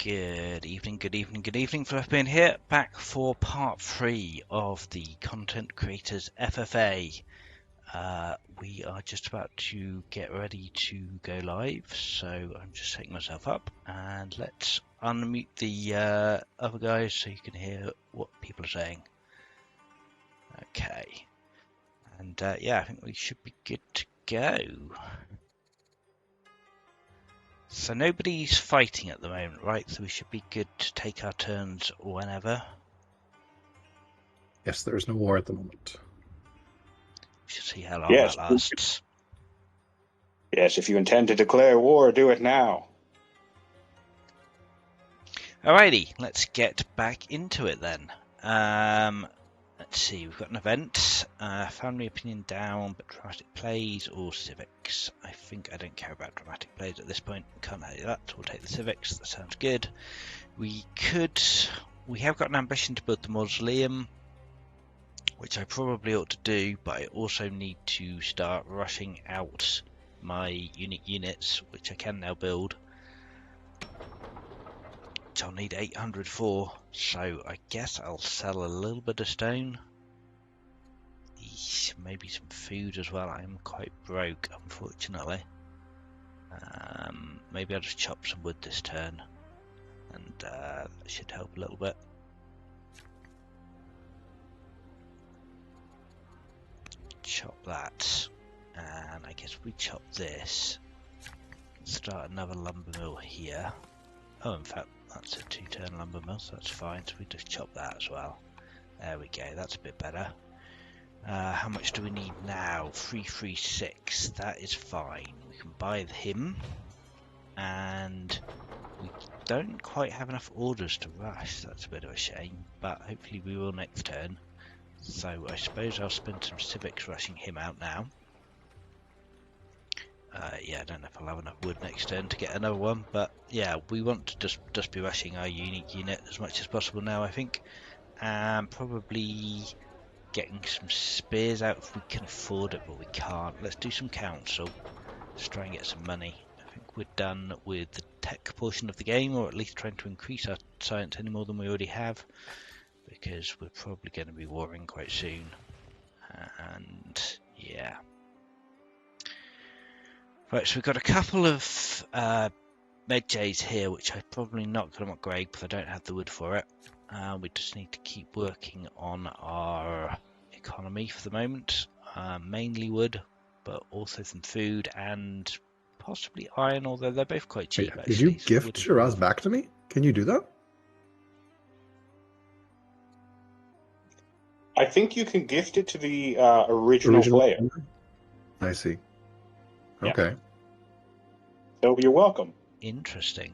Good evening, good evening, good evening. For being here, back for part 3 of the Content Creators FFA. We are just about to get ready to go live, so I'm just setting myself up, and let's unmute the other guys so you can hear what people are saying. Okay, and yeah, I think we should be good to go. So nobody's fighting at the moment, right? So we should be good to take our turns whenever. Yes, there is no war at the moment. We should see how long that lasts. Yes, if you intend to declare war, do it now. Alrighty, let's get back into it then. Let's see, we've got an event, family opinion down, but dramatic plays or civics. I think I don't care about dramatic plays at this point. Can't have that, so we'll take the civics. That sounds good. We have got an ambition to build the mausoleum, which I probably ought to do, but I also need to start rushing out my unique units, which I can now build. Which I'll need 800 for, so I guess I'll sell a little bit of stone. Eesh, maybe some food as well. I'm quite broke, unfortunately. Maybe I'll just chop some wood this turn, and that should help a little bit. Chop that, and I guess we chop this. Start another lumber mill here. Oh, in fact, that's a 2-turn lumber mill, so that's fine. So we just chop that as well. There we go, that's a bit better. How much do we need now? 336, that is fine. We can buy him, and we don't quite have enough orders to rush. That's a bit of a shame, but hopefully we will next turn. So I suppose I'll spend some civics rushing him out now. Yeah, I don't know if I'll have enough wood next turn to get another one, but yeah, we want to just be rushing our unique unit as much as possible now, I think. And probably getting some spears out if we can afford it, but we can't. Let's do some council. Let's try and get some money. I think we're done with the tech portion of the game, or at least trying to increase our science any more than we already have, because we're probably going to be warring quite soon. And yeah. Right, so we've got a couple of medjays here, which I'm probably not going to upgrade because I don't have the wood for it. We just need to keep working on our economy for the moment. Mainly wood, but also some food and possibly iron, although they're both quite cheap. Wait, actually. did you So gift Shiraz back to me? Can you do that? I think you can gift it to the original player. I see. Yeah. Okay. So you're welcome. Interesting.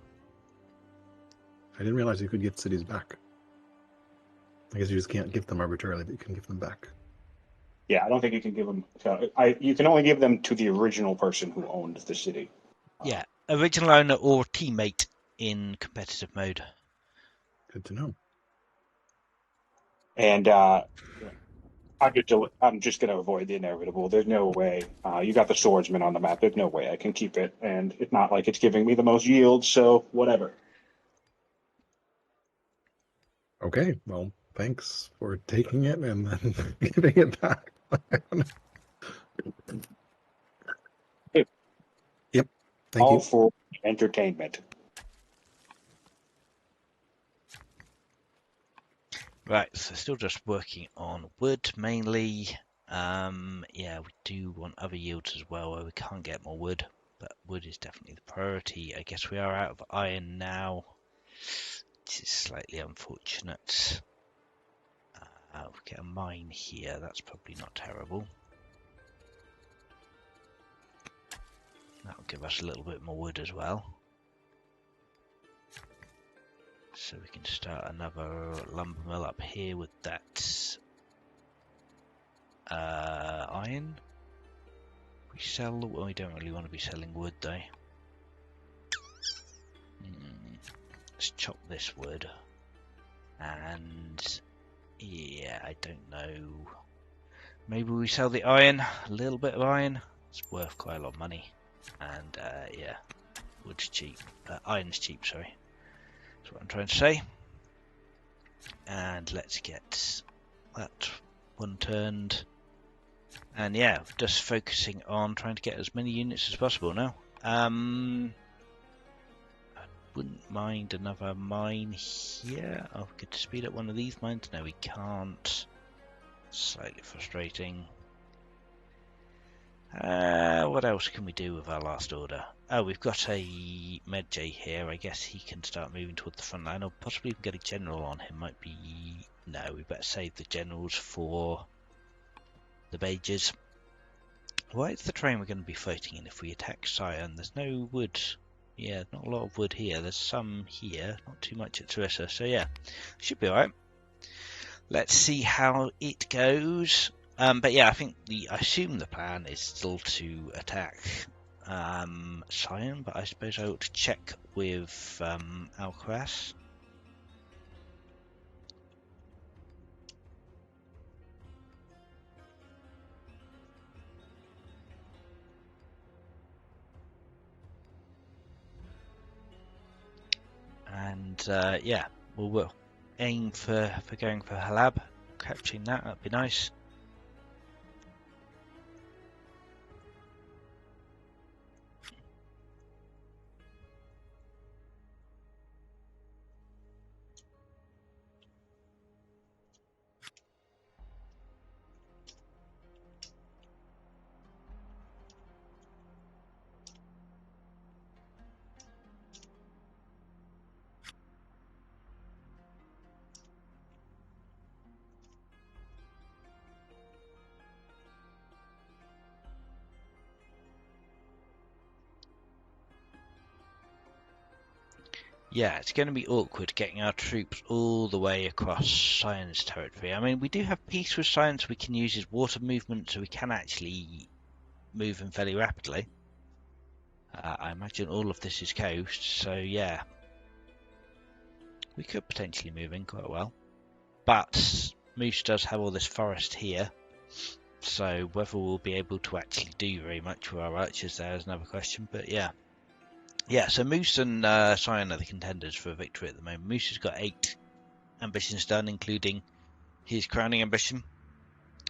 I didn't realize you could gift cities back. I guess you just can't gift them arbitrarily, but you can give them back. Yeah, I don't think you can give them. You can only give them to the original person who owned the city. Yeah, original owner or teammate in competitive mode. Good to know. And I'm just going to avoid the inevitable. There's no way. You got the swordsman on the map. There's no way I can keep it, and it's not like it's giving me the most yield. So whatever. Okay, well, thanks for taking it and then giving it back. Yep, thank All you. for entertainment. Right, so still just working on wood mainly. Yeah, we do want other yields as well where we can't get more wood, but wood is definitely the priority. I guess we are out of iron now, which is slightly unfortunate. We get a mine here, that's probably not terrible. That'll give us a little bit more wood as well. So we can start another lumber mill up here with that iron. We sell, well, we don't really want to be selling wood though. Let's chop this wood. And yeah, I don't know. Maybe we sell the iron, a little bit of iron. It's worth quite a lot of money. And yeah, wood's cheap. Iron's cheap, sorry. So That's what I'm trying to say. And let's get that one turned. And yeah, just focusing on trying to get as many units as possible now. I wouldn't mind another mine here. Oh, we could speed up one of these mines. No, we can't. Slightly frustrating. What else can we do with our last order? Oh, we've got a Medjay here. I guess he can start moving towards the front line, or possibly even get a general on him. Might be... No, we better save the generals for the Bages. Why is the train we're going to be fighting in if we attack Sion? There's no wood. Yeah, not a lot of wood here. There's some here, not too much at Teresa. So yeah, should be alright. Let's see how it goes. But yeah, I assume the plan is still to attack Sion, but I suppose I ought to check with Alcaras. And yeah, we'll aim for going for Halab, capturing that'd be nice. Yeah, it's going to be awkward getting our troops all the way across Sion's territory. I mean, we do have peace with Sion, so we can use his water movement, so we can actually move him fairly rapidly. I imagine all of this is coast, so yeah. We could potentially move in quite well. But Moose does have all this forest here, so whether we'll be able to actually do very much with our archers there is another question, but yeah. Yeah, so Moose and Sion are the contenders for a victory at the moment. Moose has got 8 ambitions done, including his crowning ambition.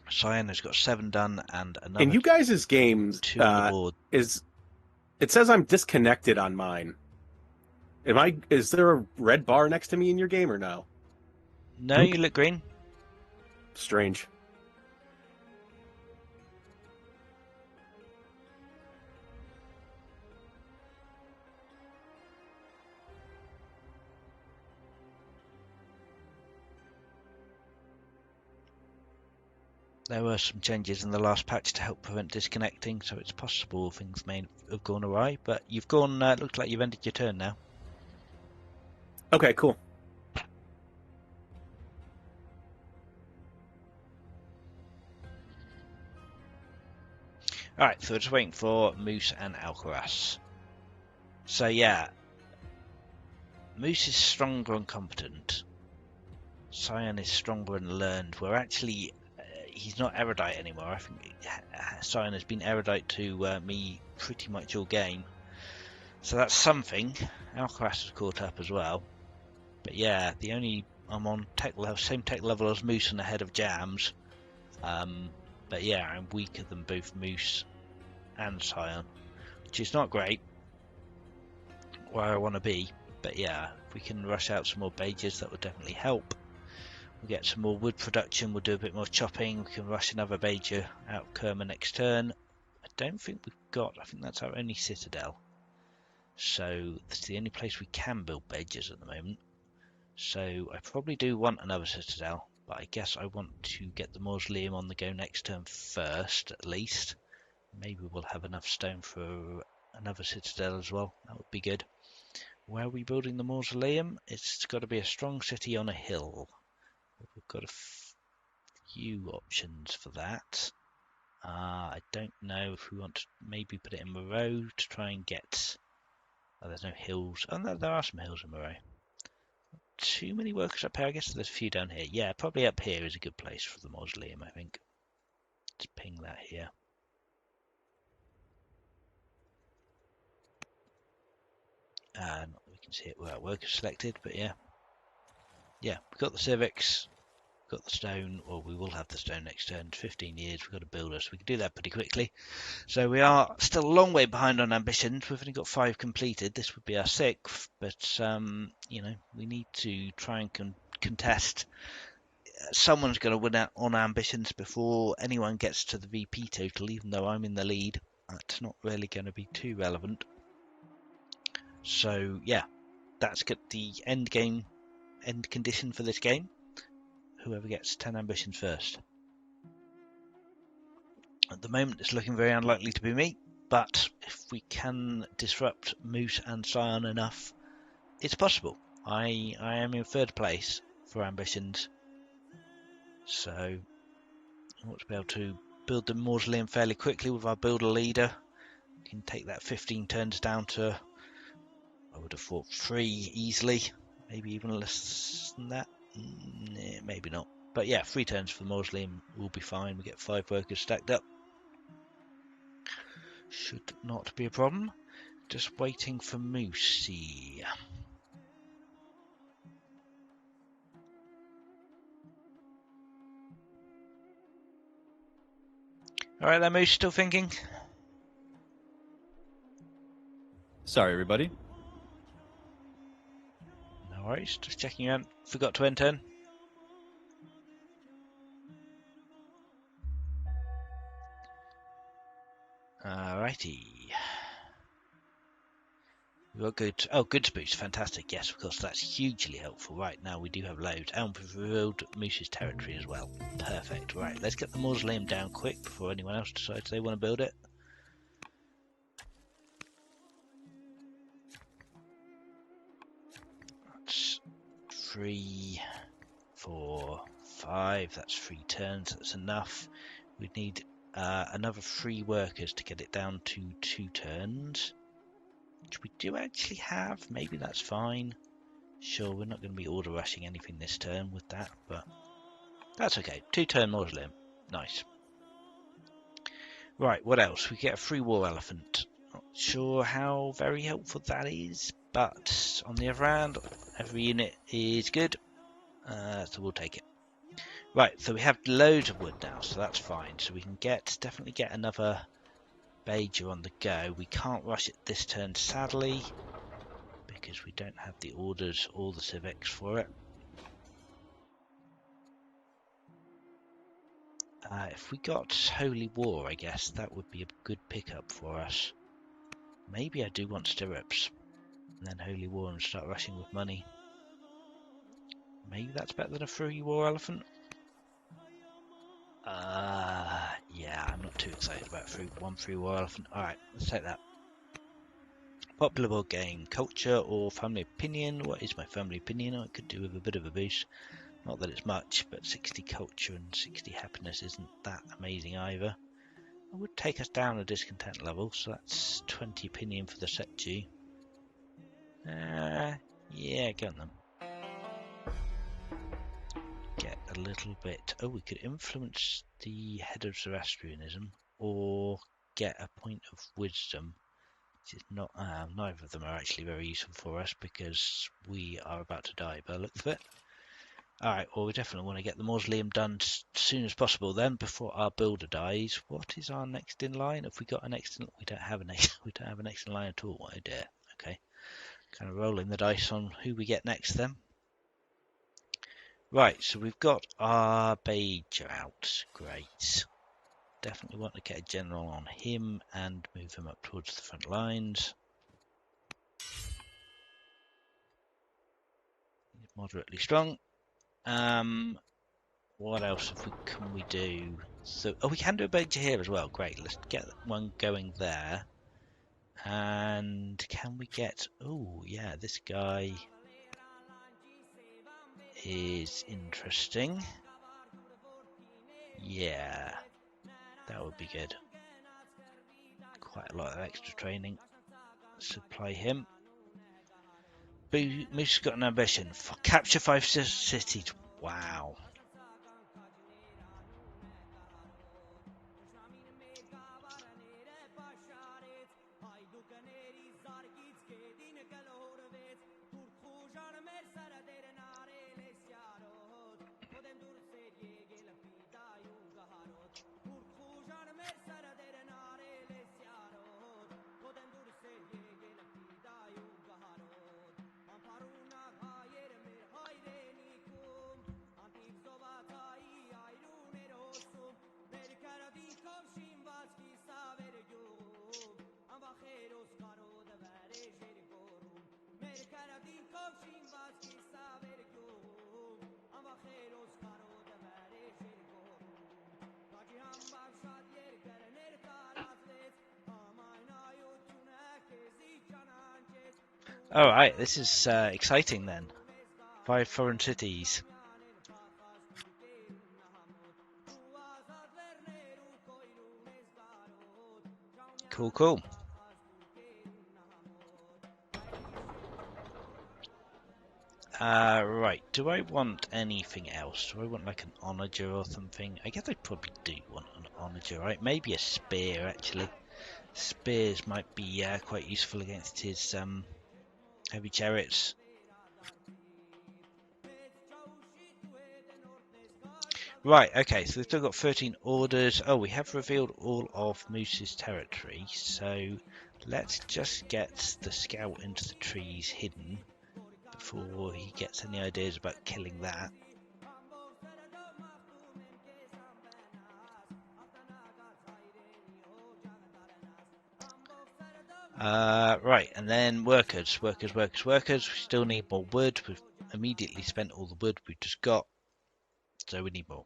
Sion has got 7 done, and another. In you guys' games, 2 on the board. It says I'm disconnected on mine. Is there a red bar next to me in your game or no? No, you look green. Strange. There were some changes in the last patch to help prevent disconnecting, so it's possible things may have gone awry. But you've gone. Looks like you've ended your turn now. Okay, cool. Alright, so we're just waiting for Moose and Alcaras. So yeah, Moose is stronger and competent. Sion is stronger and learned. We're actually, he's not erudite anymore. I think Sion has been erudite to me pretty much all game. So that's something. Alcaras has caught up as well. But yeah, I'm on same tech level as Moose and ahead of Jams. But yeah, I'm weaker than both Moose and Sion, which is not great where I want to be. But yeah, if we can rush out some more Bages, that would definitely help. We'll get some more wood production, we'll do a bit more chopping, we can rush another Bager out of Kerma next turn. I think that's our only citadel. So it's the only place we can build Bages at the moment. So I probably do want another citadel, but I guess I want to get the mausoleum on the go next turn first, at least. Maybe we'll have enough stone for another citadel as well. That would be good. Where are we building the mausoleum? It's got to be a strong city on a hill. We've got a few options for that. I don't know if we want to maybe put it in Moreau to try and get... Oh, there's no hills. Oh, no, there are some hills in Moreau. Too many workers up here. I guess there's a few down here. Yeah, probably up here is a good place for the mausoleum, I think. Let's ping that here. We can see it without workers selected, but yeah. Yeah, we've got the civics, got the stone, or we will have the stone next turn. 15 years, we've got a builder, so we can do that pretty quickly. So we are still a long way behind on ambitions. We've only got 5 completed. This would be our 6th, but you know, we need to try and contest. Someone's going to win out on ambitions before anyone gets to the VP total, even though I'm in the lead. That's not really going to be too relevant. So yeah, that's got the end condition for this game. Whoever gets 10 ambitions first. At the moment, it's looking very unlikely to be me, but if we can disrupt Moose and Sion enough, it's possible. I am in 3rd place for ambitions, so I want to be able to build the mausoleum fairly quickly with our builder leader. We can take that 15 turns down to, I would have thought, 3 easily, maybe even less than that. Maybe not. But yeah, 3 turns for the mausoleum will be fine. We get 5 workers stacked up. Should not be a problem. Just waiting for Moosey. Alright there, Moose, still thinking? Sorry, everybody. No worries, just checking out. Forgot to end turn. Alrighty. We got good. Oh, goods boost, fantastic. Yes, of course, that's hugely helpful. Right, now we do have loads. And we've revealed Moose's territory as well. Perfect. Right, let's get the mausoleum down quick before anyone else decides they want to build it. That's 3, 4, 5. That's 3 turns. That's enough. We'd need another 3 workers to get it down to 2 turns. Which we do actually have. Maybe that's fine. Sure, we're not going to be order rushing anything this turn with that, but that's okay. 2-turn mausoleum. Nice. Right, what else? We get a free war elephant. Not sure how very helpful that is, but on the other hand, every unit is good, so we'll take it. Right, so we have loads of wood now, so that's fine. So we can definitely get another Bager on the go. We can't rush it this turn, sadly, because we don't have the orders or the civics for it. If we got Holy War, I guess that would be a good pickup for us. Maybe I do want stirrups, and then Holy War and start rushing with money. Maybe that's better than a free war elephant. Yeah, I'm not too excited about one free war elephant. Alright, let's take that. Popular board game, culture or family opinion? What is my family opinion? I could do with a bit of a boost. Not that it's much, but 60 culture and 60 happiness isn't that amazing either. It would take us down a discontent level, so that's 20 opinion for the set G. Yeah, go on them. Get a little bit. Oh, we could influence the head of Zoroastrianism, or get a point of wisdom. Which is not. Neither of them are actually very useful for us because we are about to die by the looks of it. Alright, well we definitely want to get the mausoleum done as soon as possible then, before our builder dies. What is our next in line? Have we got a next in... We don't have a next in line at all. Oh dear. Okay. Kind of rolling the dice on who we get next then. Right, so we've got our Bager out. Great. Definitely want to get a general on him and move him up towards the front lines. He's moderately strong. What else can we do? So, we can do a Bager here as well. Great, let's get one going there. And can we get... Oh, yeah, this guy is interesting. Yeah, that would be good. Quite a lot of extra training. Supply him. Moose has got an ambition. Capture 5 cities. Wow. All right, this is exciting then. 5 foreign cities. Cool, cool. Right, do I want anything else? Do I want like an onager or something? I guess I probably do want an onager, right? Maybe a spear, actually. Spears might be quite useful against his heavy chariots. Right, okay, so we've still got 13 orders. Oh, we have revealed all of Moose's territory, so let's just get the scout into the trees hidden before he gets any ideas about killing that. Right, and then workers. We still need more wood. We've immediately spent all the wood we've just got, so we need more.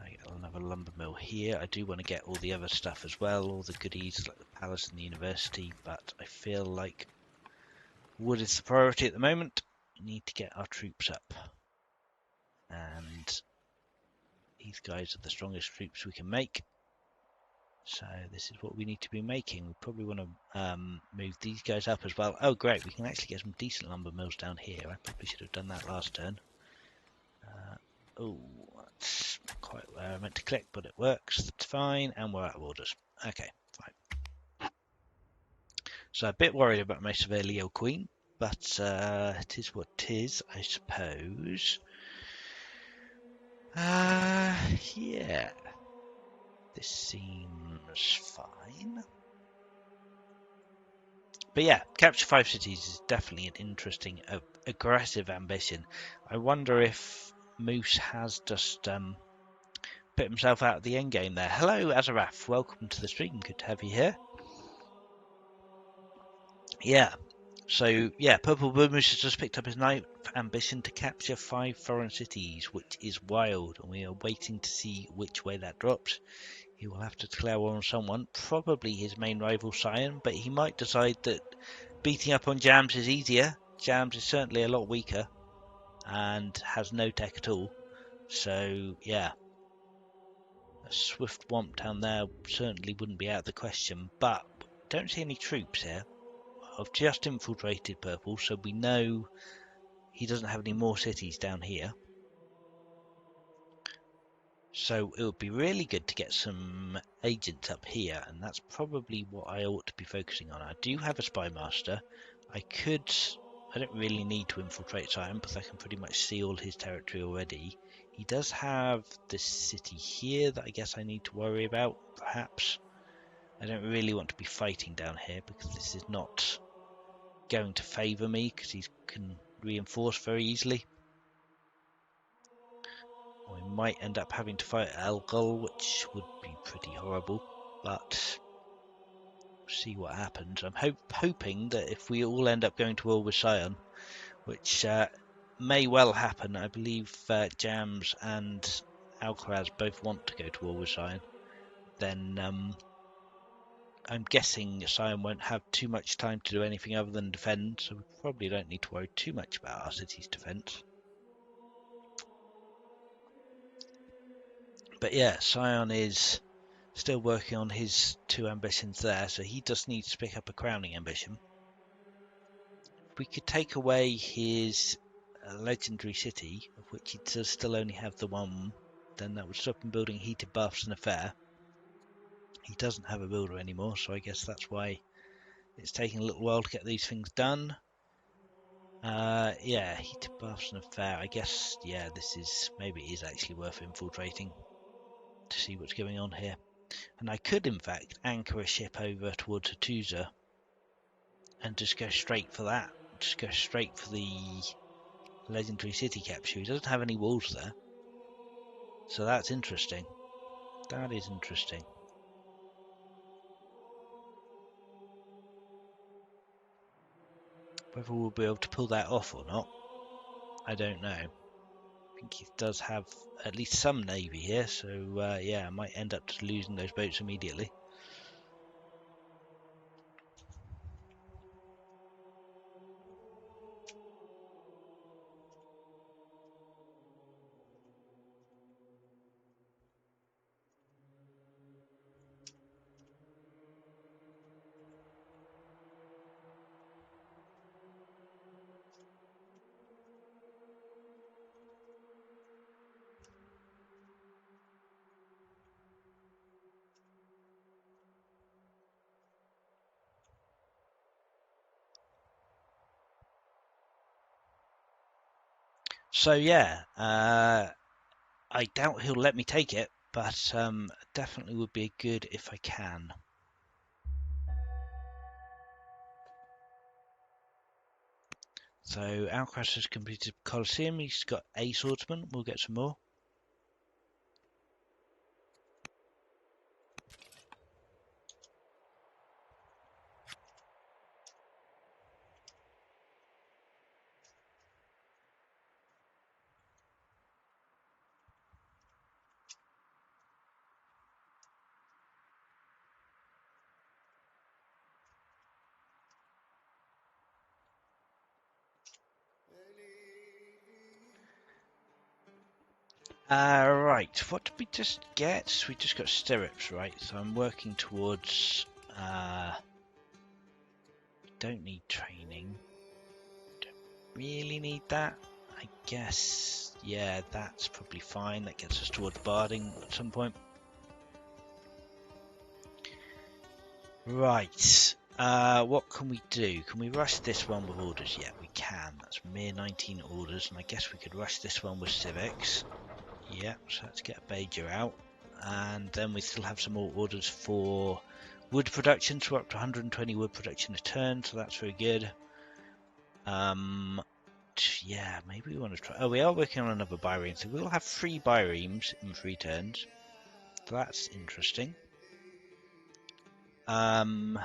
I get another lumber mill here. I do want to get all the other stuff as well, all the goodies like the palace and the university, but I feel like wood is the priority at the moment. We need to get our troops up, and these guys are the strongest troops we can make. So this is what we need to be making. We probably want to move these guys up as well. Oh great, we can actually get some decent lumber mills down here. I probably should have done that last turn. Oh, that's not quite where I meant to click, but it works. That's fine, and we're out of orders. Okay, fine. So a bit worried about my Surveillio Queen, but it is what it is, I suppose. Yeah. This seems fine. But yeah, capture 5 cities is definitely an interesting, aggressive ambition. I wonder if Moose has just put himself out of the endgame there. Hello, Azarath. Welcome to the stream. Good to have you here. Yeah. So, yeah, ThePurpleBullMoose has just picked up his ninth ambition to capture 5 foreign cities, which is wild, and we are waiting to see which way that drops. He will have to declare war on someone, probably his main rival Sion, but he might decide that beating up on Jams is easier. Jams is certainly a lot weaker and has no tech at all. So, yeah, a swift womp down there certainly wouldn't be out of the question, but don't see any troops here. I've just infiltrated Purple, so we know he doesn't have any more cities down here. So it would be really good to get some agents up here, and that's probably what I ought to be focusing on. I do have a spy master. I don't really need to infiltrate Sion because I can pretty much see all his territory already. He does have this city here that I guess I need to worry about, perhaps. I don't really want to be fighting down here because this is not going to favour me because he can reinforce very easily. We might end up having to fight Algol, which would be pretty horrible, but we'll see what happens. I'm hoping that if we all end up going to war with Sion, which may well happen, I believe Jams and Alcaras both want to go to war with Sion, then I'm guessing Sion won't have too much time to do anything other than defend, so we probably don't need to worry too much about our city's defence. But yeah, Sion is still working on his 2 ambitions there, so he just needs to pick up a crowning ambition. If we could take away his legendary city, of which he does still only have the 1, then that would stop him building heated baths and a fair. He doesn't have a builder anymore, so I guess that's why it's taking a little while to get these things done. Yeah, heated baths and a fair. I guess, yeah, maybe it is actually worth infiltrating to see what's going on here. And I could, in fact, anchor a ship over towards Hattusa and just go straight for that. Just go straight for the legendary city capture. He doesn't have any walls there. So that's interesting. That is interesting. Whether we'll be able to pull that off or not, I don't know. I think he does have at least some navy here, so yeah, I might end up just losing those boats immediately. So yeah, I doubt he'll let me take it, but definitely would be good if I can. So Alcaras has completed Colosseum. He's got a swordsman. We'll get some more. Right, what did we just get? We just got stirrups, right? So I'm working towards... don't need training. Don't really need that. I guess, yeah, that's probably fine. That gets us towards barding at some point. Right, what can we do? Can we rush this one with orders? Yeah, we can. That's mere 19 orders, and I guess we could rush this one with civics. Yeah, so let's get a Bajer out. And then we still have some more orders for wood production, so we're up to 120 wood production a turn, so that's very good. Yeah, maybe we want to try... Oh, we are working on another bireme, so we'll have 3 biremes in 3 turns. So that's interesting. What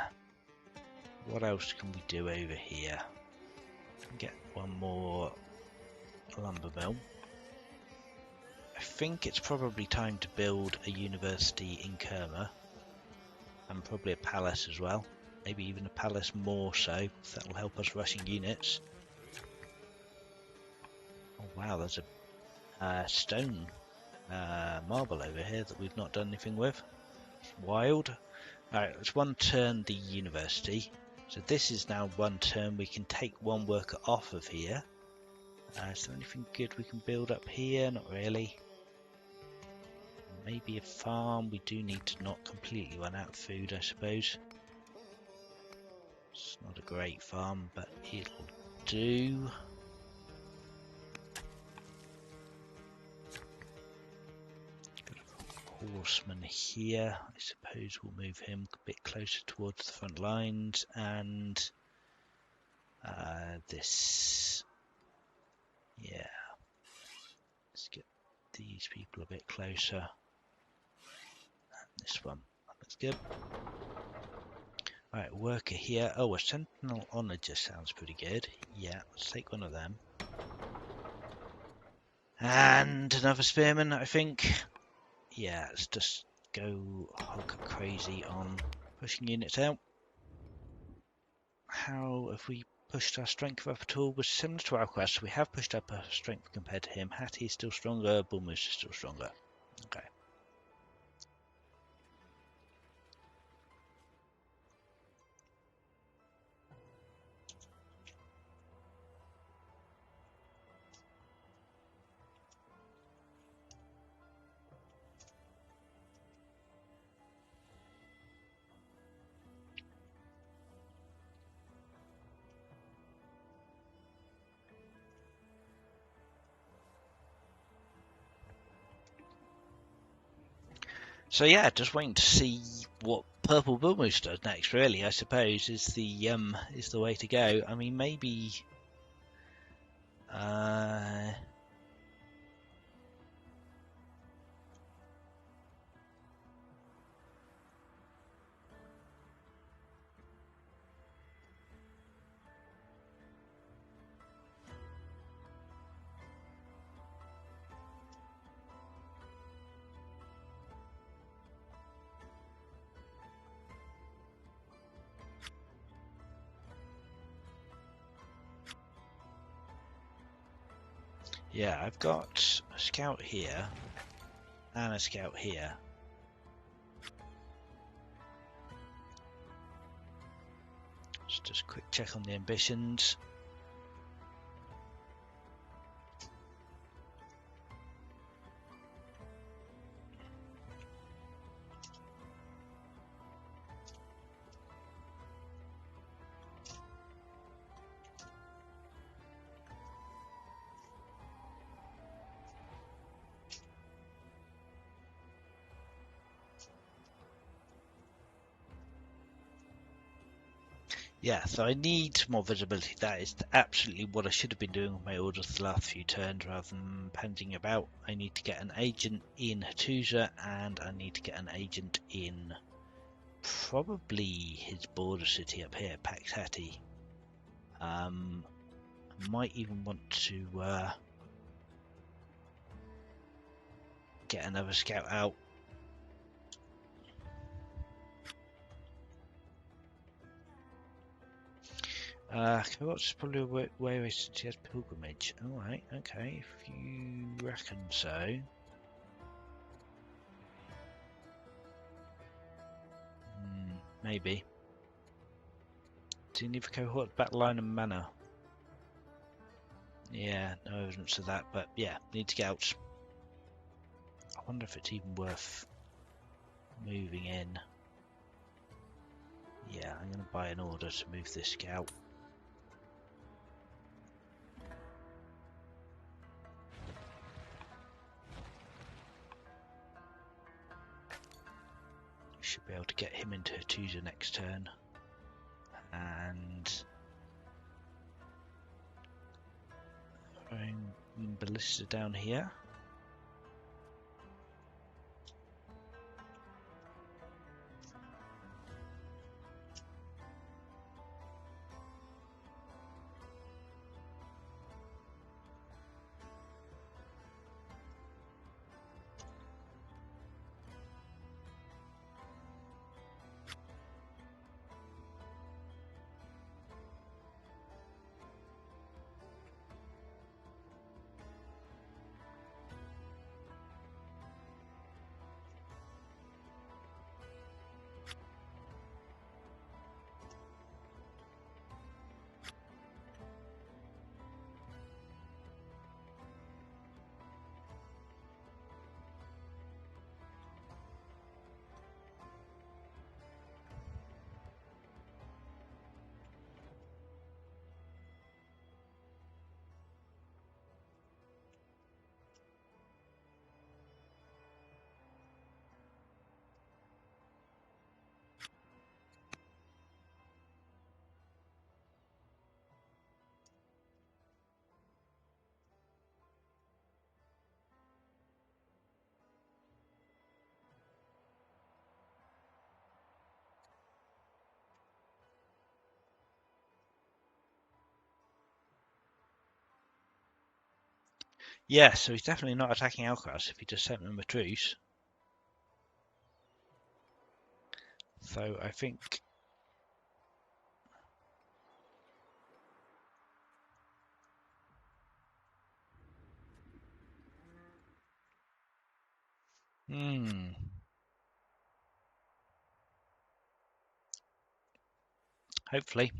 else can we do over here? Get one more lumber mill. I think it's probably time to build a university in Kerma. And probably a palace as well. Maybe even a palace more so. That'll help us rushing units. Oh wow, there's a stone marble over here that we've not done anything with. It's wild. Alright, let's one turn the university. So this is now one turn. We can take one worker off of here. Is there anything good we can build up here? Not really. Maybe a farm. We do need to not completely run out of food, I suppose. It's not a great farm, but it'll do. Got a horseman here. I suppose we'll move him a bit closer towards the front lines, and this. Yeah. Let's get these people a bit closer. And this one. That's good. Alright, worker here. Oh, a sentinel honor just sounds pretty good. Yeah, let's take one of them. And another spearman, I think. Yeah, let's just go hog crazy on pushing units out. How have we pushed our strength up at all? We're similar to Alcaras, so we have pushed up our strength compared to him. Hattie is still stronger, BullMoose is still stronger. Okay. So yeah, just waiting to see what ThePurpleBullMoose does next. Really, I suppose is the way to go. I mean, maybe. Yeah, I've got a scout here and a scout here. Just a quick check on the ambitions. Yeah, so I need more visibility. That is absolutely what I should have been doing with my orders the last few turns rather than panicking about. I need to get an agent in Hattusa and I need to get an agent in probably his border city up here, Paxhati. I might even want to get another scout out. What's probably where is he has pilgrimage? Alright, okay, if you reckon so. Maybe. Do you need the cohort battle line and manor? Yeah, no evidence of that, but yeah, need to get out. I wonder if it's even worth moving in. Yeah, I'm going to buy an order to move this scout. Should be able to get him into Hattusa next turn. And throwing ballista down here. Yeah, so he's definitely not attacking Alcaras if he just sent them a truce. So I think... Hopefully.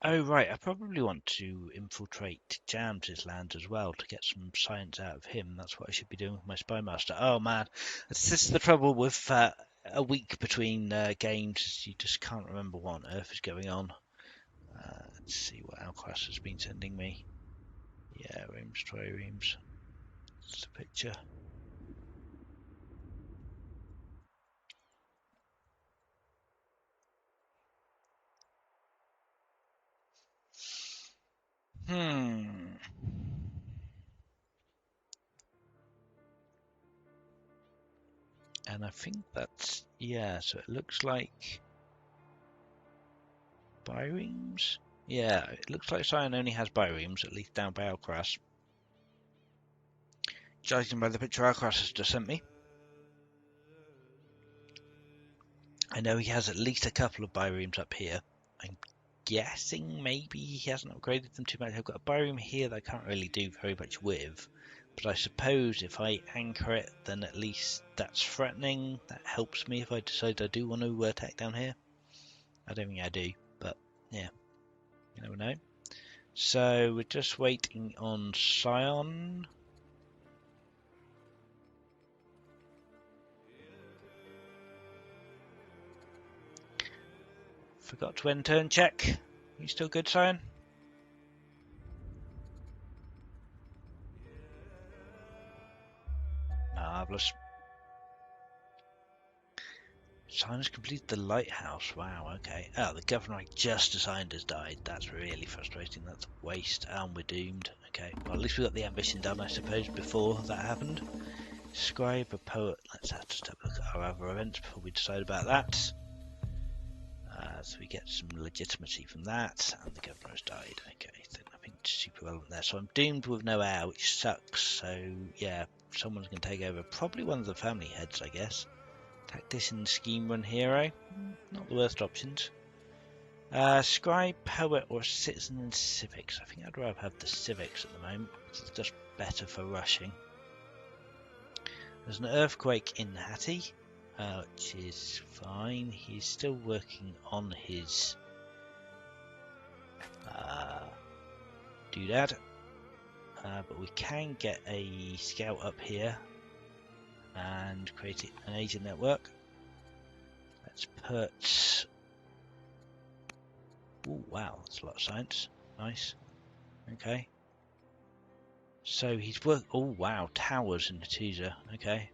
Oh right, I probably want to infiltrate Jams's land as well to get some science out of him. That's what I should be doing with my spy master. Oh man, this is the trouble with a week between games. You just can't remember what on earth is going on. Let's see what Alcaras has been sending me. Yeah, reams, triremes. It's a picture. And I think that's, yeah, so it looks like biremes? Yeah, it looks like Sion only has biremes, at least down by Alcaras. Judging by the picture Alcaras has just sent me. I know he has at least a couple of biremes up here. I'm guessing maybe he hasn't upgraded them too much. I've got a bireme here that I can't really do very much with. But I suppose if I anchor it, then at least that's threatening. That helps me if I decide I do want to attack down here. I don't think I do, but yeah, you never know. So we're just waiting on Sion. Forgot to end turn check. You still good, Sion? Marvellous. Simon's completed the lighthouse. Wow, okay. Oh, the governor I just assigned has died. That's really frustrating. That's a waste. And we're doomed. Okay, well, at least we got the ambition done, I suppose, before that happened. Scribe, a poet. Let's just have a look at our other events before we decide about that. So we get some legitimacy from that. And the governor has died. Okay, so nothing super relevant there. So I'm doomed with no heir, which sucks. So, yeah, someone's going to take over. Probably one of the family heads, I guess. Tactician, scheme run hero, not the worst options. Scribe, poet, or citizen in civics. I think I'd rather have the civics at the moment because it's just better for rushing. There's an earthquake in Hattie, which is fine. He's still working on his doodad, but we can get a scout up here and create an agent network. Let's put... Oh wow, that's a lot of science. Nice. Okay. So he's worked... Oh wow, towers in the teaser. Okay.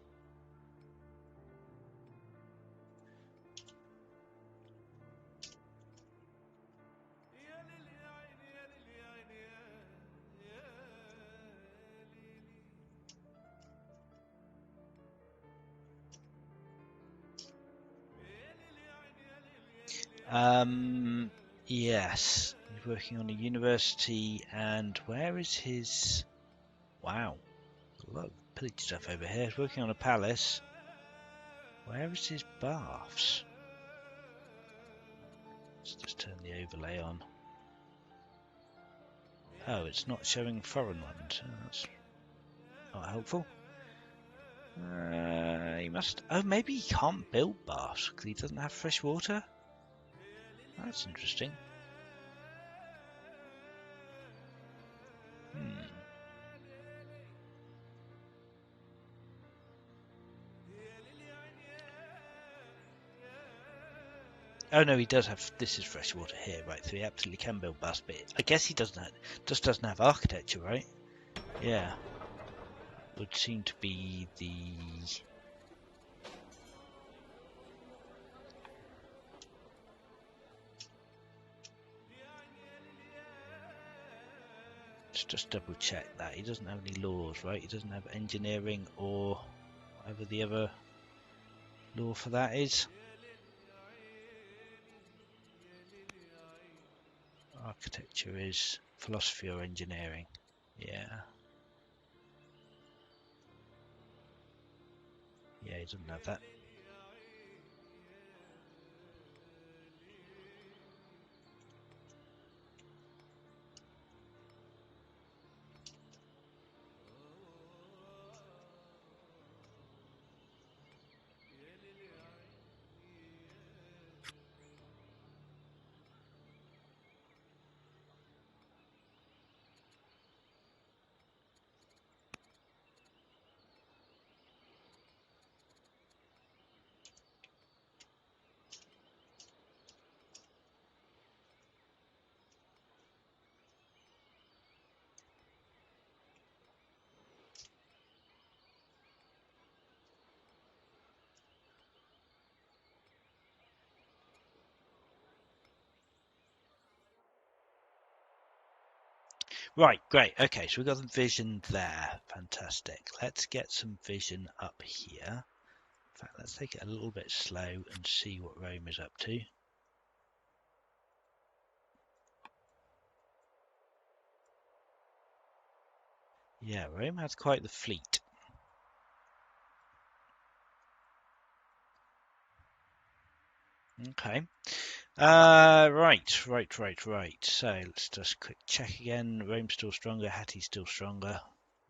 Yes, he's working on a university, and where is his... Wow, a lot of pillage stuff over here. He's working on a palace. Where is his baths? Let's just turn the overlay on. Oh, it's not showing foreign ones. Oh, that's not helpful. He must... Oh, maybe he can't build baths because he doesn't have fresh water? That's interesting. Oh no, he does have. This is fresh water here, right? So he absolutely can build baths, but I guess he doesn't. Just doesn't have architecture, right? Yeah, would seem to be the. Let's just double check that he doesn't have any laws, right? He doesn't have engineering or whatever the other law for that is. Architecture is philosophy or engineering. Yeah. Yeah, he doesn't have that. Right, great. Okay, so we've got the vision there. Fantastic. Let's get some vision up here. In fact, let's take it a little bit slow and see what Rome is up to. Yeah, Rome has quite the fleet. Okay. Right. So let's just quick check again. Rome's still stronger, Hattie's still stronger.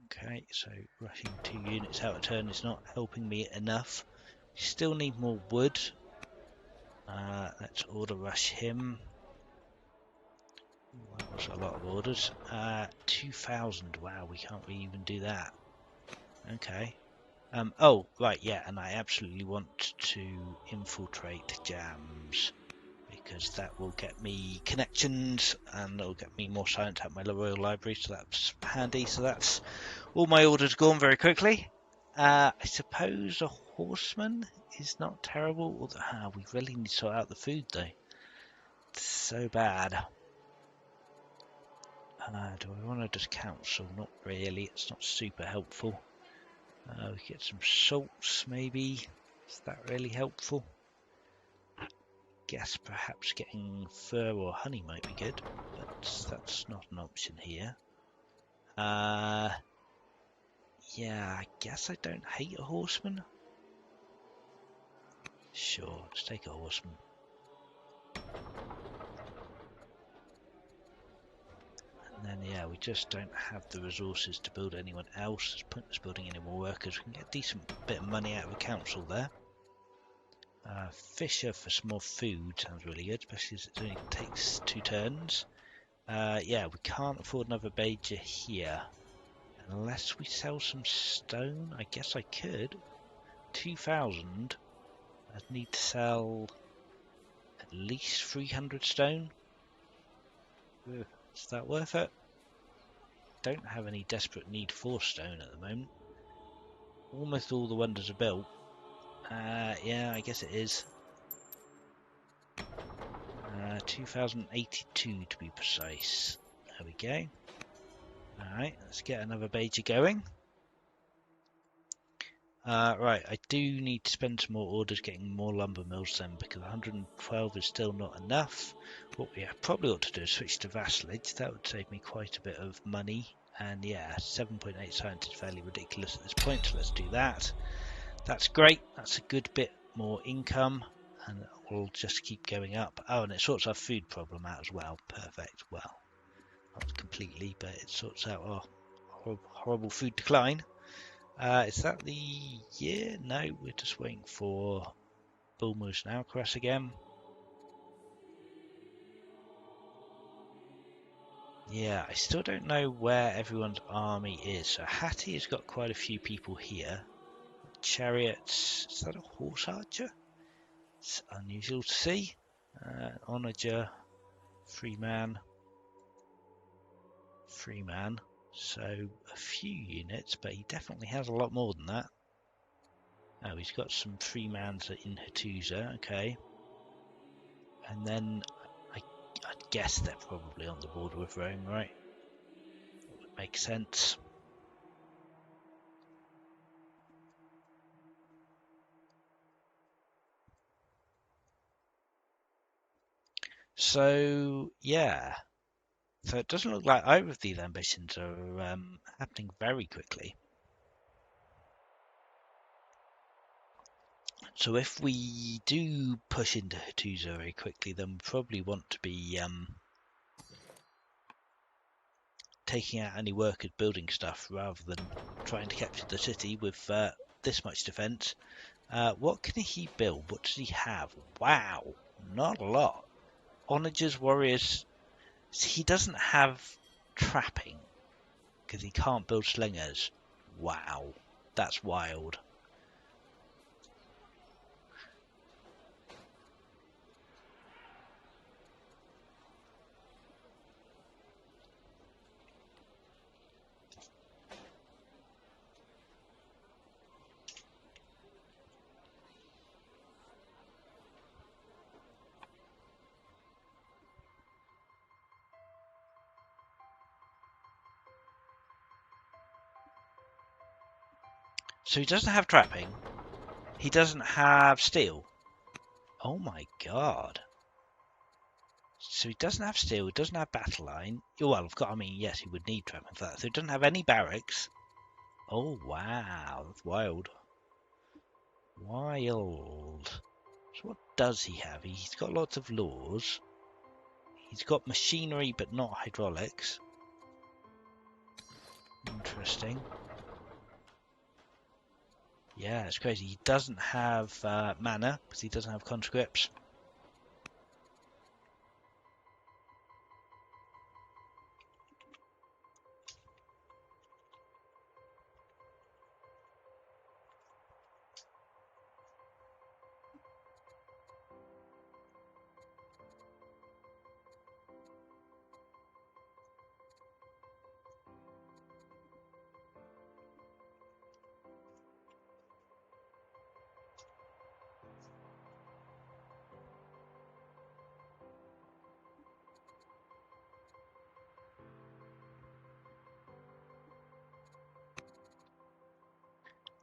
Okay, so rushing 2 units out of turn is not helping me enough. Still need more wood. Let's order rush him. That was a lot of orders. 2,000. Wow, we can't really even do that. Okay. Oh, right, yeah, and I absolutely want to infiltrate jams because that will get me connections and it'll get me more science at my Royal Library, so that's handy. So that's all my orders gone very quickly. I suppose a horseman is not terrible. Although, we really need to sort out the food though. It's so bad. Do I want to just council? Not really. It's not super helpful. We get some salts maybe. Is that really helpful? Guess perhaps getting fur or honey might be good, but that's not an option here. Yeah, I guess I don't hate a horseman. Sure, let's take a horseman. And then, yeah, we just don't have the resources to build anyone else. It's pointless building any more workers. We can get a decent bit of money out of the council there. Fisher for some more food sounds really good, especially as it only takes 2 turns. Yeah, we can't afford another Bajer here. Unless we sell some stone, I guess I could. 2,000. I'd need to sell at least 300 stone. Ugh, is that worth it? Don't have any desperate need for stone at the moment. Almost all the wonders are built. Yeah, I guess it is. 2082 to be precise. There we go. Alright, let's get another Bajer going. Right, I do need to spend some more orders getting more lumber mills then, because 112 is still not enough. What we probably ought to do is switch to vassalage. That would save me quite a bit of money. And yeah, 7.8 science is fairly ridiculous at this point, so let's do that. That's great. That's a good bit more income, and we'll just keep going up. Oh, and it sorts our food problem out as well. Perfect. Well, not completely, but it sorts out our horrible food decline. Is that the year? No, we're just waiting for BullMoose and Alcaras again. Yeah, I still don't know where everyone's army is. So Hattie has got quite a few people here. Chariots, is that a horse archer? It's unusual to see. Onager, free man. So a few units, but he definitely has a lot more than that. Oh, he's got some free mans in Hattusa, okay. And then I'd guess they're probably on the border with Rome, right? That would make sense. So, yeah. So it doesn't look like either of these ambitions are happening very quickly. So if we do push into Hattusa very quickly, then we probably want to be taking out any workers building stuff rather than trying to capture the city with this much defense. What can he build? What does he have? Wow, not a lot. Onager's warriors, he doesn't have trapping because he can't build slingers. Wow, that's wild. So he doesn't have trapping. He doesn't have steel. Oh my god. So he doesn't have steel, he doesn't have battle line. Well, I mean, yes, he would need trapping for that. So he doesn't have any barracks. Oh wow, that's wild. Wild. So what does he have? He's got lots of laws. He's got machinery, but not hydraulics. Interesting. Yeah, it's crazy. He doesn't have mana because he doesn't have conscripts.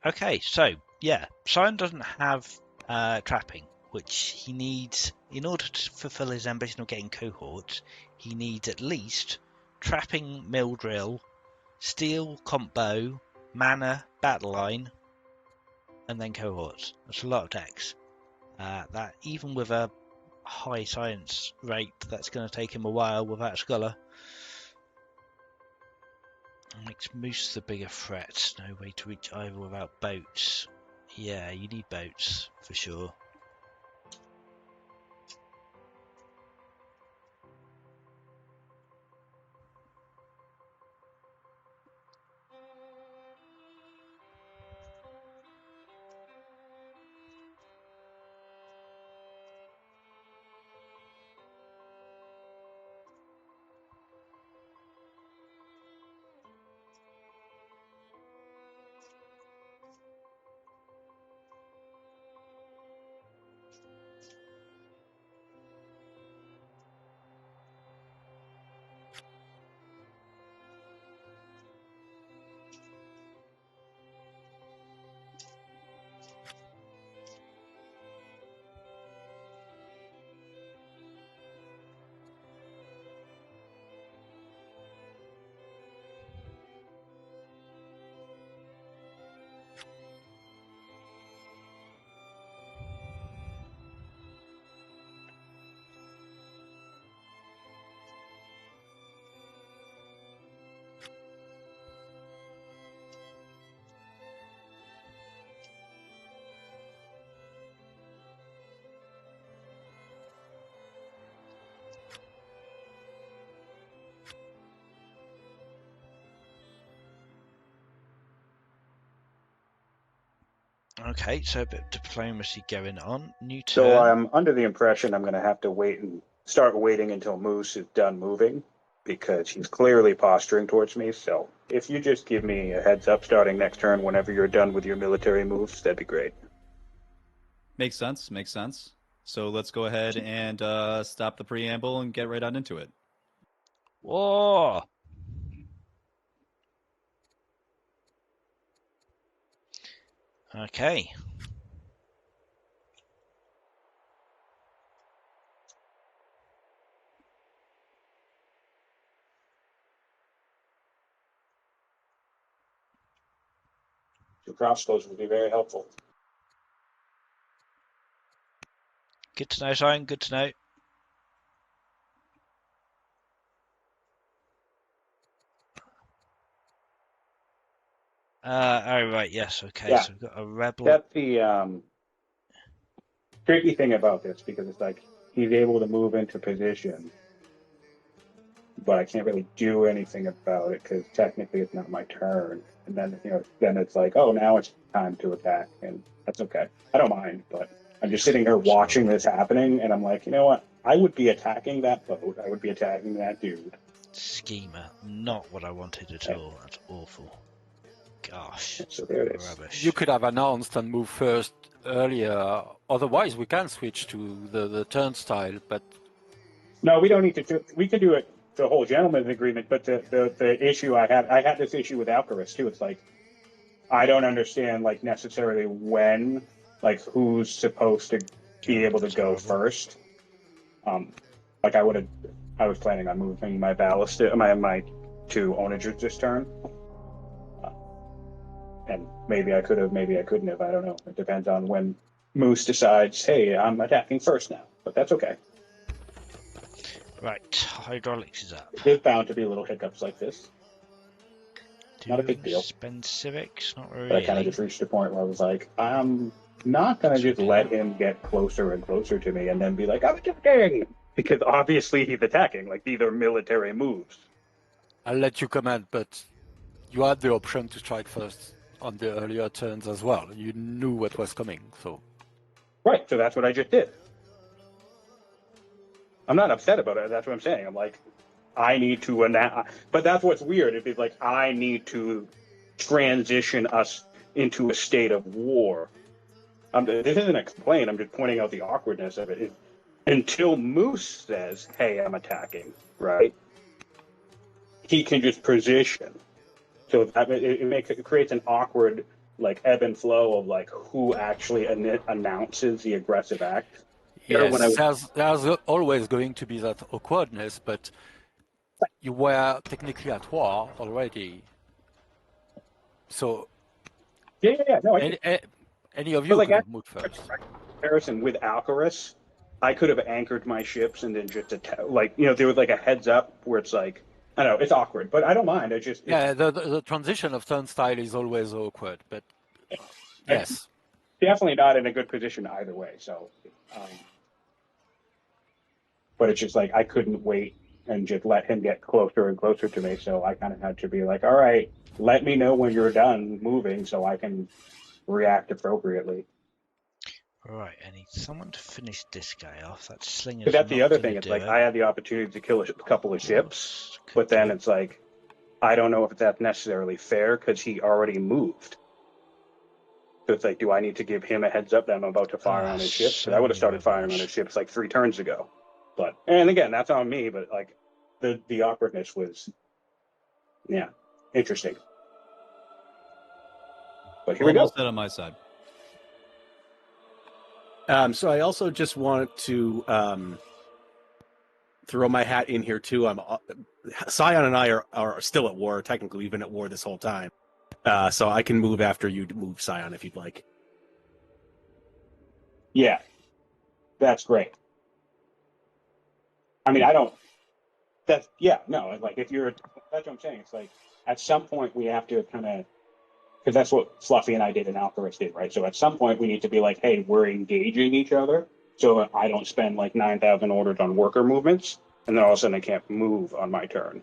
Okay, so yeah, Sion doesn't have trapping, which he needs in order to fulfill his ambition of getting cohorts. He needs at least trapping, mill drill, steel, combo, mana, battle line, and then cohorts. That's a lot of decks. That even with a high science rate, that's going to take him a while without Scholar. Makes Moose the bigger threat. No way to reach either without boats. Yeah, you need boats for sure. Okay, so a bit of diplomacy going on. New turn. So I'm under the impression I'm going to have to start waiting until Moose is done moving, because he's clearly posturing towards me. So if you just give me a heads up starting next turn whenever you're done with your military moves, that'd be great. Makes sense. Makes sense. So let's go ahead and stop the preamble and get right on into it. Whoa! Okay. Your crossbows would be very helpful. Good to know, Sion. Good to know. Oh, right, yes, okay, Yeah. so we've got a rebel. That's the tricky thing about this, because it's like he's able to move into position, but I can't really do anything about it because technically it's not my turn. And then then it's like, oh, now it's time to attack, and that's okay. I don't mind, but I'm just sitting here watching this happening, and I'm like, you know what? I would be attacking that boat. I would be attacking that dude. Schemer, not what I wanted at all. That's awful. Gosh, So there it is. rubbish. You could have announced and moved first earlier. Otherwise, we can switch to the turnstile. But No, we don't need to. We could do it the whole gentleman's agreement, but the issue I had this issue with Alcaras too. It's like I don't understand like necessarily when, like who's supposed to be able to go first. Like I was planning on moving my ballast, my two onagers this turn, and maybe I could have, maybe I couldn't have. I don't know. It depends on when Moose decides, hey, I'm attacking first now, but that's okay. Right, hydraulics is up. There's bound to be little hiccups like this. Not a big deal. Spend civics, not really. But I kind of just reached a point where I was like, I'm not going to just let him get closer and closer to me and then be like, I'm attacking! Because obviously he's attacking. Like, these are military moves. I'll let you comment. But you had the option to strike first on the earlier turns as well. You knew what was coming, so. Right, so that's what I just did. I'm not upset about it. That's what I'm saying. I'm like, I need to but that's what's weird. It's like I need to transition us into a state of war. This isn't a complaint. I'm just pointing out the awkwardness of it. Until Moose says, "Hey, I'm attacking," right? He can just position. So that it creates an awkward like ebb and flow of like who actually announces the aggressive act. Yes, there's always going to be that awkwardness, but you were technically at war already. So No, any of but you like could have moved first. comparison with Alcaras, I could have anchored my ships and then just like there was like a heads up where it's like I don't know it's awkward, but I don't mind. Yeah, the transition of turn style is always awkward, but yes. Definitely not in a good position either way. So, but it's just like I couldn't wait and just let him get closer and closer to me. So I kind of had to be like, all right, let me know when you're done moving so I can react appropriately. Right, I need someone to finish this guy off. That slinger's But that's the not other gonna thing. It's do like it. I had the opportunity to kill a couple of ships, Could but then do. it's like I don't know if that's necessarily fair because he already moved. So it's like, do I need to give him a heads up that I'm about to fire on his ships? Because I So would have many started firing on rebels. his ships like 3 turns ago. But and again, that's on me. But like the awkwardness was, interesting. But here we go. Almost dead on my side. So I also just want to throw my hat in here too. Sion and I are still at war. Technically, we've been at war this whole time. So I can move after you to move Sion if you'd like. Yeah, that's great. I mean, I don't. That's no. Like if you're, that's what I'm saying. It's like at some point we have to kind of because that's what Fluffy and I did and Alcaraz did, right? So at some point we need to be like, hey, we're engaging each other, so I don't spend like 9,000 orders on worker movements, and then all of a sudden I can't move on my turn,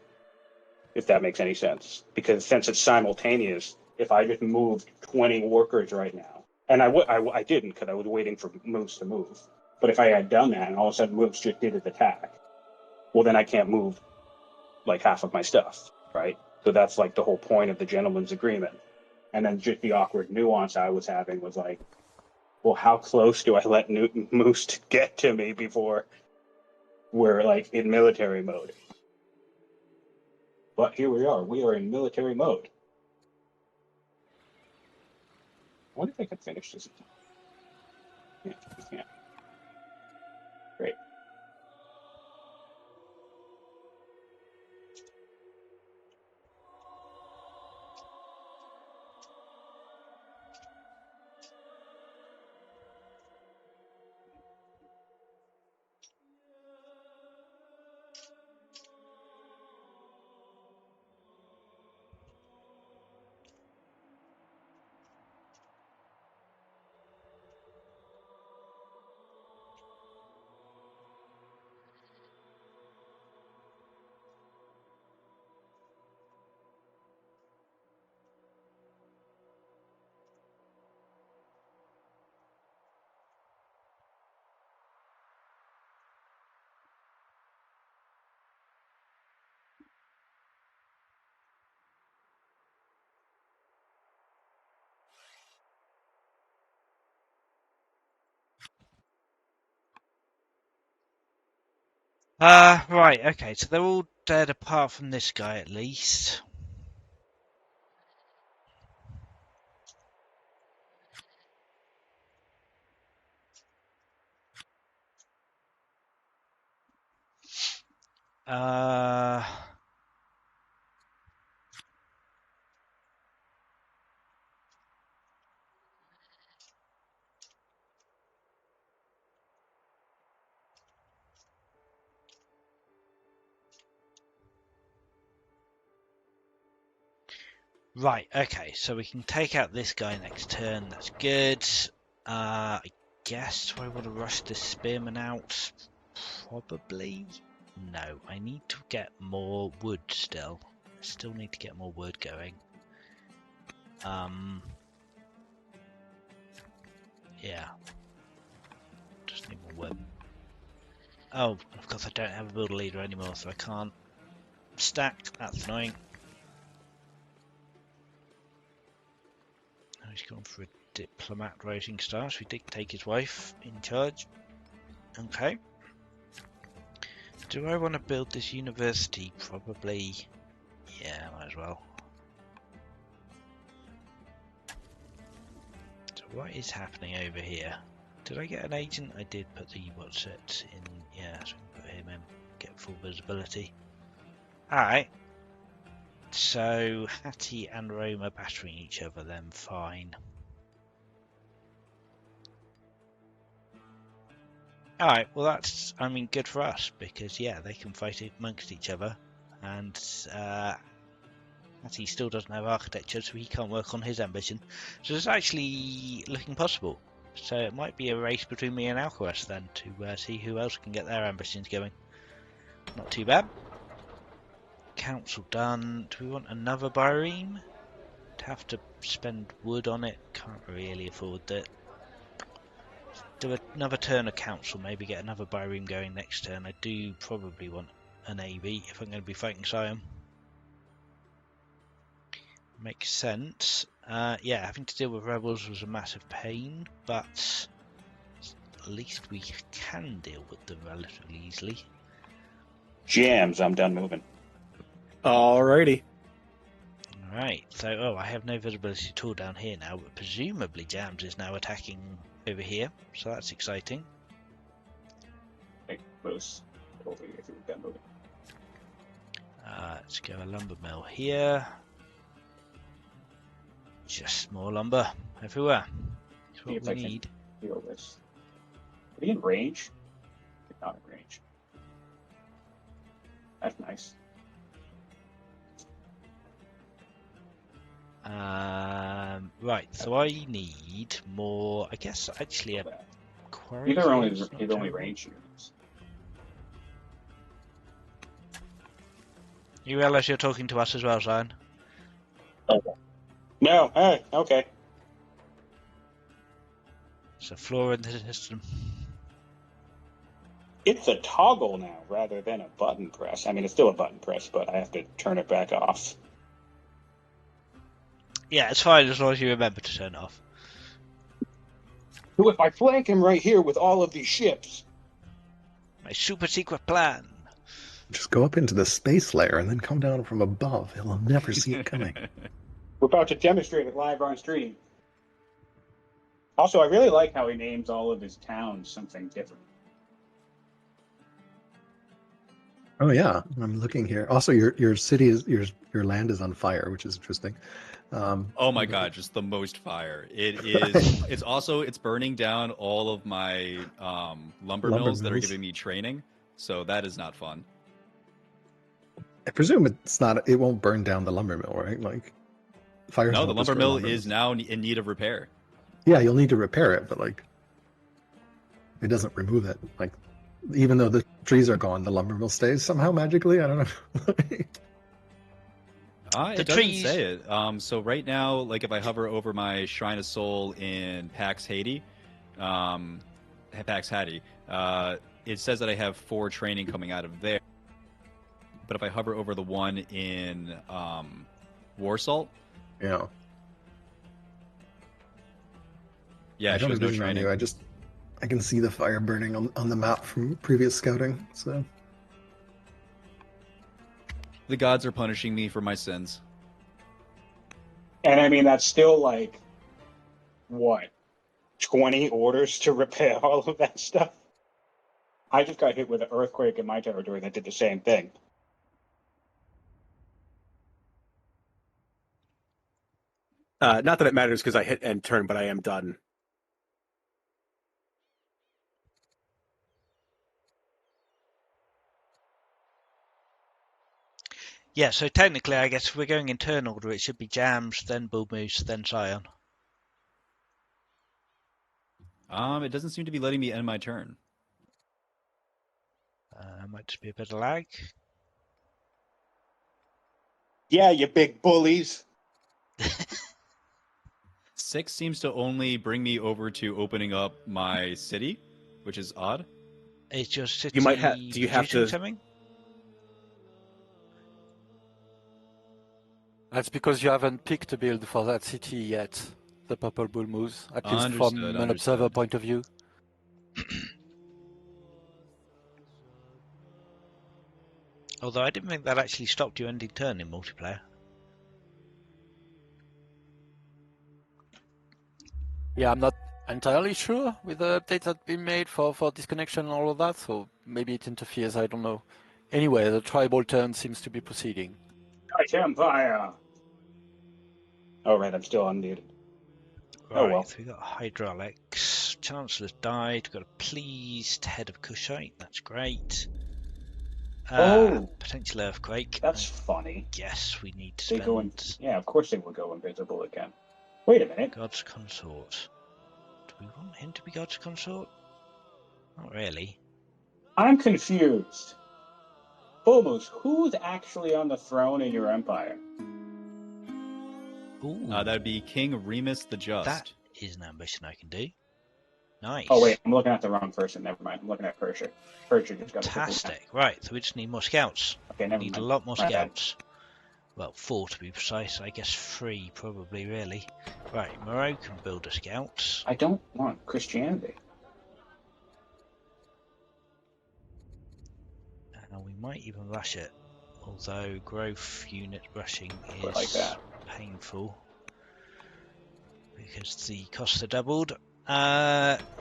if that makes any sense. Because since it's simultaneous, if I just moved 20 workers right now, and I didn't because I was waiting for Moose to move, but if I had done that and all of a sudden Moose just did his attack, well then I can't move like half of my stuff, right? So that's like the whole point of the gentleman's agreement. And then just the awkward nuance I was having was like, well, how close do I let Moose get to me before we're like in military mode? But here we are. We are in military mode. I wonder if I can finish this. Yeah, we can. Great. Right, okay, so they're all dead apart from this guy at least. Right, okay, so we can take out this guy next turn, that's good. I guess, do I want to rush this spearman out? Probably. No, I need to get more wood still. I still need to get more wood going. Yeah. Just need more wood. Oh, of course I don't have a builder leader anymore, so I can't stack. That's annoying. Oh, he's gone for a diplomat rating star, so we did take his wife in charge. Okay. Do I want to build this university? Probably. Yeah, might as well. what is happening over here? Did I get an agent? I did put the what's it in. Yeah, so I can put him in. Get full visibility. Alright. So Hattie and Rome are battering each other then, fine. Alright, well that's, I mean, good for us, because yeah, they can fight amongst each other, and Hattie still doesn't have architecture, so he can't work on his ambition. So it's actually looking possible. So it might be a race between me and Alcaras then, to see who else can get their ambitions going. Not too bad. Council done. Do we want another Byreme? To have to spend wood on it, can't really afford that. Do another turn of council, maybe get another Byreme going next turn. I do probably want an AB if I'm going to be fighting Sion. Makes sense. Yeah, having to deal with rebels was a massive pain, but at least we can deal with them relatively easily. Jams, I'm done moving. Alrighty. Alright, so I have no visibility at all down here now, but presumably Jams is now attacking over here, so that's exciting. Like, close. Over here if you're done moving. Let's go a lumber mill here. Just more lumber everywhere. That's See what if we I can need. feel this. Are they in range? They're not in range. That's nice. Right, so I need more. I guess actually a quarry. These are only is not his only terrible. range units. You realise you're talking to us as well, Zion? Okay. No, okay. It's a flaw in the system. It's a toggle now rather than a button press. I mean, it's still a button press, but I have to turn it back off. Yeah, it's fine as long as you remember to turn it off. Who if I flank him right here with all of these ships? My super secret plan. Just go up into the space layer and then come down from above. He'll never see it coming. We're about to demonstrate it live on stream. Also, I really like how he names all of his towns something different. Oh yeah, I'm looking here. Also, your city is your land is on fire, which is interesting. Oh my god, just the most fire. It is it's burning down all of my lumber mills that are giving me training. So that is not fun. I presume it's not. It won't burn down the lumber mill, right? Like fires. No, the won't lumber destroy mill lumber is mills. now in need of repair. Yeah, you'll need to repair it, but like it doesn't remove it. Like even though the trees are gone, the lumber mill stays somehow magically. I don't know. The It doesn't trees- say it. So right now, like if I hover over my Shrine of Soul in Pax Haiti, Pax Hattie, it says that I have 4 training coming out of there. But if I hover over the one in Warsalt, Yeah. yeah, I it don't shows no envision on training. you. I can see the fire burning on the map from previous scouting. So The gods are punishing me for my sins. And I mean, that's still like, what, 20 orders to repair all of that stuff? I just got hit with an earthquake in my territory that did the same thing. Not that it matters because I hit end turn, but I am done. Yeah, so technically, I guess if we're going in turn order, it should be Jams, then BullMoose, then Sion. It doesn't seem to be letting me end my turn. Might just be a bit of lag. Yeah, you big bullies. 6 seems to only bring me over to opening up my city, which is odd. Is your city You might have- do you have producing to- something? That's because you haven't picked a build for that city yet, the ThePurpleBullMoose, at least from Understood, an observer understood. point of view. Although I didn't think that actually stopped you ending turn in multiplayer. Yeah, I'm not entirely sure with the updates that have been made for disconnection and all of that, so maybe it interferes, I don't know. Anyway, the tribal turn seems to be proceeding. Nice Empire! Oh, right, I'm still unmuted. Right, Oh, well. so we got hydraulics. Chancellor's died. We've got a pleased head of Kushite. That's great. Potential earthquake. That's funny. Yes, we need to They spend go in. Yeah, of course they will go invisible again. Wait a minute. God's consort. Do we want him to be God's consort? Not really. I'm confused. Bullmoose, who's actually on the throne in your empire? Ooh, That'd be King Remus the Just. that is an ambition I can do. Nice. Oh wait, I'm looking at the wrong person. Never mind. I'm looking at Persia. Persia just got a Fantastic. Right, so we just need more scouts. Okay, never Need mind. a lot more My bad. scouts. Well, 4 to be precise. I guess 3 probably, really. Right, Moreau can build a scout. I don't want Christianity. And we might even rush it. Although growth unit rushing But like is that. painful. Because the costs are doubled.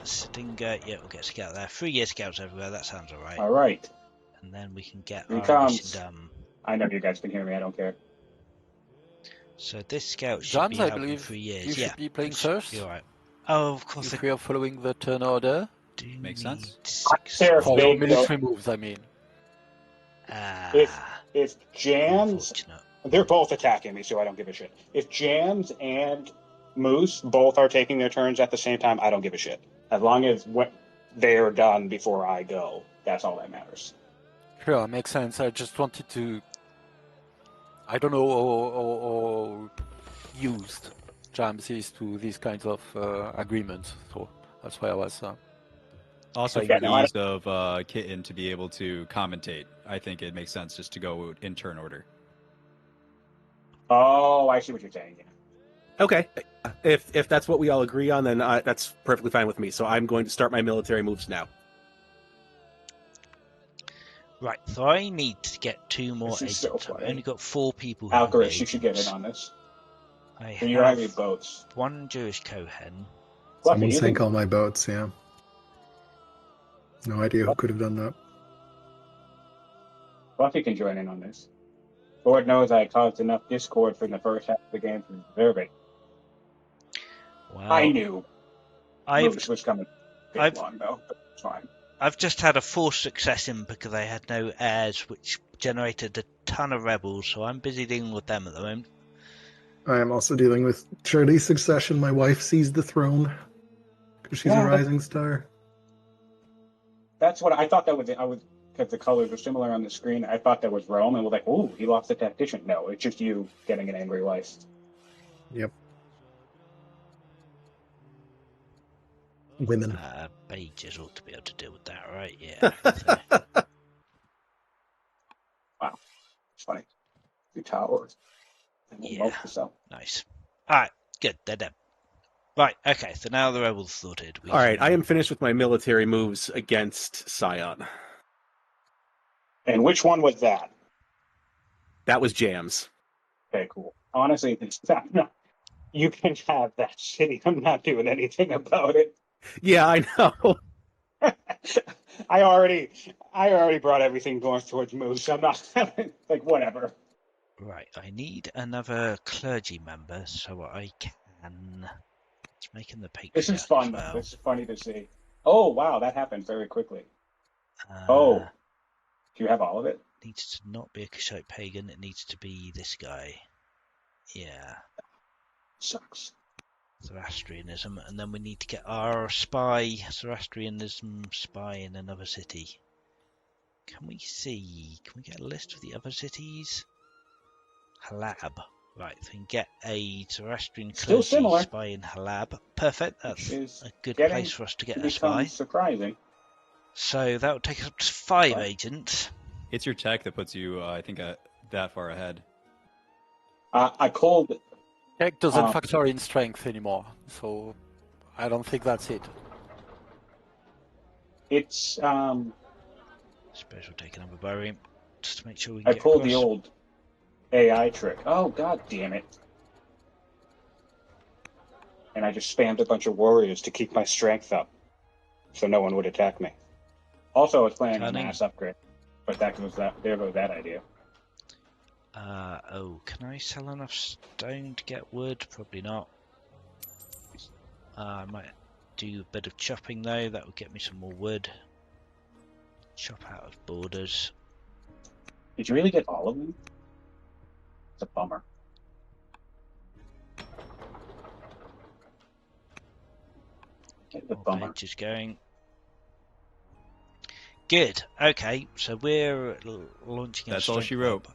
Stinger, yeah, we'll get a scout there. 3 year scouts everywhere, that sounds alright. All right. And then we can get Here our comes. mission done. I know you guys can hear me. I don't care. So this scout should James, be I out in believe 3 years. you Yeah, should be playing that first. should be alright. Oh, of course. If we are following the turn order. Do Makes need sense. 6 Fair For your Big military moves, I mean. If Jams, unfortunate. they're both attacking me, so I don't give a shit. If Jams and Moose both are taking their turns at the same time, I don't give a shit. As long as they are done before I go, that's all that matters. Sure, makes sense. I just wanted to, I don't know, or used James is to these kinds of agreements, so that's why I was. Also, Yeah, for no, the I- ease of Kitten to be able to commentate, I think it makes sense just to go in turn order. Oh, I see what you're saying. Yeah. Okay, if that's what we all agree on, then that's perfectly fine with me. So I'm going to start my military moves now. Right, so I need to get 2 more This is agents. so I've funny. only got 4 people who can be Alcaras, you should get in agents. on this. I So you have have your boats. 1 Jewish Kohen. Fluffy, Someone you sank can, all my boats, yeah. No idea who could have done that. Fluffy can join in on this. Lord knows I caused enough discord from the first half of the game to deserve it. Well, I knew I've Moose was coming a I've- bit long, though, but it's fine. I've just had a forced succession because I had no heirs, which generated a ton of rebels. So I'm busy dealing with them at the moment. I am also dealing with Charlie succession. My wife sees the throne because she's Yeah, a rising star. That's what I thought that was. I was because the colors were similar on the screen. I thought that was Rome, and was like, "Ooh, he lost a tactician." No, it's just you getting an angry wife. Yep. Women. Pages ought to be able to deal with that, right? Yeah. So, It's funny. 2 towers. And then Yeah. most of stuff. nice. All right, good. They're done. Right. Okay. So now the rebels sorted. All right, I am finished with my military moves against Sion. And which one was that? That was Jams. Okay, cool. Honestly, no, you can have that city. I'm not doing anything about it. Yeah, I know. I already brought everything going towards Moose. I'm not like whatever. Right. I need another clergy member so I can. It's making the patriarch This is fun. as well. This is funny to see. Oh wow, that happened very quickly. Uh, Do you have all of it? Needs to not be a Kushite pagan. It needs to be this guy. Yeah. Sucks. Zoroastrianism, and then we need to get our spy, Zoroastrianism spy in another city. Can we see? Can we get a list of the other cities? Halab. Right, so we can get a Zoroastrian Still clergy similar. spy in Halab. Perfect, that's Which is a good getting place for us to get to a spy. become surprising. So that would take us up to 5 Right. agents. It's your tech that puts you, I think, that far ahead. I called. Tech doesn't factor in strength anymore, so I don't think that's it. It's Suppose we'll take another barium just to make sure we can I get pulled the across. old AI trick. Oh god damn it! and I just spammed a bunch of warriors to keep my strength up, so no one would attack me. Also, I was planning a Cunning. mass upgrade, but there goes that idea. Can I sell enough stone to get wood? Probably not. I might do a bit of chopping though, that would get me some more wood. Chop out of borders. Did you really get all of them? It's a bummer. Get the More bummer. pages going. Good. Okay, so we're launching. That's all she wrote.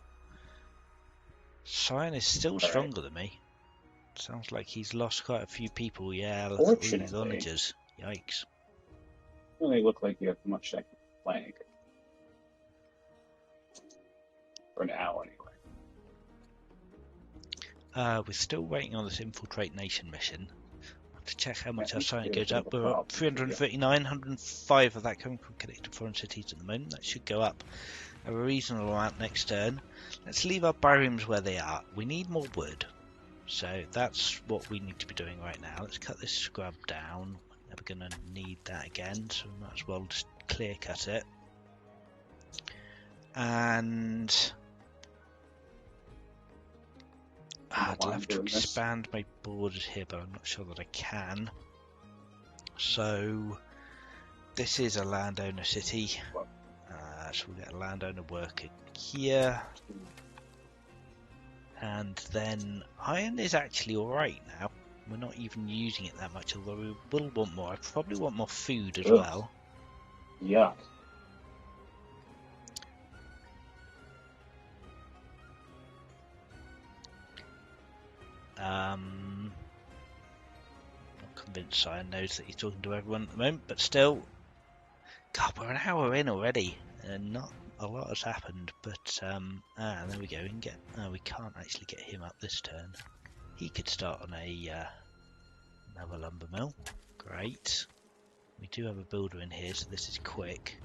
Sion is still right. stronger than me. Sounds like he's lost quite a few people. Yeah, look at all these Fortunately. onagers. Yikes. Well, they look like you have much second flank. For now, anyway. We're still waiting on this Infiltrate Nation mission. I have to check how much Yeah, our Sion it's goes a up. We're up problem, 339, 105 of that coming from connected foreign cities at the moment. That should go up a reasonable amount next turn. Let's leave our biomes where they are. We need more wood. So that's what we need to be doing right now. Let's cut this scrub down. We're never going to need that again, so we might as well just clear cut it. And I'd love to expand my borders here, but I'm not sure that I can. So this is a landowner city. So we'll get a landowner worker here. And then iron is actually alright now. We're not even using it that much, although we will want more. I probably want more food as well. Yuck. Not convinced Sion knows that he's talking to everyone at the moment, but still. God, we're an hour in already, and not a lot has happened. But there we go. We can get. We can't actually get him up this turn. He could start on another lumber mill. Great. We do have a builder in here, so this is quick.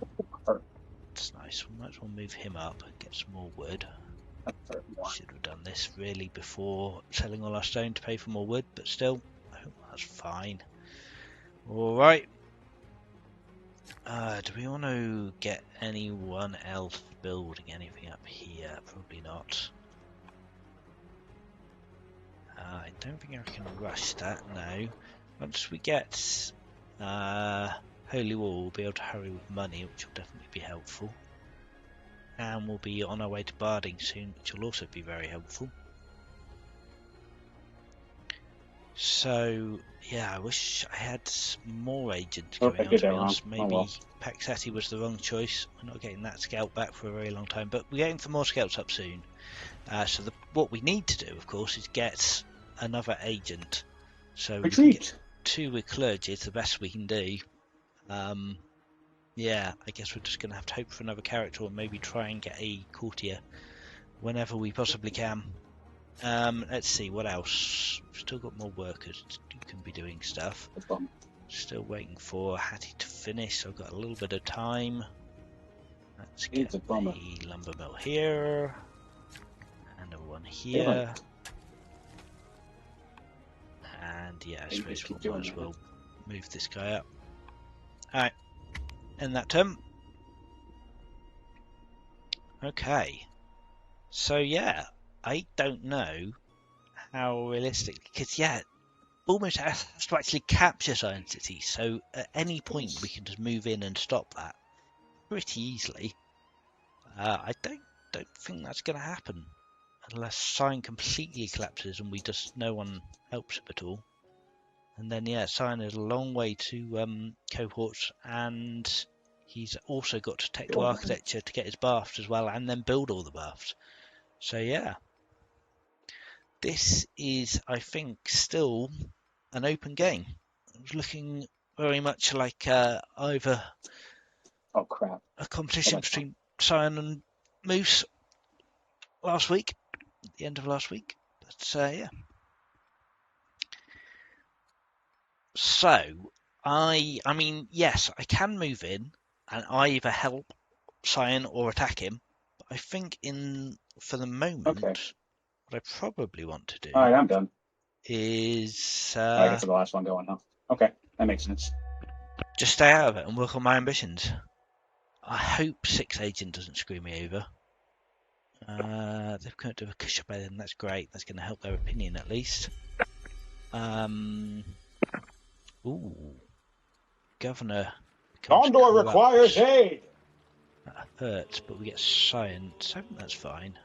It's nice. We might as well move him up and get some more wood. Should have done this really before selling all our stone to pay for more wood, but still, I hope that's fine. Alright. Do we want to get anyone else building anything up here? Probably not. I don't think I can rush that, no. Once we get Holy War, we'll be able to hurry with money, which will definitely be helpful. And we'll be on our way to barding soon, which will also be very helpful. So, yeah, I wish I had more agents going on, to be honest. Maybe Paxati was the wrong choice. We're not getting that scout back for a very long time, but we're getting some more scouts up soon. So what we need to do, of course, is get another agent. So we can get 2 with clergy, it's the best we can do. Yeah, I guess we're just going to have to hope for another character, or maybe try and get a courtier whenever we possibly can. Let's see, what else? We've still got more workers who can be doing stuff. Still waiting for Hattie to finish, so I've got a little bit of time. Let's get a lumber mill here. Another one here. And yeah, I suppose we might as well move this guy up. Alright. End that turn. Okay. So yeah, I don't know how realistic, because yeah, Bullmoose has to actually capture Sion City, so at any point we can just move in and stop that pretty easily. I don't think that's going to happen unless Sion completely collapses and no one helps him at all. And then yeah, Sion is a long way to cohorts, and he's also got to technical architecture to get his baths as well, and then build all the baths. So yeah, this is, I think, still an open game. It's looking very much like either a competition between Sion and Moose last week, at the end of last week. But yeah. So I mean, yes, I can move in and either help Sion or attack him. But I think for the moment, what I probably want to do. All right, I'm done. is I guess the last one going, huh? Okay, that makes sense. just stay out of it and work on my ambitions. I hope 6 Agent doesn't screw me over. They've come to a Kusha by then, that's great. That's going to help their opinion at least. Ooh. Governor becomes Condor corrupt. requires aid! That hurts, but we get science. I think that's fine.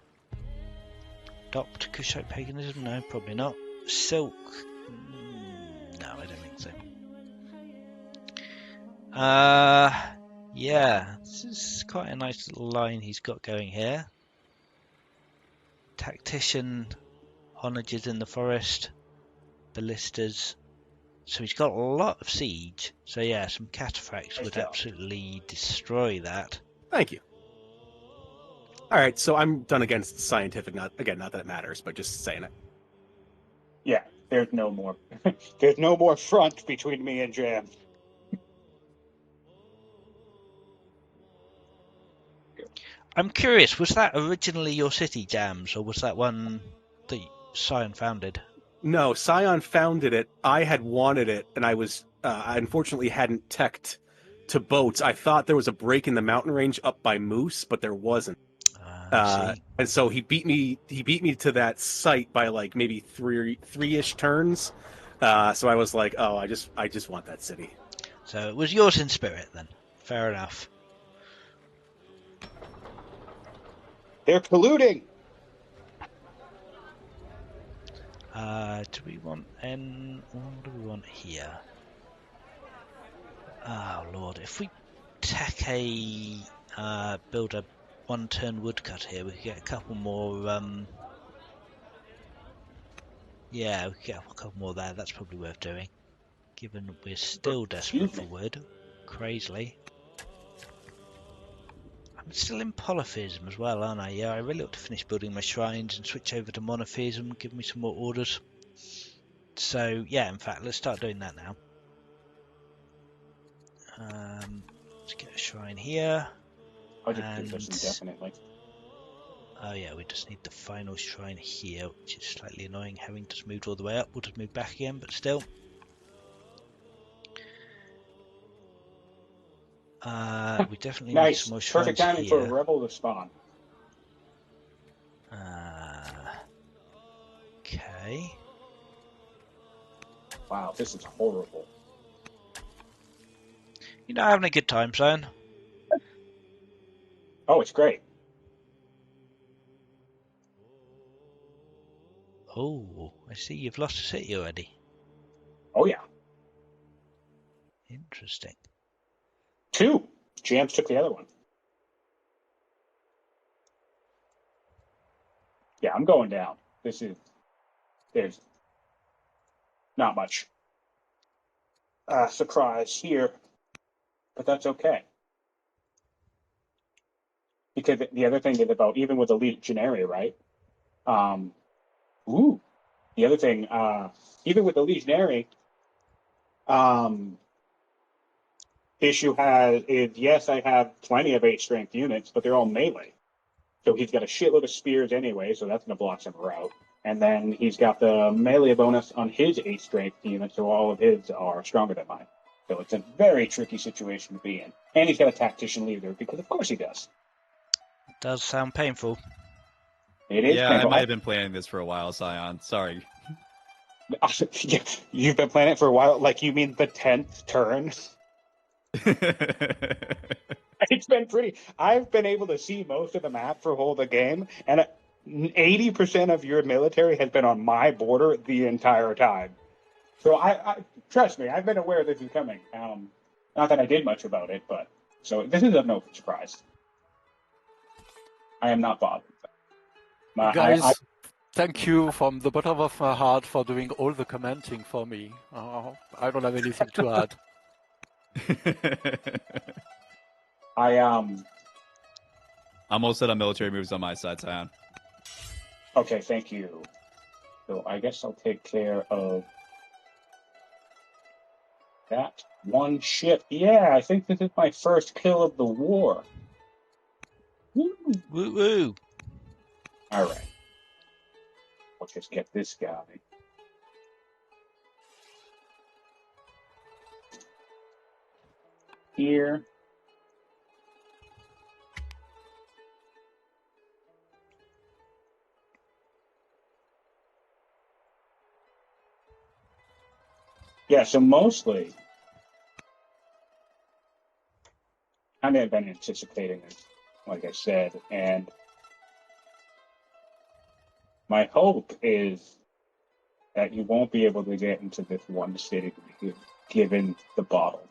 Adopt Kushite paganism? No, probably not. Silk? No, I don't think so. Yeah, this is quite a nice little line he's got going here. Tactician, Onages in the forest, ballistas. So he's got a lot of siege. So yeah, some cataphracts would absolutely destroy that. Thank you. All right, so I'm done against scientific. Not that it matters, but just saying it. Yeah, there's no more. There's no more front between me and Jam. I'm curious, was that originally your city, Jams, or was that one that Sion founded? No, Sion founded it. I had wanted it, and I unfortunately hadn't teched to boats. I thought there was a break in the mountain range up by Moose, but there wasn't. And so he beat me to that site by like maybe three-ish turns. So I was like, oh, I just want that city. So it was yours in spirit then. Fair enough. They're colluding. Do we want what do we want here? Oh lord, if we tech build a one-turn woodcut here, we could get a couple more. Yeah, we could get a couple more there. That's probably worth doing, given we're still desperate for wood. Crazily. I'm still in polytheism as well, aren't I? Yeah, I really ought to finish building my shrines and switch over to monotheism, give me some more orders. So, yeah, in fact, let's start doing that now. Let's get a shrine here. I'll just do this indefinitely. Oh yeah, we just need the final shrine here, which is slightly annoying, having just moved all the way up. We'll just move back again, but still. We definitely need some more shrines Perfect timing here. for a rebel to spawn. Okay. Wow, this is horrible. You're not having a good time, son. Oh, it's great. Oh, I see you've lost a city already. Oh yeah. Interesting. 2. Jams took the other one. Yeah, I'm going down. There's not much surprise here, but that's okay. Because the other thing is about, even with the Legionary, right? The other thing, even with the Legionary, issue is yes, I have plenty of 8 strength units, but they're all melee. So he's got a shitload of spears anyway, so that's going to block some route. And then he's got the melee bonus on his 8 strength unit, so all of his are stronger than mine. So it's a very tricky situation to be in. And he's got a tactician leader, because of course he does. It does sound painful. It is Yeah, painful. I might have been planning this for a while, Sion. Sorry. You've been planning it for a while? Like, you mean the 10th turn? It's been pretty. I've been able to see most of the map for whole the game, and 80% of your military has been on my border the entire time. So I trust me, I've been aware this is coming. Not that I did much about it, but so this is of no surprise. I am not bothered. Guys, thank you from the bottom of my heart for doing all the commenting for me. I don't have anything to add. I'm all set on military moves on my side, Sion. Okay, thank you. So I guess I'll take care of that one ship. Yeah, I think this is my first kill of the war. Woo! Woo woo! All right. We'll just get this guy. here. Yeah, so mostly, I may have been anticipating this, like I said, and my hope is that you won't be able to get into this one city given the bottle.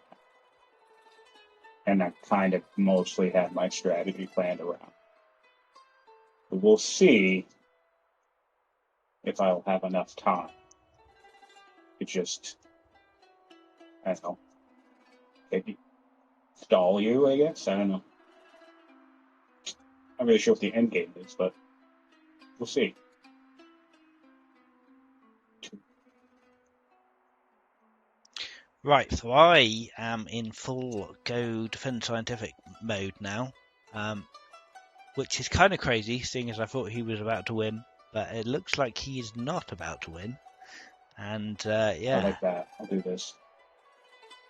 And I kind of mostly had my strategy planned around. But we'll see if I'll have enough time to just, I don't know, maybe stall you, I guess? I don't know. I'm not really sure what the end game is, but we'll see. Right, so I am in full go defend scientific mode now, which is kind of crazy, seeing as I thought he was about to win, but it looks like he is not about to win. And yeah, I like that. I'll do this.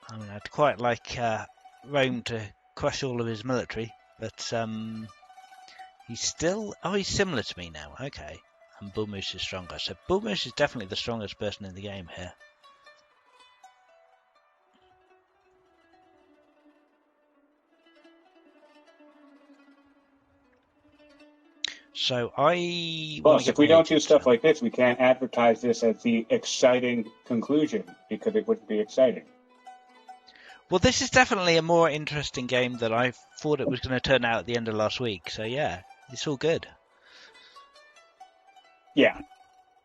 I mean, I'd quite like Rome to crush all of his military, but he's still... Oh, he's similar to me now. Okay. And BullMoose is stronger. So BullMoose is definitely the strongest person in the game here. So I... Plus, if we don't do stuff like this, we can't advertise this as the exciting conclusion, because it wouldn't be exciting. Well, this is definitely a more interesting game than I thought it was going to turn out at the end of last week. So yeah, it's all good. Yeah.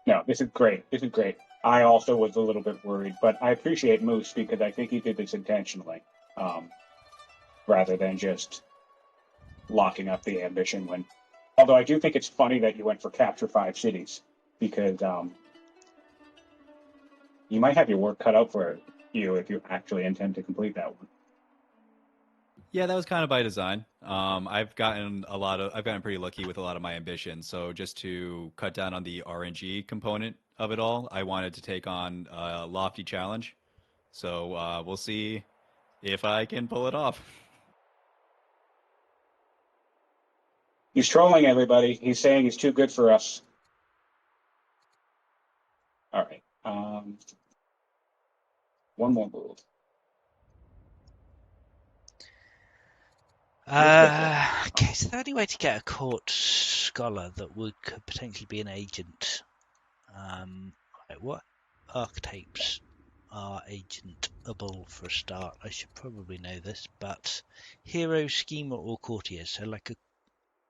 No, this is great. This is great. I also was a little bit worried, but I appreciate Moose because I think he did this intentionally, rather than just locking up the ambition when... Although I do think it's funny that you went for capture 5 cities, because you might have your work cut out for you if you actually intend to complete that one. Yeah, that was kind of by design. I've gotten pretty lucky with a lot of my ambitions. So just to cut down on the RNG component of it all, I wanted to take on a lofty challenge. So we'll see if I can pull it off. He's trolling everybody. He's saying he's too good for us. All right. One more move. Okay, is there any way to get a court scholar that could potentially be an agent? Right, what archetypes are agentable for a start? I should probably know this, but hero, schemer, or courtier. So like a...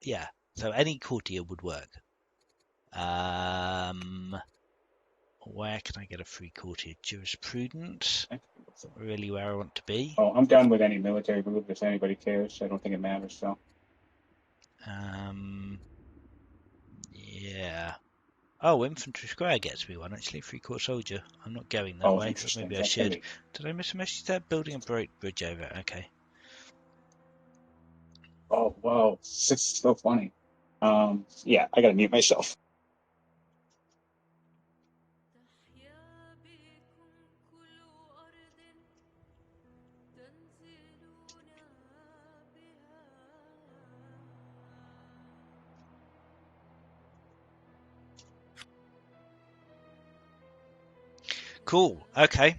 Yeah, so any courtier would work. Where can I get a free courtier? Jurisprudence? Not really where I want to be. Oh, I'm done with any military move if anybody cares. I don't think it matters, so. Yeah. Oh, infantry square gets me one, actually. Free court soldier. I'm not going that way, but maybe I should. Did I miss a message there? Building a bridge over it. Okay. Oh, whoa. This is so funny. Yeah, I gotta mute myself. Cool. Okay.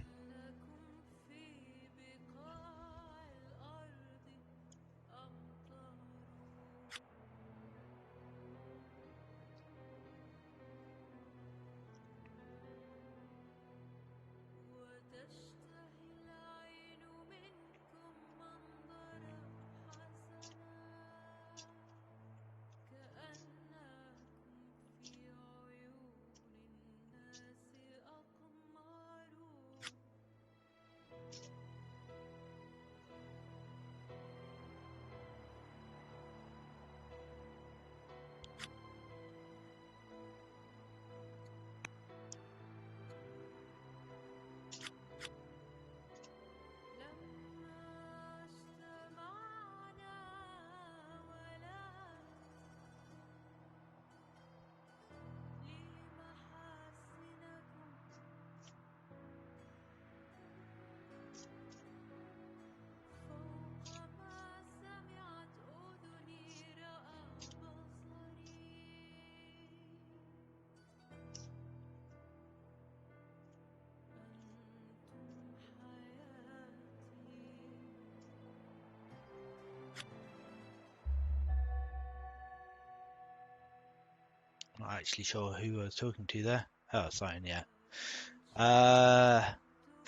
Not actually sure who I was talking to there. Oh, Sion, yeah.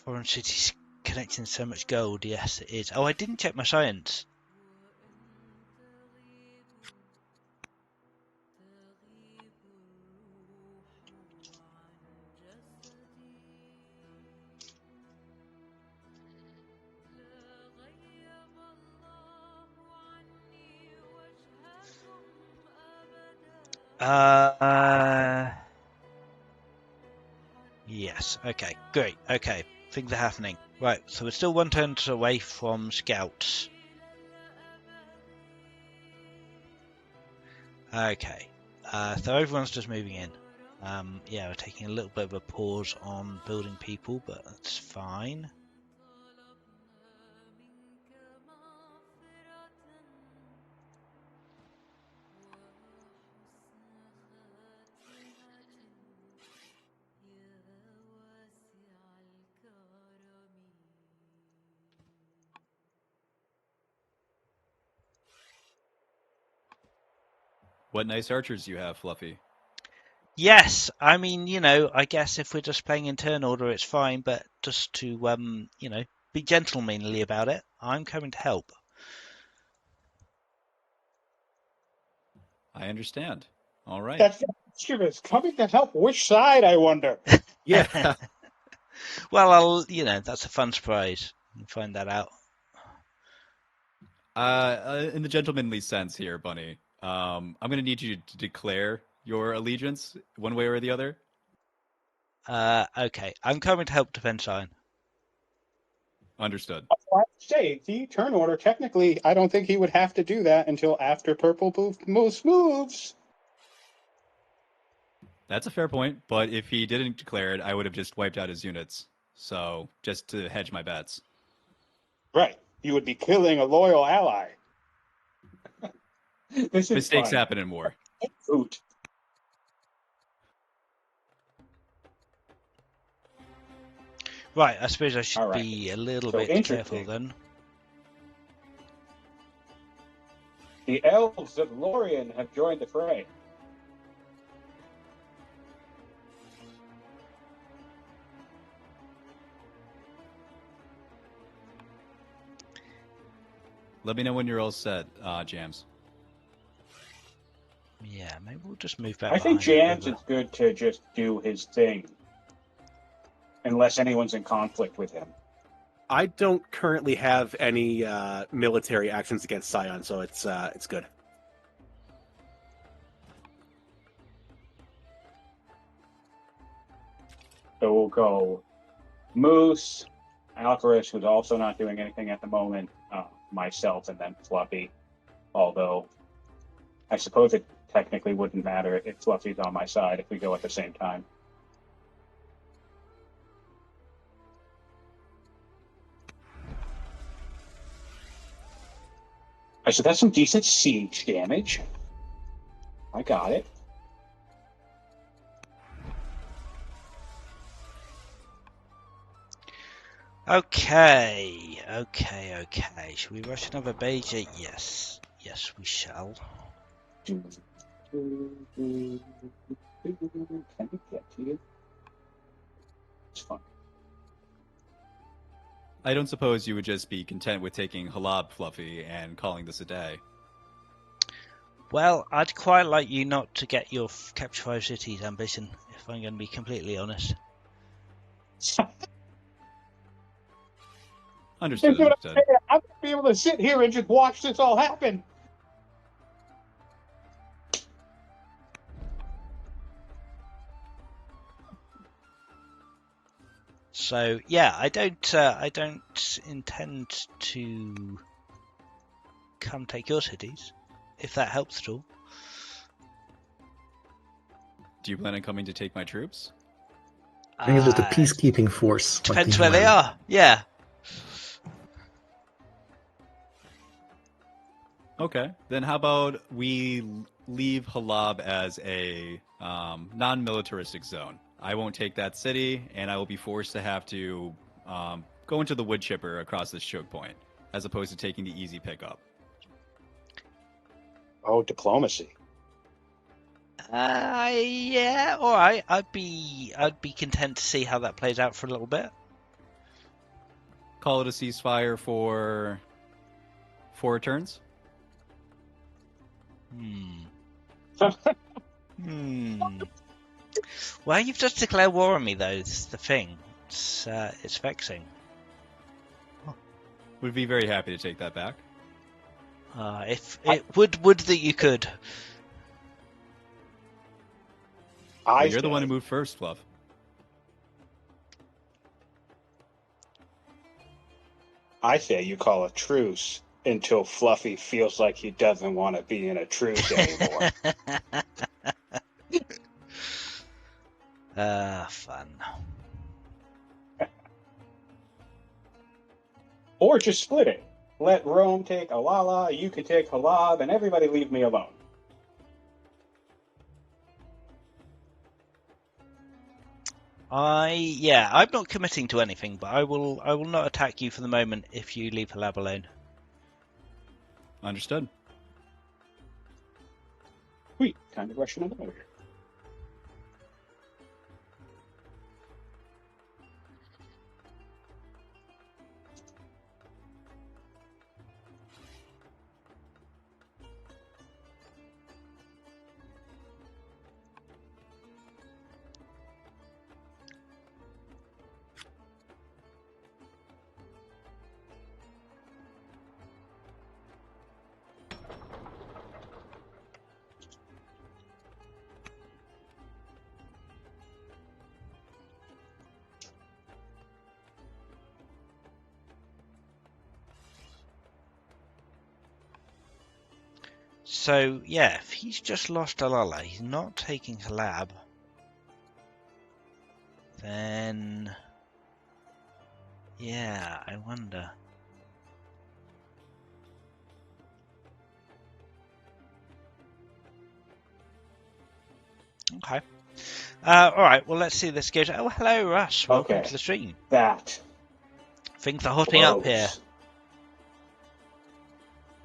Foreign cities connecting so much gold. Yes, it is. Oh, I didn't check my science. Yes. Okay. Great. Okay. Things are happening. Right. So we're still one turn away from scouts. Okay. So everyone's just moving in. Yeah, we're taking a little bit of a pause on building people, but that's fine. What nice archers you have, Fluffy. Yes, I mean, I guess if we're just playing in turn order, it's fine, but just to, be gentlemanly about it, I'm coming to help. I understand. All right. That's mischievous. Coming to help which side, I wonder? Yeah. Well, that's a fun surprise. You find that out. In the gentlemanly sense here, Bunny, I'm going to need you to declare your allegiance one way or the other. Okay, I'm coming to help defend Sion. Understood. I say the turn order. Technically, I don't think he would have to do that until after PurpleBullMoose moves. That's a fair point, but if he didn't declare it, I would have just wiped out his units. So, just to hedge my bets. Right, you would be killing a loyal ally. This is Mistakes fun. happen in war. Hoot. Right, I suppose I should All right. be a little So bit careful then. The elves of Lorien have joined the fray. Let me know when you're all set, Jams. Yeah, maybe we'll just move back. I think behind Jams is good to just do his thing, unless anyone's in conflict with him. I don't currently have any military actions against Sion, so it's good. So we'll go Moose, Alcaras, who's also not doing anything at the moment, myself, and then Fluffy. Although, I suppose it technically wouldn't matter if Fluffy's on my side if we go at the same time. So that's some decent siege damage. I got it. Okay. Shall we rush another Beijing? Yes, we shall. Can we get to you? It's fun. I don't suppose you would just be content with taking Halab, Fluffy, and calling this a day. Well, I'd quite like you not to get your capture 5 cities ambition, if I'm going to be completely honest. Understood. I'm going to be able to sit here and just watch this all happen. So yeah, I don't intend to come take your cities, if that helps at all. Do you plan on coming to take my troops? I think it's just a peacekeeping force. Depends where they are. Yeah. Okay, then how about we leave Halab as a non-militaristic zone? I won't take that city, and I will be forced to have to go into the wood chipper across this choke point, as opposed to taking the easy pickup. Oh, diplomacy. Yeah, all right. I'd be content to see how that plays out for a little bit. Call it a ceasefire for 4 turns. Well, you've just declared war on me, though. This is the thing. It's vexing. Would be very happy to take that back. If it would that you could. Well, you're the one who moved first, Fluff. I say you call a truce until Fluffy feels like he doesn't want to be in a truce anymore. Fun. Or just split it. Let Rome take Alala, you can take Halab, and everybody leave me alone. I'm not committing to anything, but I will not attack you for the moment if you leave Halab alone. Understood. Sweet. Time to rush another over here. So, yeah, if he's just lost Alala, he's not taking Halab, then... yeah, I wonder. Okay. Alright, well, let's see this goes. Oh, hello, Russ. Welcome to the stream. That. Things are hotting up here.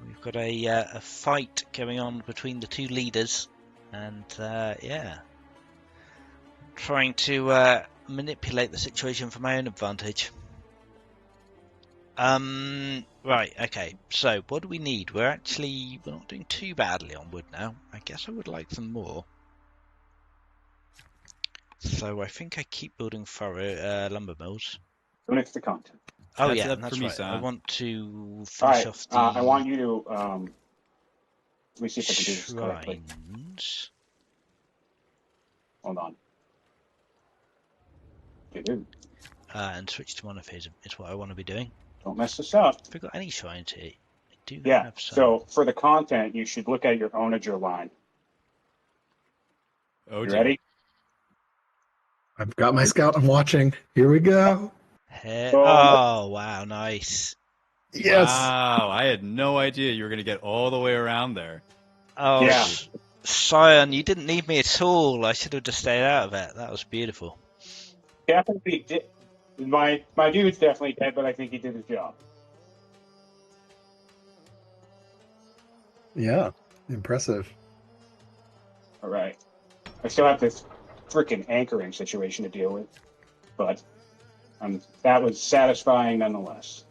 We've got a fight going on between the two leaders, and yeah, trying to manipulate the situation for my own advantage. Right, okay. So what do we need? We're not doing too badly on wood now. I guess I would like some more. So I think I keep building lumber mills. Go next to content. Oh That's yeah, it that's for me, right. Sam. I want to finish Alright, off the I want you to let me see if I can do this correctly. shrines. Hold on. Dude, And switch to monotheism is what I want to be doing. don't mess this up. Have we got any shrines here? I do Yeah, have some. so for the content, you should look at your onager line. Oh, You dear. ready? I've got my scout. I'm watching. Here we go. Oh, wow, nice. Yes. Wow, I had no idea you were going to get all the way around there. Oh, Yeah. Sion, you didn't need me at all. I should have just stayed out of it. That was beautiful. Definitely did. My dude's definitely dead, but I think he did his job. Yeah. Impressive. All right. I still have this freaking anchoring situation to deal with, but that was satisfying nonetheless.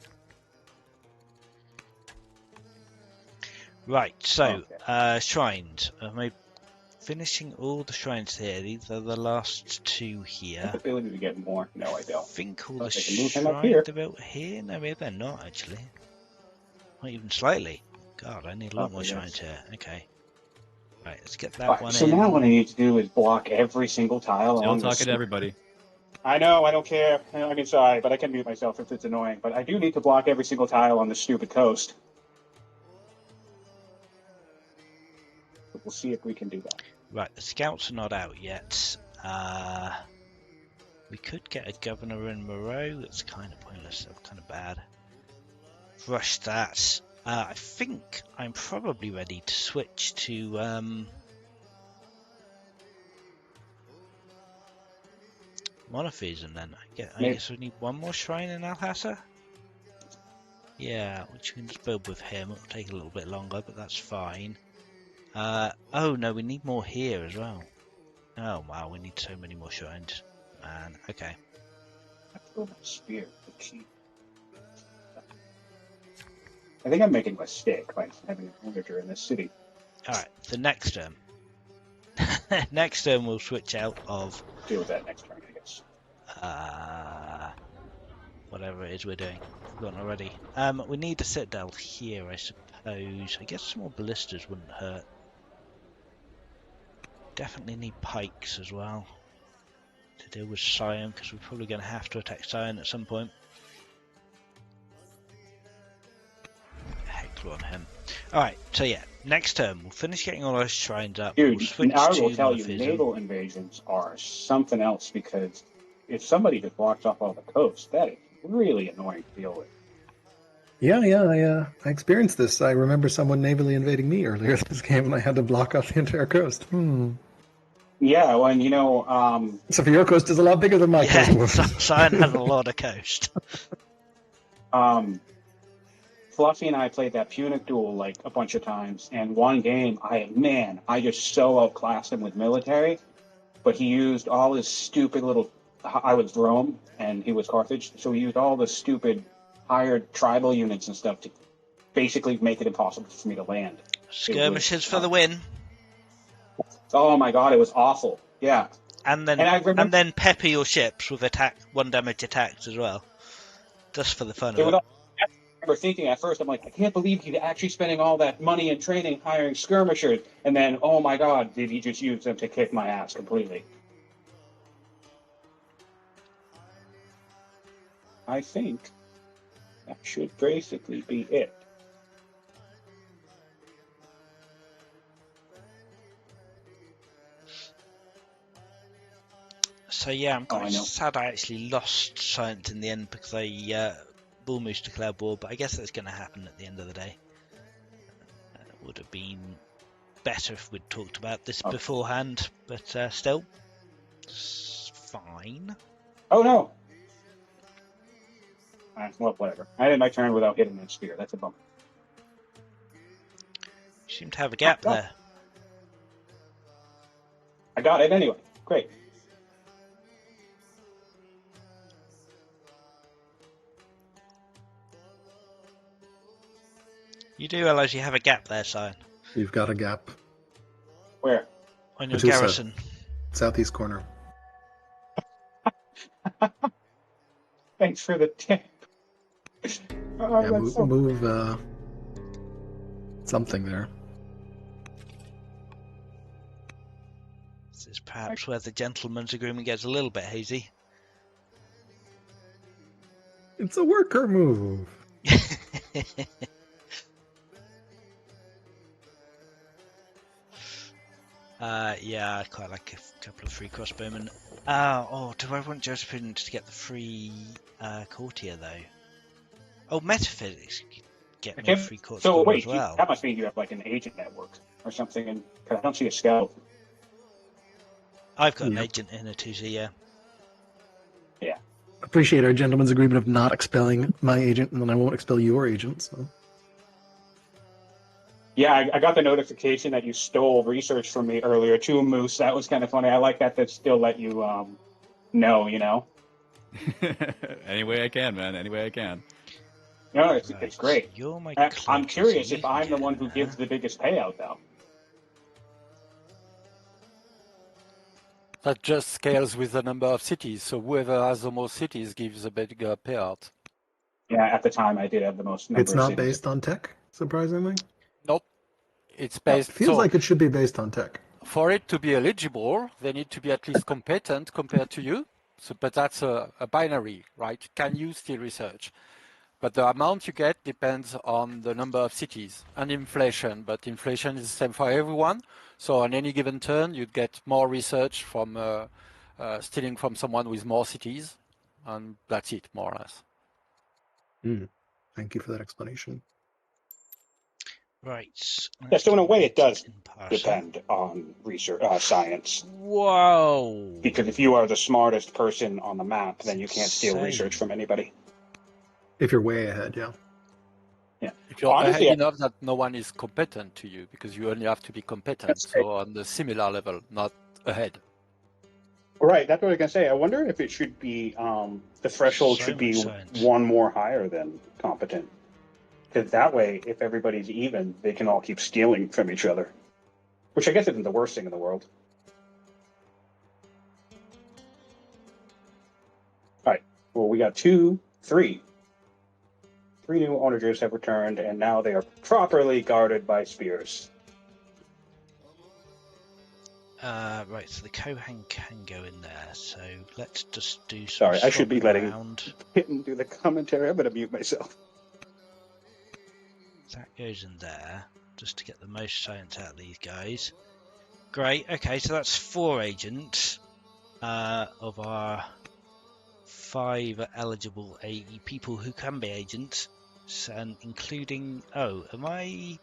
Right, so, Okay. shrines. Am I finishing all the shrines here? These are the last two I here. have the ability to get more. No, I I don't. think all But the I can move him up here. shrines are built here. No, maybe they're not, actually. Not even slightly. God, I need a lot more Okay, shrines here. Okay. Right, let's get that Alright, one so in. now what I need to do is block every single tile Still on talking this. to everybody. I know, I don't care. I mean, sorry, but I can mute myself if it's annoying. But I do need to block every single tile on this stupid coast. But we'll see if we can do that. Right, the scouts are not out yet. We could get a governor in Moreau. That's kind of pointless. That's kind of bad. Rush that. I think I'm probably ready to switch to monotheism then. I guess we need one more shrine in Alhassa. Yeah, which we can just build with him. It'll take a little bit longer, but that's fine. Oh no, we need more here as well. Oh wow, we need so many more shrines. Man, okay. I throw my spear. I think I'm making a mistake by having a villager in this city. Alright, the next term. Next term we'll switch out of Deal with that next turn, I guess. whatever it is we're doing. Forgotten already. We need a citadel here, I suppose. I guess some more ballistas wouldn't hurt. Definitely need pikes as well to deal with Sion, because we're probably going to have to attack Sion at some point. Heckler on him. Alright, so yeah, next turn we'll finish getting all our shrines up. Dude, We'll switch I to will tell you, monophysitism. naval invasions are something else, because if somebody just blocks off all the coast, that is really annoying to deal with. Yeah, I experienced this. I remember someone navally invading me earlier this game, and I had to block off the entire coast. Yeah, well, and you know, So for your coast is a lot bigger than my coast. Sion has a lot of coast. Fluffy and I played that Punic duel like a bunch of times, and one game, I just so outclassed him with military, but he used all his stupid little. I was Rome and he was Carthage, so he used all the stupid hired tribal units and stuff to basically make it impossible for me to land. Skirmishes for the win. Oh my god, it was awful. Yeah. And then pepper your ships with one damage attacks as well. Just for the fun of it. I remember thinking at first, I'm like, I can't believe he's actually spending all that money and training hiring skirmishers, and then, oh my god, did he just use them to kick my ass completely? I think that should basically be it. So yeah, I'm quite sad I actually lost science in the end because BullMoose declared war, but I guess that's going to happen at the end of the day. It would have been better if we'd talked about this beforehand, but still, it's fine. Oh no! Well, whatever. I did my turn without hitting that spear. That's a bummer. You seem to have a gap there. I got it anyway. Great. You do realise you have a gap there, Sion. You've got a gap. Where? On your garrison. Southeast corner. Thanks for the tip. Move something there. This is perhaps where the gentleman's agreement gets a little bit hazy. It's a worker move. Yeah, I quite like a couple of free crossbowmen. Do I want Josephine to get the free courtier though? Oh, metaphysics get more free courtier as well. That must mean you have like an agent network or something, and I don't see a scout. I've got an agent in a 2C, yeah. Yeah. Appreciate our gentleman's agreement of not expelling my agent, and then I won't expel your agent. So. Yeah, I got the notification that you stole research from me earlier too, Moose. That was kind of funny. I like that they still let you know, you know? Any way I can, man. Any way I can. No, it's great. You're my I'm curious if I'm the one who gives the biggest payout, though. That just scales with the number of cities. So whoever has the most cities gives a bigger payout. Yeah, at the time I did have the most number It's of not cities. based on tech, surprisingly. Nope. It's based... It feels like it should be based on tech. For it to be eligible, they need to be at least competent compared to you. So, but that's a binary, right? Can you still research? But the amount you get depends on the number of cities and inflation. But inflation is the same for everyone. So on any given turn, you'd get more research from stealing from someone with more cities. And that's it, more or less. Thank you for that explanation. Right. Yeah, so in a way it does depend on research, science. Whoa! Because if you are the smartest person on the map, then you can't steal research from anybody. If you're way ahead, yeah. Yeah. If you're Honestly, ahead enough that no one is competent to you, because you only have to be competent, That's right. so on the similar level, not ahead. Right, that's what I was gonna say. I wonder if it should be the threshold So should be much science. one more higher than competent, because that way, if everybody's even, they can all keep stealing from each other, which I guess isn't the worst thing in the world. All right. Well, we got three new onagers have returned, and now they are properly guarded by spears. Right, so the Kohan can go in there, so let's just do some Sorry, I should be swapping letting around. Hidden do the commentary. I'm gonna mute myself. That goes in there, just to get the most science out of these guys. Great, okay, so that's 4 agents of our 5 eligible AE people who can be agents, and including, am I,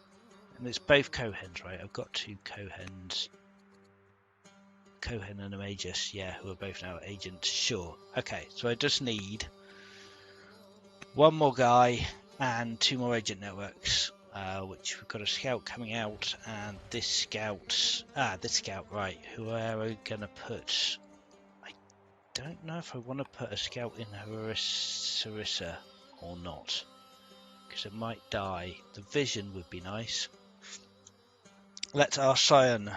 and it's both Kohens, right? I've got 2 Kohens. Kohen and a Magus, yeah, who are both now agents. Sure. Okay, so I just need 1 more guy and 2 more agent networks, which we've got a scout coming out, and this scout, right, who are we going to put? I don't know if I want to put a scout in Sarissa or not, because it might die. The vision would be nice. Let's ask Sion.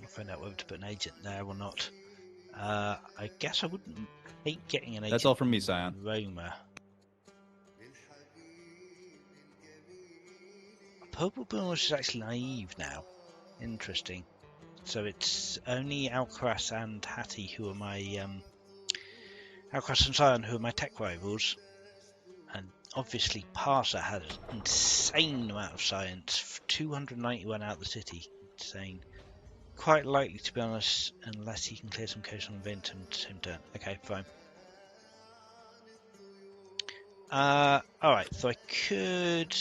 Find out whether to put an agent there or not. I guess I wouldn't hate getting an agent. That's all from me, Sion. Roma. ThePurpleBullMoose is actually naive now. Interesting. So it's only Alcaras and Hattie who are my Alcaras and Sion who are my tech rivals, and obviously Parser has an insane amount of science. 291 out of the city. Insane. Quite likely, to be honest, unless he can clear some coast on Vint and same turn. Okay, fine. Alright, so I could...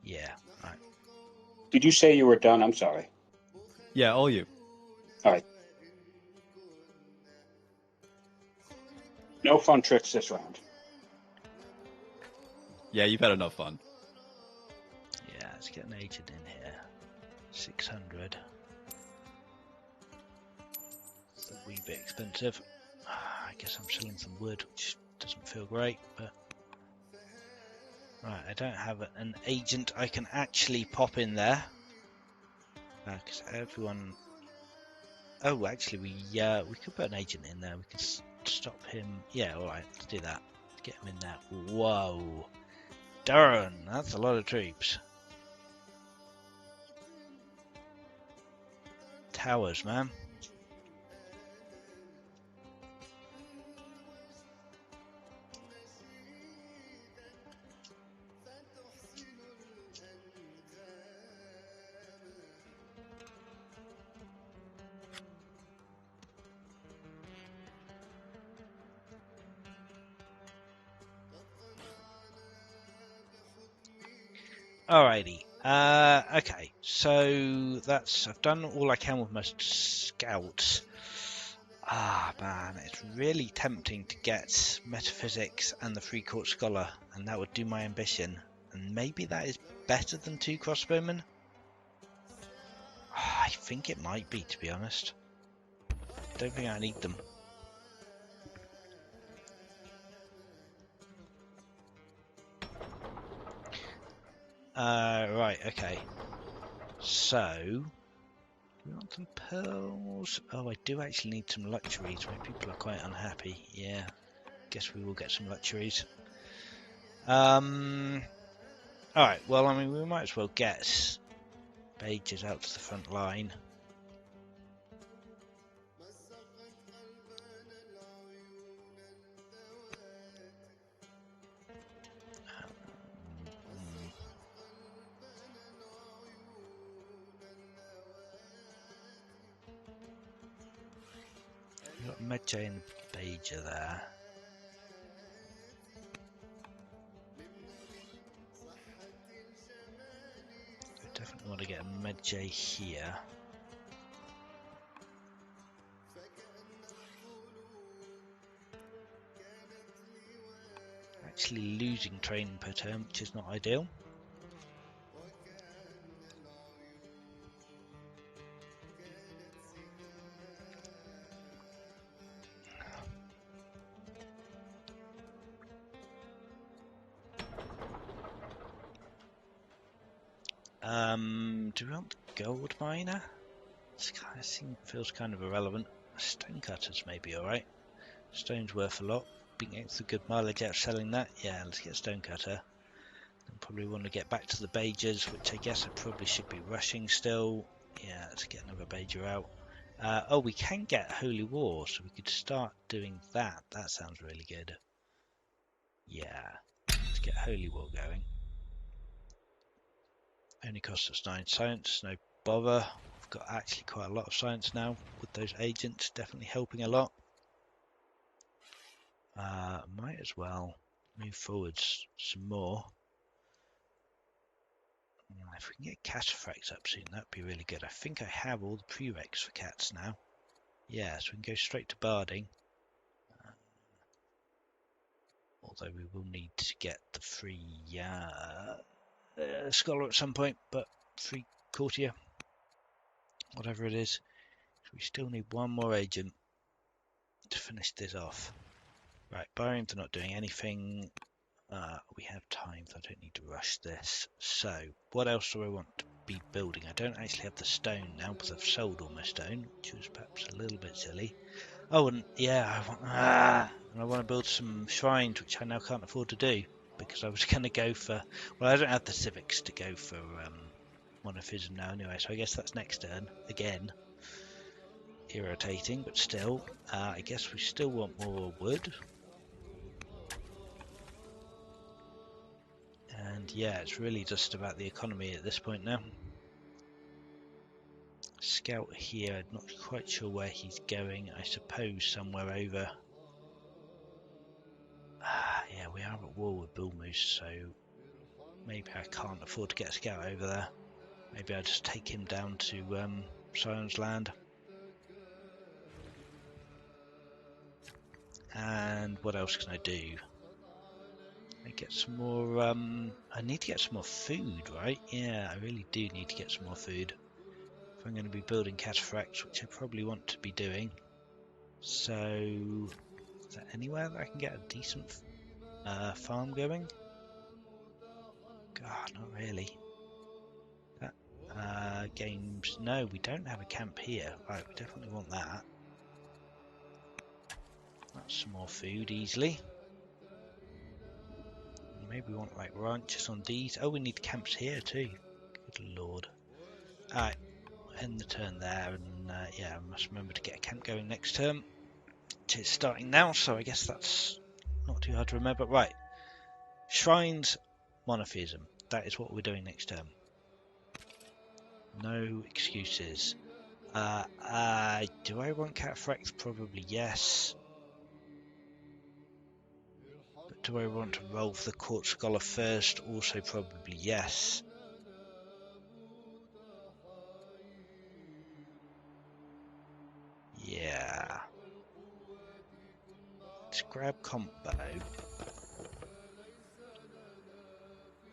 Yeah, alright. Did you say you were done? I'm sorry. Yeah, all you. All right. No fun tricks this round. Yeah, you've had enough fun. Yeah, let's get an agent in here. 600. It's a wee bit expensive. I guess I'm selling some wood, which doesn't feel great, but... Right, I don't have an agent I can actually pop in there. Because everyone... Oh, actually, we could put an agent in there. We could stop him. Yeah, alright, let's do that. Get him in there. Whoa. Darn, that's a lot of troops. Towers, man. Alrighty. Okay. So I've done all I can with my scouts. Ah, man, it's really tempting to get metaphysics and the free court scholar, and that would do my ambition. And maybe that is better than 2 crossbowmen. I think it might be, to be honest. I don't think I need them. Right, okay. So, do we want some pearls? Oh, I do actually need some luxuries. My people are quite unhappy. Yeah, guess we will get some luxuries. Alright, well, I mean, we might as well get pages out to the front line. We've got Medjay and Baja there. definitely want to get a Med J here. Actually losing training per turn, which is not ideal. Do we want the gold miner? This kind of feels kind of irrelevant. Stonecutters may be alright. Stone's worth a lot. Being able to good mileage out selling that. Yeah, let's get stonecutter. Then probably want to get back to the Bajers, which I guess I probably should be rushing still. Yeah, let's get another Bajer out. Oh, we can get Holy War, so we could start doing that. That sounds really good. Yeah, let's get Holy War going. Only costs us 9 science, no bother. We've got actually quite a lot of science now with those agents, definitely helping a lot. Might as well move forwards some more. If we can get Cataphracts up soon, that'd be really good. I think I have all the prereqs for cats now. Yeah, so we can go straight to barding. Although we will need to get the free scholar at some point, but free courtier, whatever it is. So we still need one more agent to finish this off. Right, Barium's not doing anything. We have time, so I don't need to rush this. So, what else do I want to be building? I don't actually have the stone now because I've sold all my stone, which was perhaps a little bit silly. Oh, and yeah, I want to build some shrines, which I now can't afford to do because I was going to go for. Well, I don't have the civics to go for monotheism now, anyway. So I guess that's next turn again. Irritating, but still, I guess we still want more wood. And yeah, it's really just about the economy at this point now. Scout here, I'm not quite sure where he's going. I suppose somewhere over. Yeah, we are at war with Bullmoose, so maybe I can't afford to get a scout over there. Maybe I'll just take him down to Sion's land. And what else can I do? I get some more. I need to get some more food, right? Yeah, I really do need to get some more food. If I'm going to be building cataphracts, which I probably want to be doing. So, is there anywhere that I can get a decent farm going? God, not really. That games. No, we don't have a camp here. Right, we definitely want that. That's some more food easily. Maybe we want like ranches on these. Oh, we need camps here too. Good lord. Alright, end the turn there, and yeah, I must remember to get a camp going next turn. Which is starting now, so I guess that's not too hard to remember. Right, shrines, monotheism. That is what we're doing next term. No excuses. Do I want cataphracts? Probably yes. But do I want to roll for the court scholar first? Also probably yes. Yeah. Let's grab combo.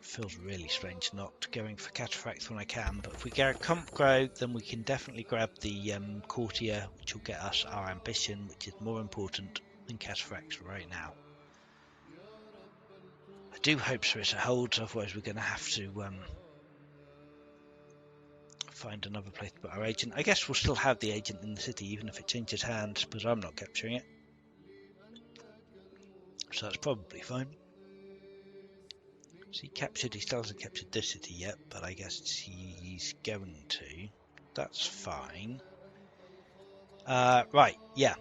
Feels really strange not going for cataphracts when I can, but if we get a comp grow, then we can definitely grab the courtier, which will get us our ambition, which is more important than cataphracts right now. I do hope Sarissa holds, otherwise we're going to have to find another place to put our agent. I guess we'll still have the agent in the city, even if it changes hands, because I'm not capturing it. So that's probably fine. So he still hasn't captured this city yet, but I guess he's going to. That's fine. Right, yeah.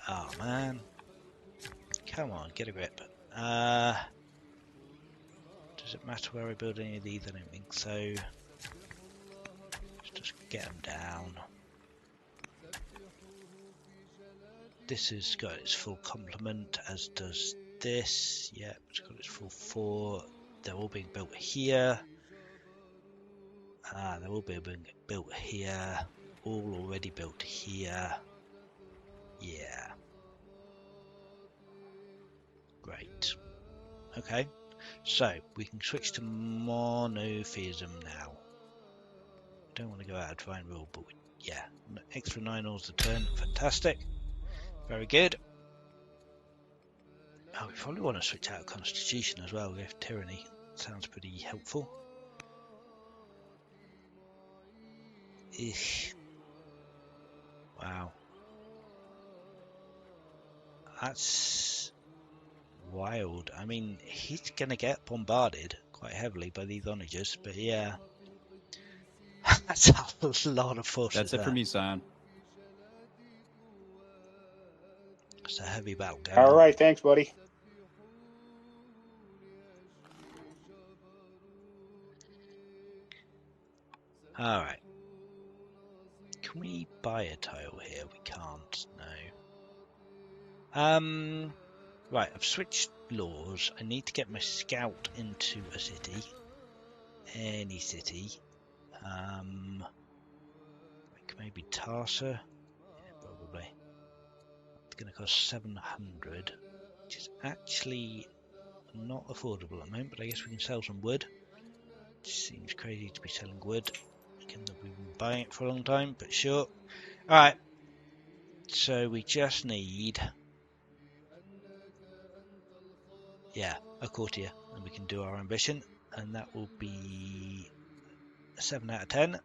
Oh man. Come on, get a grip. Does it matter where I build any of these? I don't think so. Let's just get them down. This has got its full complement, as does this. Yeah, it's got its full 4. They're all being built here. They're all being built here. All already built here. Yeah. Great. Okay. So, we can switch to monotheism now. Don't want to go out of divine rule, but yeah. Extra 9 ores a turn. Fantastic. Very good. Oh, we probably want to switch out of constitution as well. We have tyranny. Sounds pretty helpful. Eesh. Wow. That's wild. I mean, he's going to get bombarded quite heavily by these onagers, but yeah. That's a lot of forces. That's it for me, Sion. It's a heavy battle going All on. right, thanks, buddy. Alright. Can we buy a tile here? We can't, no. Right, I've switched laws. I need to get my scout into a city. Any city. Like maybe Tarsa? Yeah, probably. It's going to cost 700, which is actually not affordable at the moment, but I guess we can sell some wood. It seems crazy to be selling wood. Given that we've been buying it for a long time, but sure. Alright. So we just need... yeah, a courtier, and we can do our ambition, and that will be a 7 out of 10.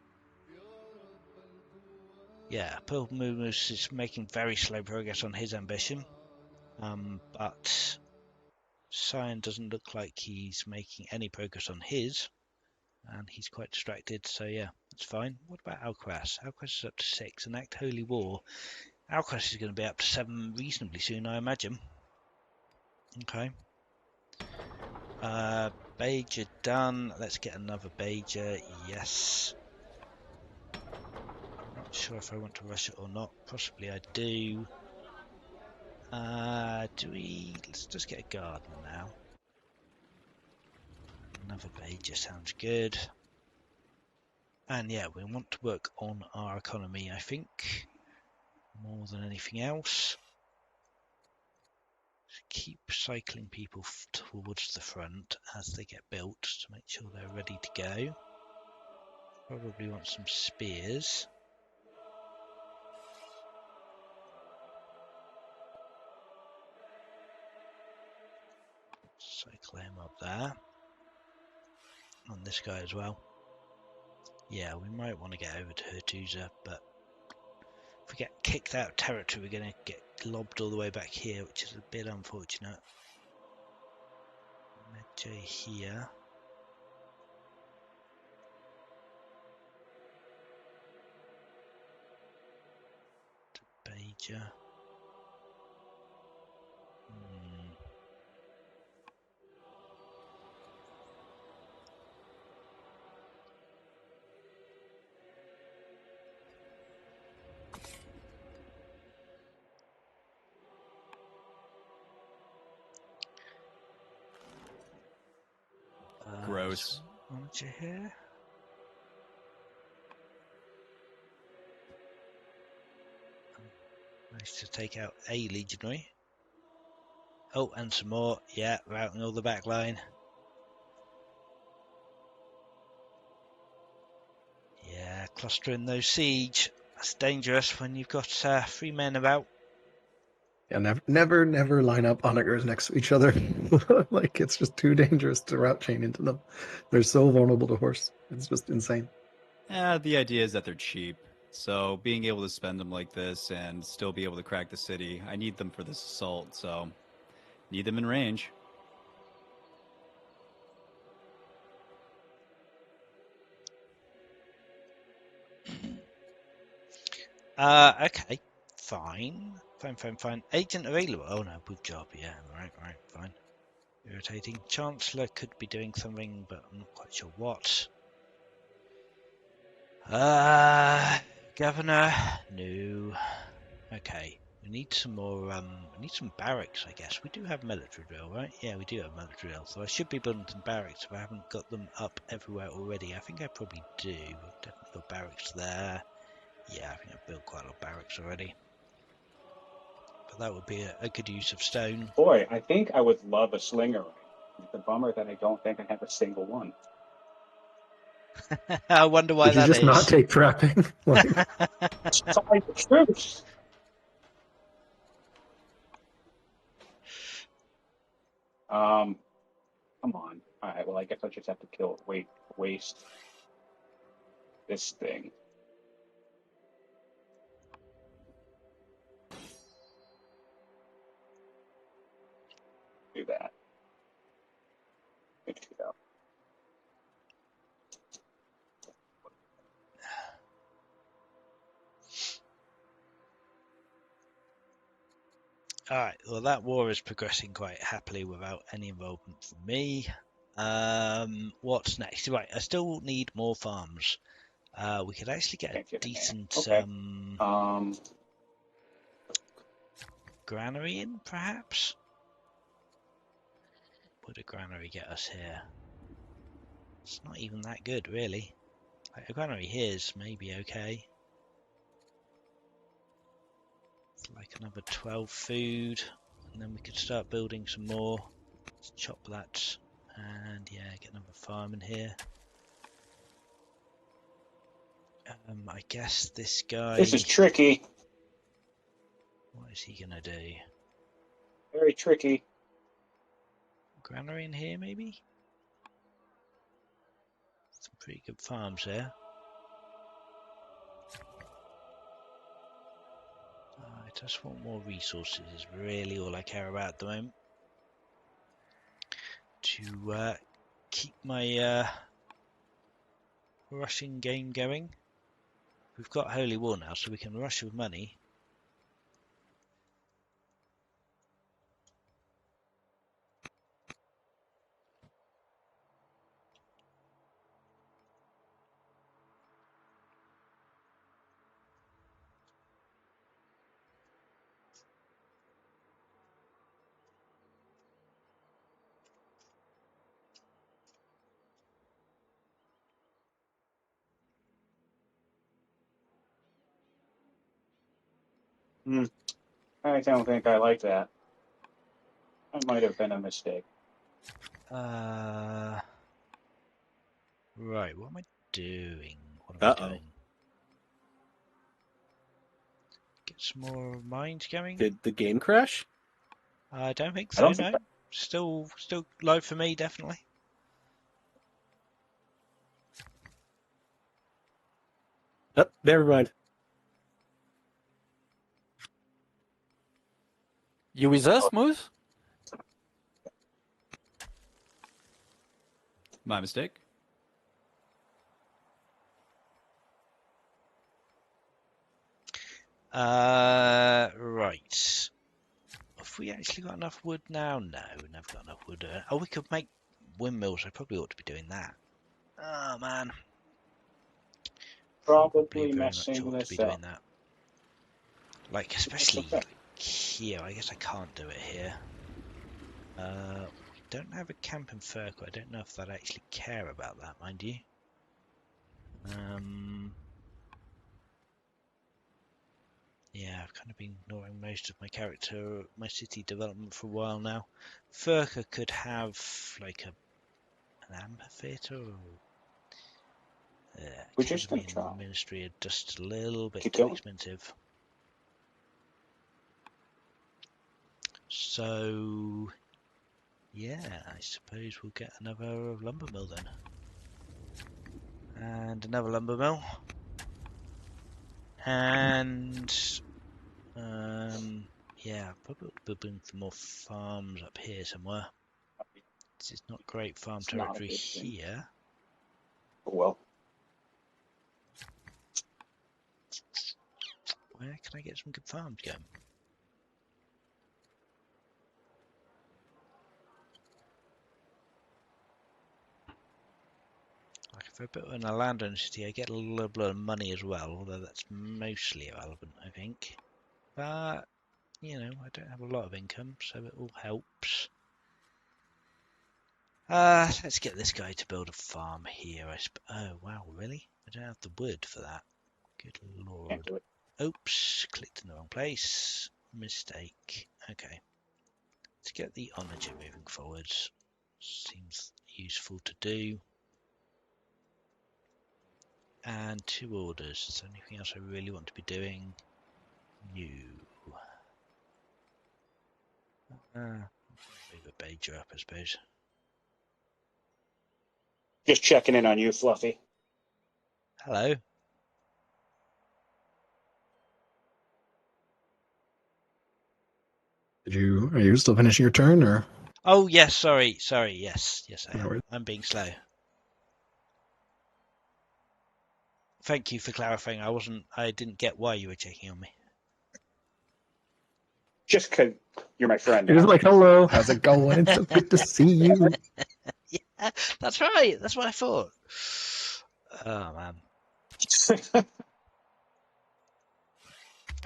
Yeah, ThePurpleBullMoose is making very slow progress on his ambition, but Sion doesn't look like he's making any progress on his, and he's quite distracted, so yeah, that's fine. What about Alcaras? Alcaras is up to 6, and Act Holy War. Alcaras is going to be up to 7 reasonably soon, I imagine. Okay. Bajer done. Let's get another Bajer. Yes. Not sure if I want to rush it or not. Possibly I do. Let's just get a garden now. Another Bajer sounds good. And yeah, we want to work on our economy, I think, more than anything else. Keep cycling people towards the front as they get built to make sure they're ready to go. Probably want some spears. Cycle him up there. And this guy as well. Yeah, we might want to get over to Hertusa, but if we get kicked out of territory, we're going to get lobbed all the way back here, which is a bit unfortunate. Medjay here. To Bajer. Gross. Aren't you here? Managed to take out a legionary. Oh, and some more. Yeah, routing all the back line. Yeah, clustering those siege. That's dangerous when you've got 3 men about. Yeah, never line up onagers next to each other. Like, it's just too dangerous to route chain into them. They're so vulnerable to horse. It's just insane. The idea is that they're cheap. So being able to spend them like this and still be able to crack the city, I need them for this assault, so need them in range. Okay. Fine. Fine. Agent available. Oh no, good job. Yeah, right, fine. Irritating. Chancellor could be doing something, but I'm not quite sure what. Governor? No. Okay. We We need some more. We need some barracks, I guess. We do have military drill, right? Yeah, we do have military drill. So I should be building some barracks if I haven't got them up everywhere already. I think I probably do. I've definitely got barracks there. Yeah, I think I've built quite a lot of barracks already. But that would be a good use of stone. Boy, I think I would love a slinger ring. It's a bummer that I don't think I have a single one. I wonder why Did you that just is. not take trapping? Like, Find the truth. Come on. All right. Well, I guess I just have to waste this thing. Do that. Good to go. Alright, well that war is progressing quite happily without any involvement from me. What's next? Right, I still need more farms. We could actually get Can't a get in there. decent Okay. granary in, perhaps? Would a granary get us here? It's not even that good, really. Like, a granary here is maybe okay. It's like another 12 food, and then we could start building some more. Let's chop that, and yeah, get another farm in here. I guess this guy... This is tricky. What is he gonna do? Very tricky. Granary in here, maybe? Some pretty good farms there. I just want more resources, is really all I care about at the moment. To keep my rushing game going. We've got Holy War now, so we can rush with money. I don't think I like that. That might have been a mistake. Right, what am I doing? What am I doing? Get some more mines going? Did the game crash? I don't think I so, don't think no. Still live for me, definitely. Oh, never mind. You with us, Moose? My mistake. Right. Have we actually got enough wood now? No, we've never got enough wood. Oh, we could make windmills. I probably ought to be doing that. Oh, man. Probably Very much messing ought to be this up. doing that. Like, especially like here. I guess I can't do it here. We don't have a camp in Furco. I don't know if I'd actually care about that, mind you. Yeah, I've kind of been ignoring most of my city development for a while now. Furka could have like an amphitheater, or We're just academy gonna try. and ministry are just a little bit Keep too going. expensive. So yeah, I suppose we'll get another lumber mill then, and another lumber mill, and yeah, probably building some more farms up here somewhere. This is not great farm It's not a territory good thing. here. Oh, well. Where can I get some good farms going? Like if I put in a landowner city, I get a little bit of money as well, although that's mostly irrelevant, I think. But you know, I don't have a lot of income, so it all helps. Let's get this guy to build a farm here. Oh, wow, really? I don't have the wood for that. Good Can't lord. do it. Oops, clicked in the wrong place. Mistake. Okay. To get the onager moving forwards. Seems useful to do. And 2 orders. Is there anything else I really want to be doing? No. Move a Bajer up, I suppose. Just checking in on you, Fluffy. Hello. Are you still finishing your turn, or? Oh, yes, sorry, yes, I No am. worries. I'm being slow. Thank you for clarifying. I didn't get why you were checking on me. Just because you're my friend. You're just now. like, hello, how's it going? It's so good to see you. Yeah, that's right. That's what I thought. Oh, man.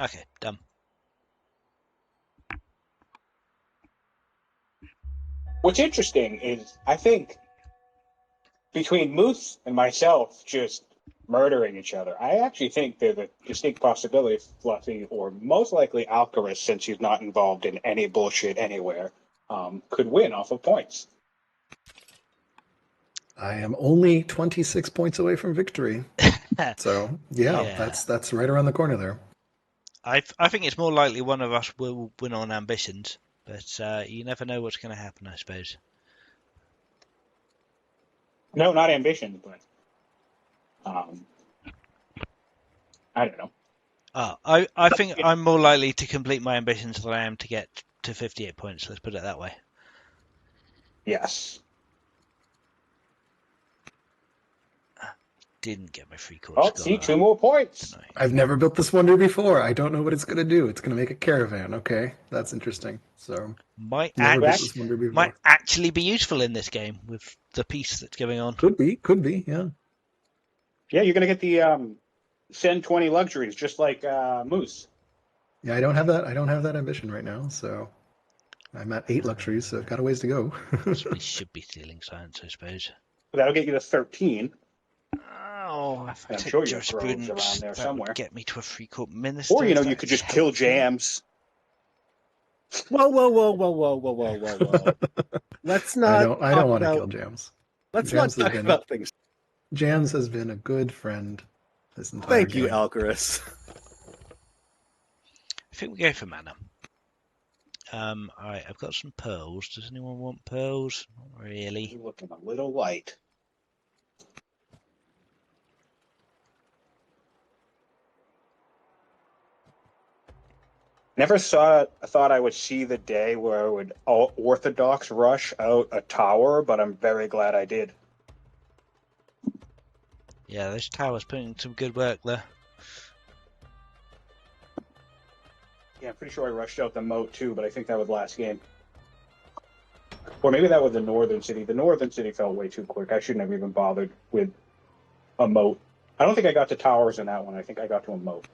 Okay, done. What's interesting is I think between Moose and myself just murdering each other, I actually think there's a distinct possibility Fluffy, or most likely Alcaras, since he's not involved in any bullshit anywhere, could win off of points. I am only 26 points away from victory. So, yeah, Yeah. that's right around the corner there. I think it's more likely one of us will win on ambitions, but you never know what's going to happen, I suppose. No, not ambition, but I don't know. I think I'm more likely to complete my ambitions than I am to get to 58 points. Let's put it that way. Yes. Didn't get my free court Oh, score. see, 2 more points. I've never built this wonder before. I don't know what it's going to do. It's going to make a caravan. Okay, that's interesting. So, Might never built this wonder before. actually be useful in this game with the piece that's going on. Could be, yeah. Yeah, you're going to get the send 20 luxuries, just like Moose. Yeah, I don't have that ambition right now, so I'm at 8 luxuries, so I've got a ways to go. We should be stealing science, I suppose. That'll get you to 13. Oh, if I I'm take sure your groves jurisprudence, around there that somewhere. would get me to a free court minister. Or, you if you could just kill helpful. Jams. Whoa! Let's not. I don't want to kill Jams. Let's Jams not talk about things. Jams has been a good friend this entire Thank you, game. Alcaras. I think we go for mana. Alright, I've got some pearls. Does anyone want pearls? Not really. You're looking a little light. Never thought I would see the day where I would orthodox rush out a tower, but I'm very glad I did. Yeah, those towers putting in some good work there. Yeah, I'm pretty sure I rushed out the moat too, but I think that was last game. Or maybe that was the northern city. The northern city felt way too quick. I shouldn't have even bothered with a moat. I don't think I got to towers in that one. I think I got to a moat.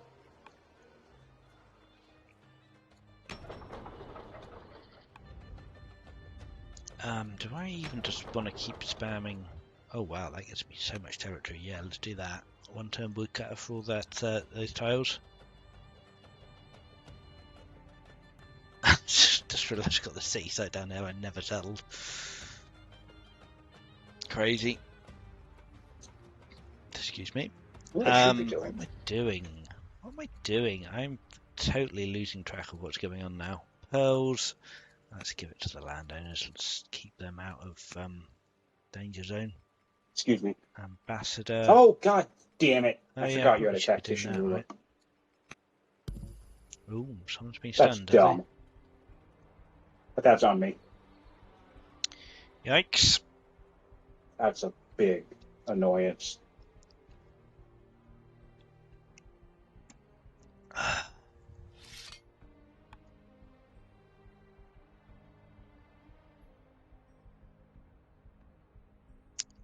Do I even just want to keep spamming? Oh wow, that gets me so much territory. Yeah, let's do that. 1 turn woodcutter for all that those tiles. Just realised I've got the city site down there I never settled. Crazy. Excuse me. What I should be What am I doing? What am I doing? I'm totally losing track of what's going on now. Pearls. Let's give it to the landowners. Let's keep them out of danger zone. Excuse me. Ambassador. Oh, god damn it. Oh, I yeah, forgot you had a should be doing tactician that, ruler. right? Ooh, someone's been That's stunned. dumb. But that's on me. Yikes. That's a big annoyance.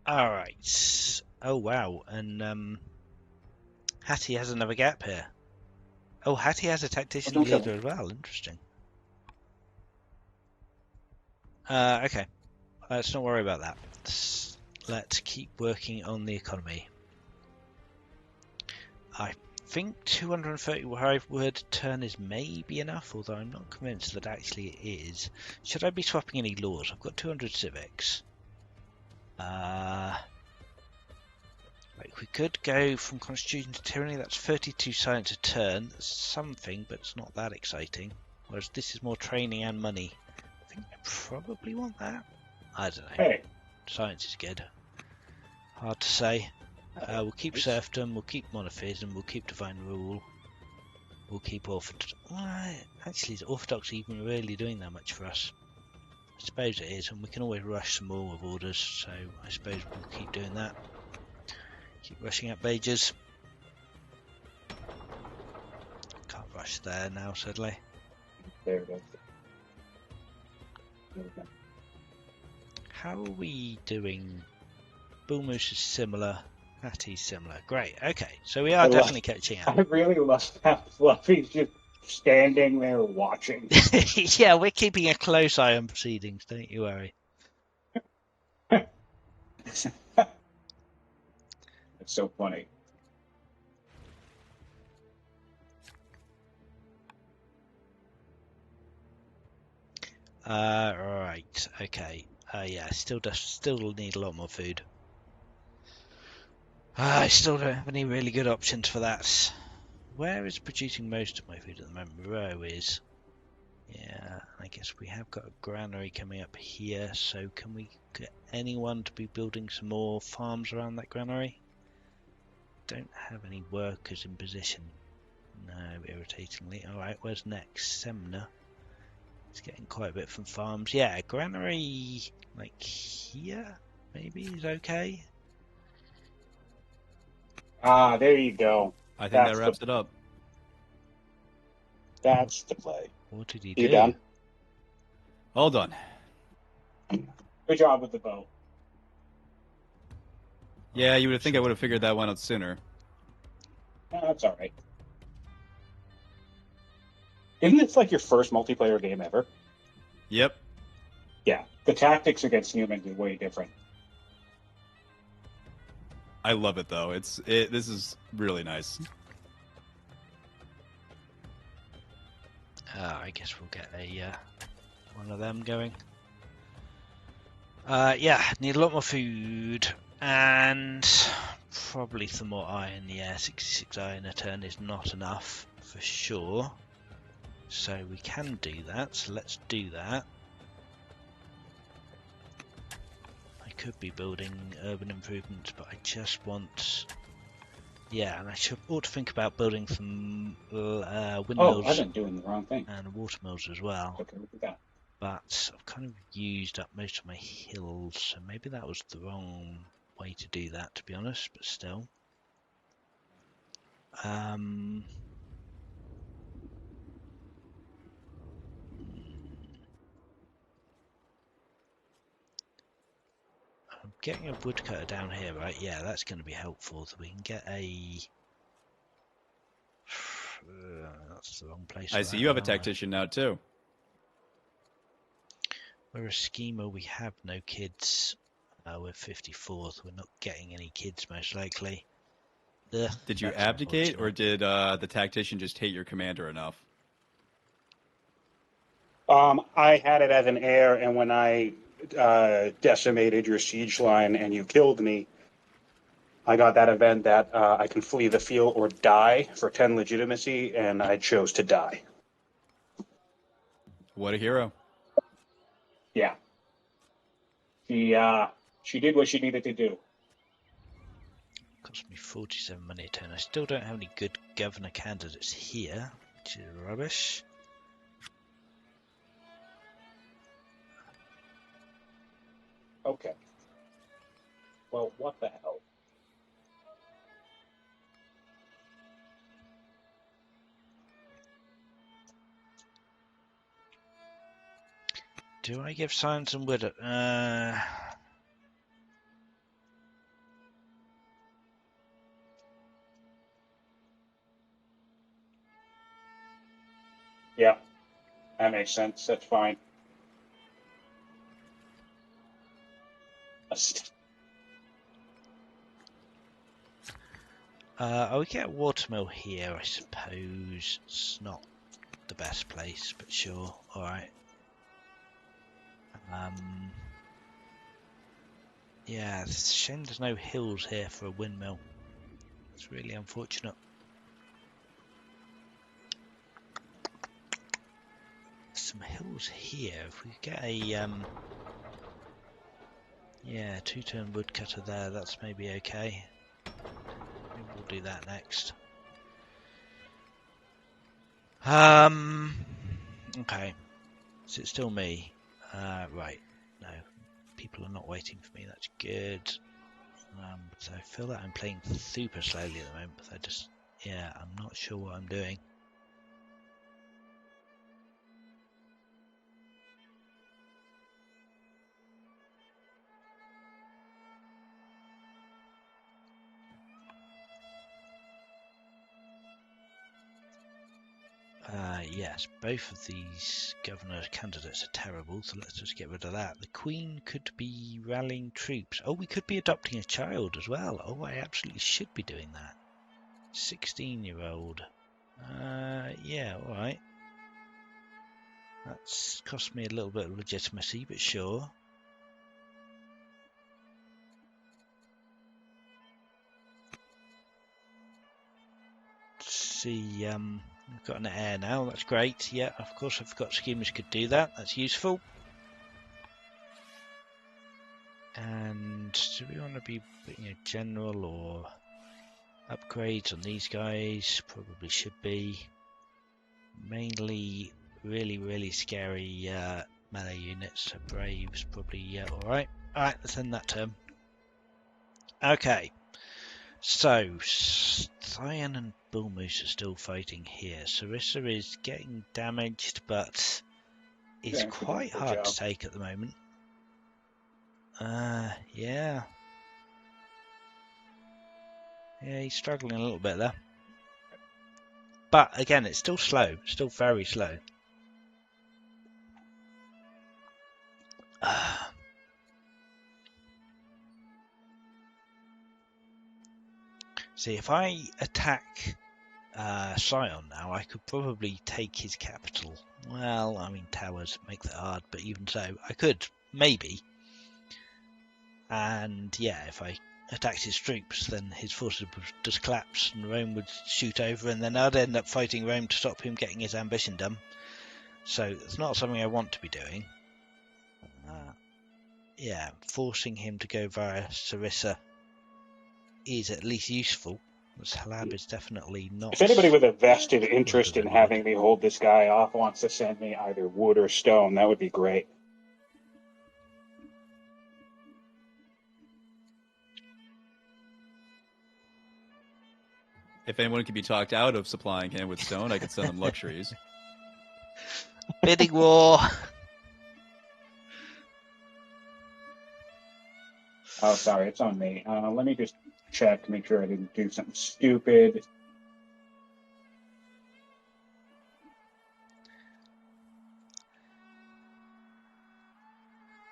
Alright. Oh wow, and Hattie has another gap here. Oh, Hattie has a tactician don't kill leader as well, interesting. Okay. Let's not worry about that. Let's keep working on the economy. I think 235 word turn is maybe enough, although I'm not convinced that actually it is. Should I be swapping any laws? I've got 200 civics. Like we could go from constitution to tyranny. That's 32 science a turn. That's something, but it's not that exciting. Whereas this is more training and money. I think I probably want that. I don't know. Hey, Science is good. Hard to say. We'll keep serfdom, we'll keep monophyism, we'll keep divine rule, we'll keep orthodox. Actually, is orthodox even really doing that much for us? I suppose it is, and we can always rush some more with orders, so I suppose we'll keep doing that. Keep rushing up pages. Can't rush there now, sadly. there it is. There we go. How are we doing? Bullmoose is similar. Hattie's similar. Great. Okay, so we are I love- definitely catching up. I really love how Fluffy's just standing there watching. Yeah, we're keeping a close eye on proceedings. Don't you worry. It's so funny. Right. Okay. Yeah, still need a lot more food. I still don't have any really good options for that. Where is producing most of my food at the moment? Row is. Yeah, I guess we have got a granary coming up here, so can we get anyone to be building some more farms around that granary? Don't have any workers in position. No, irritatingly. Alright, where's next? Semna. It's getting quite a bit from farms. Yeah, granary, like here, maybe is okay. Ah, there you go. I think That's that wraps it up. That's the play. What did he You do? done? All done. Good job with the bow. Yeah, you would think I would have figured that one out sooner. That's all right. Isn't this like your first multiplayer game ever? Yep. Yeah. The tactics against humans is way different. I love it though. This is really nice. I guess we'll get a one of them going. Yeah, need a lot more food and probably some more iron. Yeah, 66 iron a turn is not enough for sure. So we can do that. So let's do that. I could be building urban improvements, but I just want. Yeah, and I ought to think about building some Oh, windmills I've been doing the wrong thing. and water mills as well. Okay, look at that. But I've kind of used up most of my hills, so maybe that was the wrong way to do that, to be honest, but still. I'm getting a woodcutter down here, right? Yeah, that's going to be helpful, so we can get a... that's the wrong place. I for see that you have a one, aren't I? tactician now too. We're a schemer, we have no kids. We're 54th, we're not getting any kids most likely. Ugh, Did you that's abdicate, or unfortunate. did the tactician just hate your commander enough? I had it as an heir, and when I decimated your siege line and you killed me, I got that event that I can flee the field or die for 10 legitimacy, and I chose to die. What a hero. Yeah. She did what she needed to do. Cost me 47 money a turn. I still don't have any good governor candidates here, which is rubbish. Okay. Well, what the hell? Do I give science and wood? Yeah, that makes sense. That's fine. honest. I would get a watermill here, I suppose. It's not the best place, but sure. Alright. Yeah, it's a shame there's no hills here for a windmill. It's really unfortunate. Some hills here. If we get a yeah, 2-turn woodcutter there, that's maybe okay. Maybe we'll do that next. Okay. Is it still me? Right. No. People are not waiting for me, that's good. So I feel that I'm playing super slowly at the moment, but I'm not sure what I'm doing. Yes, both of these governor candidates are terrible, so let's just get rid of that. The Queen could be rallying troops. Oh, we could be adopting a child as well. Oh, I absolutely should be doing that. 16-year-old. Yeah, alright. That's cost me a little bit of legitimacy, but sure. Let's see, we've got an heir now, that's great. Yeah, of course I forgot schemers could do that, that's useful. And do we want to be putting a general or upgrades on these guys? Probably should be. Mainly really scary melee units, so Braves probably alright. Alright, let's end that turn. Okay. So, Cyan and Bullmoose are still fighting here. Sarissa is getting damaged, but is quite hard to take at the moment. Yeah. Yeah, he's struggling a little bit there. But again, it's still slow. Still very slow. See, if I attack Sion now, I could probably take his capital. Well, I mean, towers make that hard, but even so, I could, maybe. And yeah, if I attacked his troops, then his forces would just collapse and Rome would shoot over, and then I'd end up fighting Rome to stop him getting his ambition done. So it's not something I want to be doing. Yeah, forcing him to go via Sarissa is at least useful. Halab is definitely not. If anybody with a vested interest in having me hold this guy off wants to send me either wood or stone, that would be great. If anyone can be talked out of supplying him with stone, I could send them luxuries. Bidding war. Oh, sorry, it's on me. Let me just check to make sure I didn't do something stupid.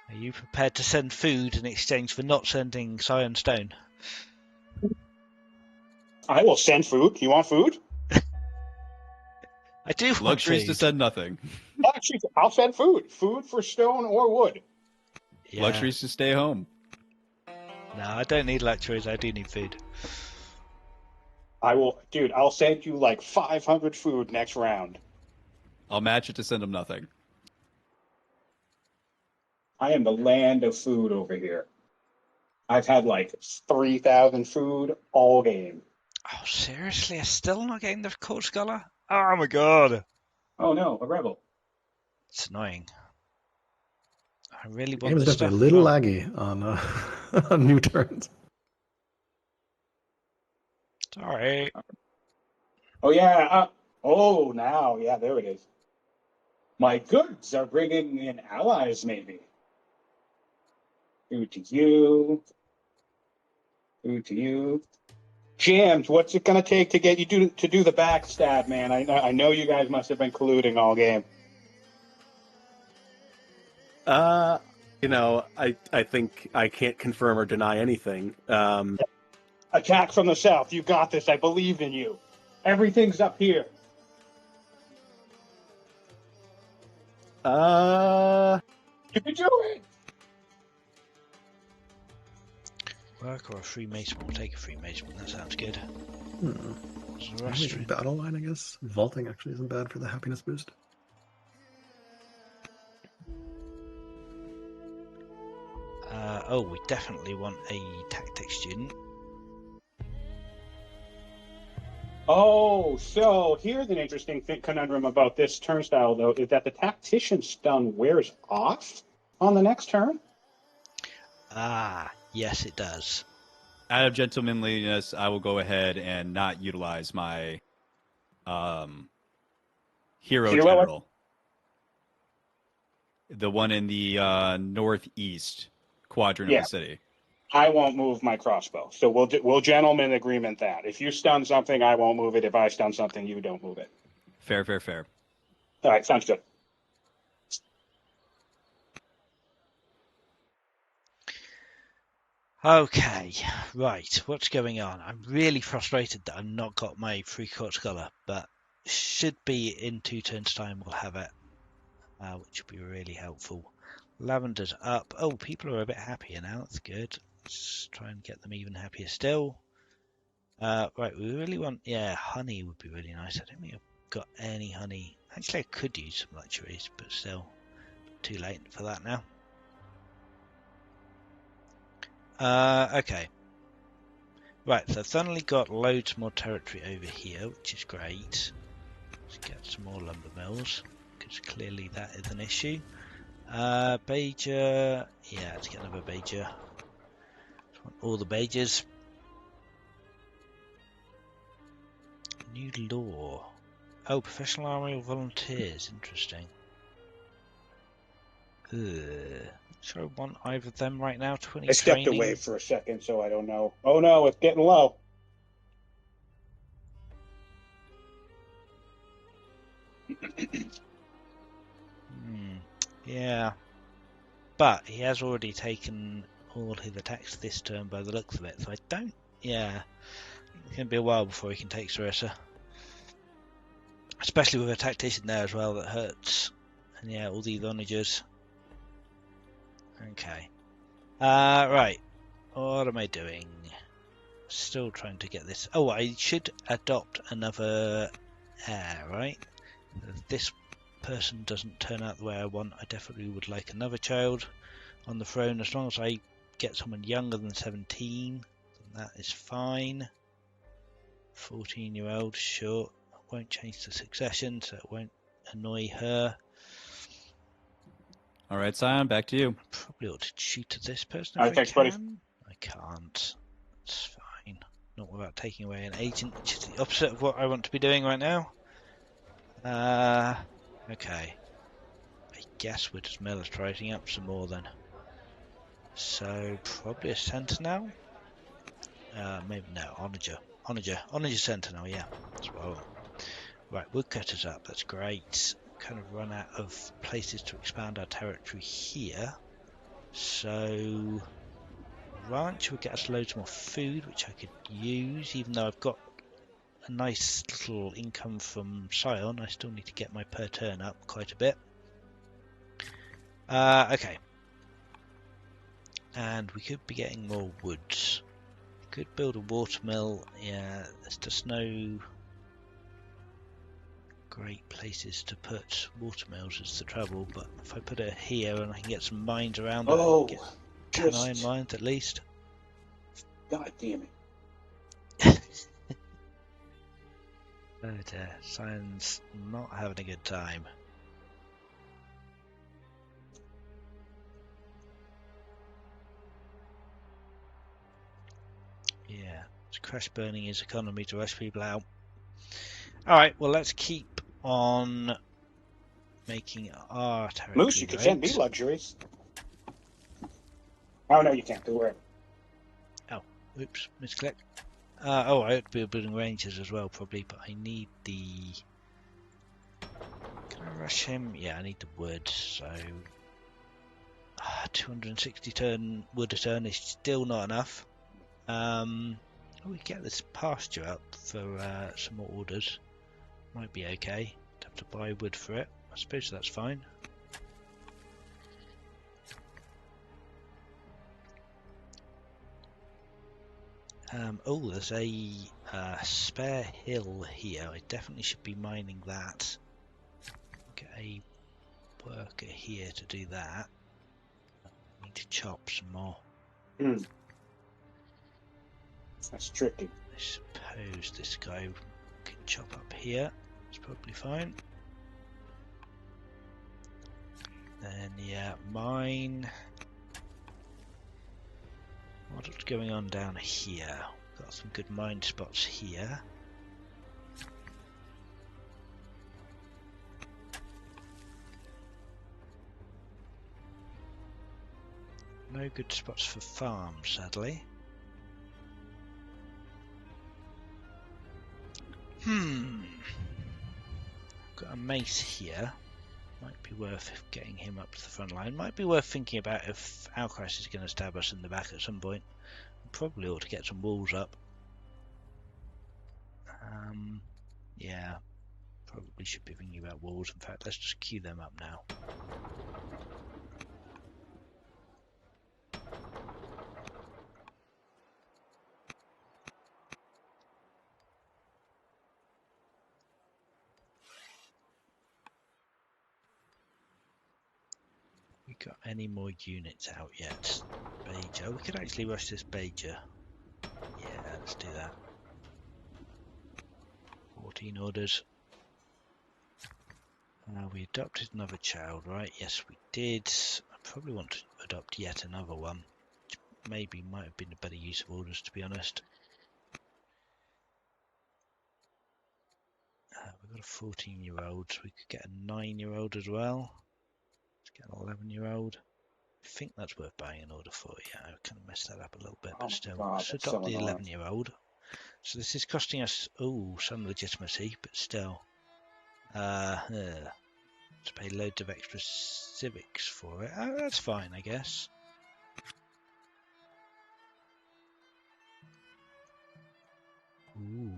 Are you prepared to send food in exchange for not sending Sion Stone? I will send food. You want food? I do want Luxuries food. to send nothing. Actually, I'll send food. Food for stone or wood. Yeah. Luxuries to stay home. No, I don't need luxuries. I do need food. I will, dude. I'll send you like 500 food next round. I'll match it to send them nothing. I am the land of food over here. I've had like 3,000 food all game. Oh, seriously? I'm still not getting the court scholar? Oh my god. Oh no, a rebel. It's annoying. I really want Game's this definitely stuff. a little laggy on on new turns. Sorry. Oh yeah. Oh, now, yeah, there it is. My goods are bringing in allies, maybe. Food to you. Food to you. James, what's it gonna take to get you to do the backstab, man? I know you guys must have been colluding all game. I think I can't confirm or deny anything. Attack from the south. You got this. I believe in you. Everything's up here. You can do it. Work or a Freemason? We'll take a Freemason. That sounds good. Maybe Zoroastrian. battle line, I guess. Vaulting actually isn't bad for the happiness boost. Oh, we definitely want a tactics student. Oh, so here's an interesting conundrum about this turnstile, though, is that the tactician stun wears off on the next turn? Ah, yes, it does. Out of gentlemanliness, I will go ahead and not utilize my hero general. The one in the northeast quadrant of the city. I won't move my crossbow. So we'll gentleman agreement that. If you stun something, I won't move it. If I stun something, you don't move it. Fair. All right, sounds good. Okay, right, what's going on? I'm really frustrated that I've not got my free court scholar, but should be in 2 turns time we'll have it, which will be really helpful. Lavender's up. Oh, people are a bit happier now, that's good. Let's try and get them even happier still. Right, we really want, honey would be really nice. I don't think I've got any honey. Actually, I could use some luxuries, but still, too late for that now. Okay. Right, so I've suddenly got loads more territory over here, which is great. Let's get some more lumber mills, because clearly that is an issue. Bager, yeah, let's get another Bager. All the Bagers. New law. Oh, professional army or volunteers, interesting. Should I want either of them right now? 20 I stepped training. away for a second, so I don't know. Oh no, it's getting low. Yeah. But he has already taken all his attacks this turn by the looks of it, so I don't... Yeah. It's going to be a while before he can take Sarissa. Especially with a tactician there as well, that hurts. And yeah, all these onagers. Okay. Right. What am I doing? Still trying to get this... Oh, I should adopt another heir, right? If this person doesn't turn out the way I want, I definitely would like another child on the throne. As long as I get someone younger than 17, then that is fine. 14-year-old, sure. I won't change the succession, so it won't annoy her. All right, Sion, back to you. Probably ought to shoot at this person All if right, thanks, buddy. I can't. It's fine. Not without taking away an agent, which is the opposite of what I want to be doing right now. Okay. I guess we're just militarizing up some more then. So probably a sentinel. Maybe no, onager sentinel. Yeah, that's what I want. Right, woodcutters up. That's great. Kind of run out of places to expand our territory here. So ranch would get us loads more food, which I could use. Even though I've got a nice little income from Sion, I still need to get my per turn up quite a bit. Okay. And we could be getting more woods. Could build a watermill. Yeah, there's just no great places to put watermills is the trouble, but if I put it here and I can get some mines around it, I can get 10 iron mines at least. God damn it. But Sion's not having a good time. Yeah, it's crash burning his economy to rush people out. Alright, well let's keep on making our territory. Moose, you can send me luxuries. Oh no, you can't do it. Oh, oops, misclick. Oh, I ought to be building rangers as well probably, but I need the... Can I rush him? Yeah, I need the wood, so... 260 turn wood a turn is still not enough. We get this pasture up for some more orders. Might be okay. Have to buy wood for it. I suppose that's fine. Oh, there's a spare hill here. I definitely should be mining that. Get a worker here to do that. I need to chop some more. That's tricky. I suppose this guy can chop up here. It's probably fine. Then yeah, mine. What's going on down here? Got some good mine spots here. No good spots for farms, sadly. Got a mace here. Might be worth getting him up to the front line. Might be worth thinking about if Alcaras is going to stab us in the back at some point. Probably ought to get some walls up. Yeah, probably should be thinking about walls. In fact, let's just queue them up now. We got any more units out yet? Bajer. We could actually rush this Bajer. Yeah, let's do that. 14 orders. We adopted another child, right? Yes, we did. I probably want to adopt yet another one. Which maybe might have been a better use of orders, to be honest. We've got a 14-year-old, so we could get a 9-year-old as well. Let's get an 11-year-old. I think that's worth buying an order for. Yeah, I kind of messed that up a little bit, but still. Let's adopt the 11-year-old. So this is costing us, some legitimacy, but still. To pay loads of extra civics for it. Oh, that's fine, I guess. Ooh.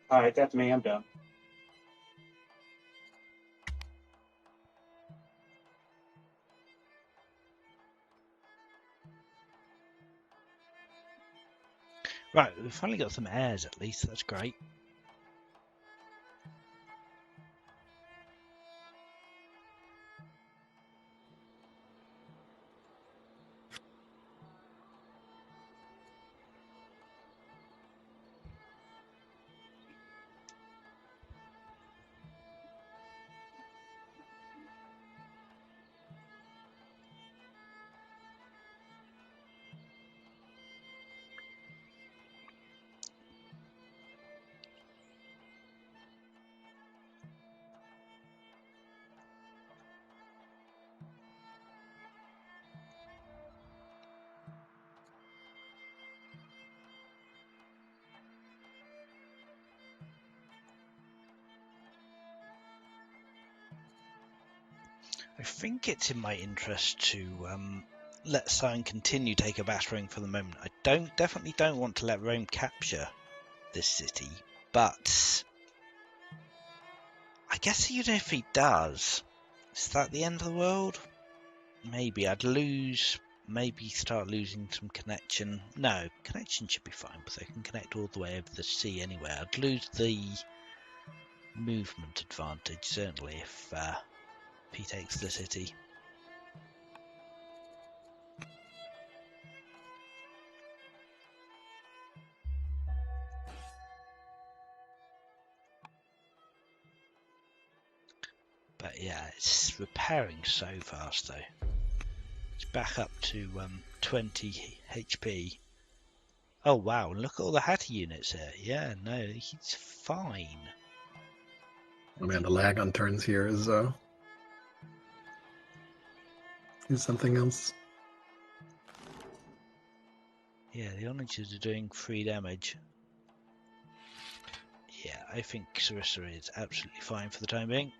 All right, that's me. I'm done. Right, we've finally got some heirs at least. That's great. I think it's in my interest to let Sion continue take a battering for the moment. I definitely don't want to let Rome capture this city, but I guess even if he does, is that the end of the world? Maybe I'd lose, maybe start losing some connection. No, connection should be fine because I can connect all the way over the sea anyway. I'd lose the movement advantage certainly if he takes the city. But yeah, it's repairing so fast though. It's back up to 20 HP. Oh wow, look at all the Hattie units here. Yeah, no, he's fine. Oh man, the lag on turns here is something else. Yeah, the onagers are doing 3 damage. Yeah, I think Sarissa is absolutely fine for the time being.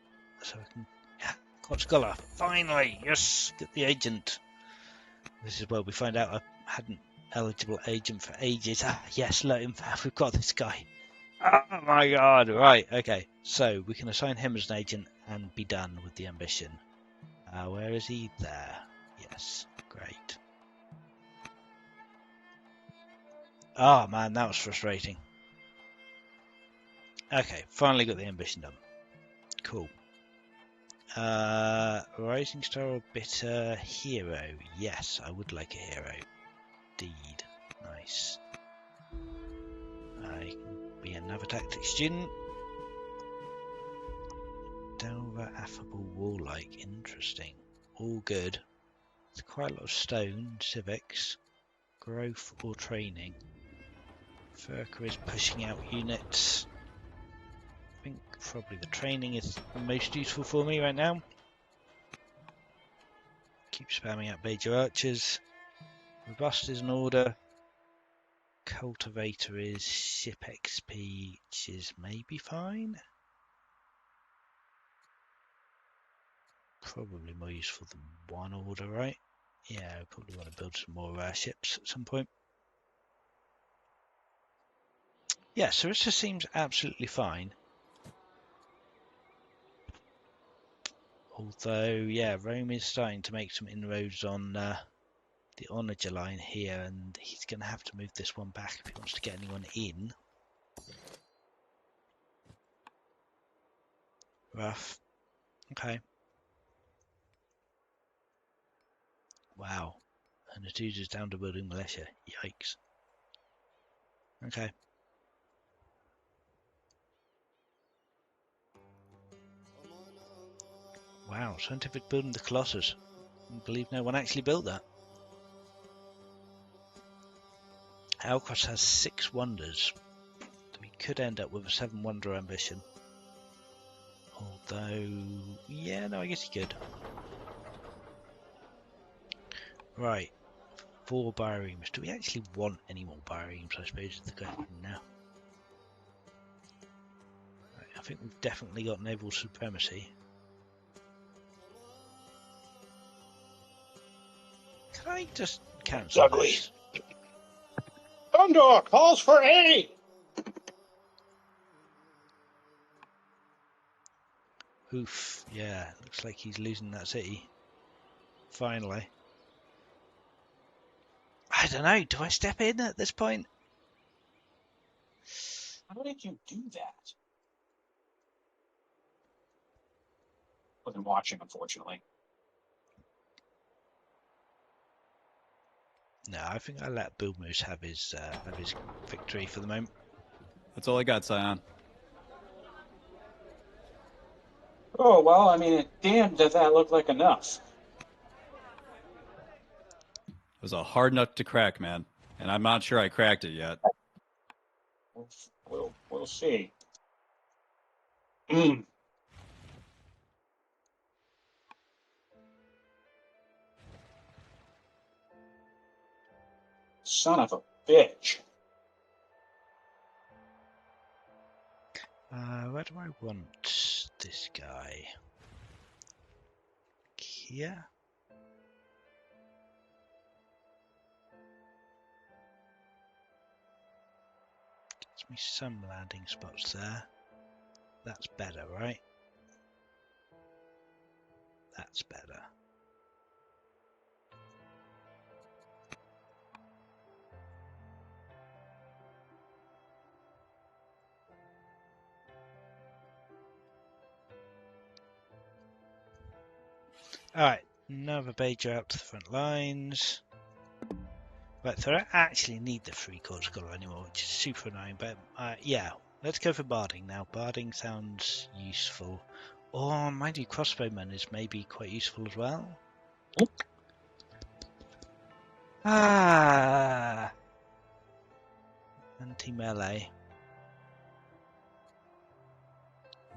So I can... Got Scholar! Finally! Yes! Get the agent! This is where we find out I hadn't eligible agent for ages. Ah, yes, look, in fact, we've got this guy. Oh my god! Right, okay. So, we can assign him as an agent and be done with the ambition. Where is he? There. Yes, great. Oh man, that was frustrating. Okay, finally got the ambition done. Cool. Rising Star or Bitter Hero? Yes, I would like a hero. Indeed. Nice. I can be another tactics student. Delver, affable, warlike. Interesting. All good. There's quite a lot of stone, civics, growth or training. Furker is pushing out units. I think probably the training is the most useful for me right now. Keep spamming out Major Archers. Robust is in order. Cultivator is ship XP, which is maybe fine. Probably more useful than 1 order, right? Yeah, I probably want to build some more ships at some point. Yeah, Sarissa seems absolutely fine. Although, yeah, Rome is starting to make some inroads on the onager line here, and he's going to have to move this one back if he wants to get anyone in. Rough. Okay. Wow. And the dude is down to building militia. Yikes. Okay. Wow, Siontific building the Colossus. I believe no one actually built that. Alcaras has 6 wonders. We could end up with a 7 wonder ambition. Although, yeah, no, I guess he could. Right, 4 bioreams. Do we actually want any more bioreams, I suppose, is the question now. Right, I think we've definitely got naval supremacy. Can I just cancel this? Condor calls for aid! Oof, yeah, looks like he's losing that city. Finally. I don't know, do I step in at this point? How did you do that? Wasn't watching, unfortunately. No, I think I let ThePurpleBullMoose have his victory for the moment. That's all I got, Scion. Oh, well, I mean, damn, does that look like enough? It was a hard nut to crack, man. And I'm not sure I cracked it yet. We'll see. Son of a bitch. Where do I want this guy? Here? Gives me some landing spots there. That's better, right? That's better. Alright, another Bajer out to the front lines. Right, so I don't actually need the 3-chord scholar anymore, which is super annoying, but yeah, let's go for barding now. Barding sounds useful. Or, mind you, crossbowman is maybe quite useful as well. Ah! Anti-melee.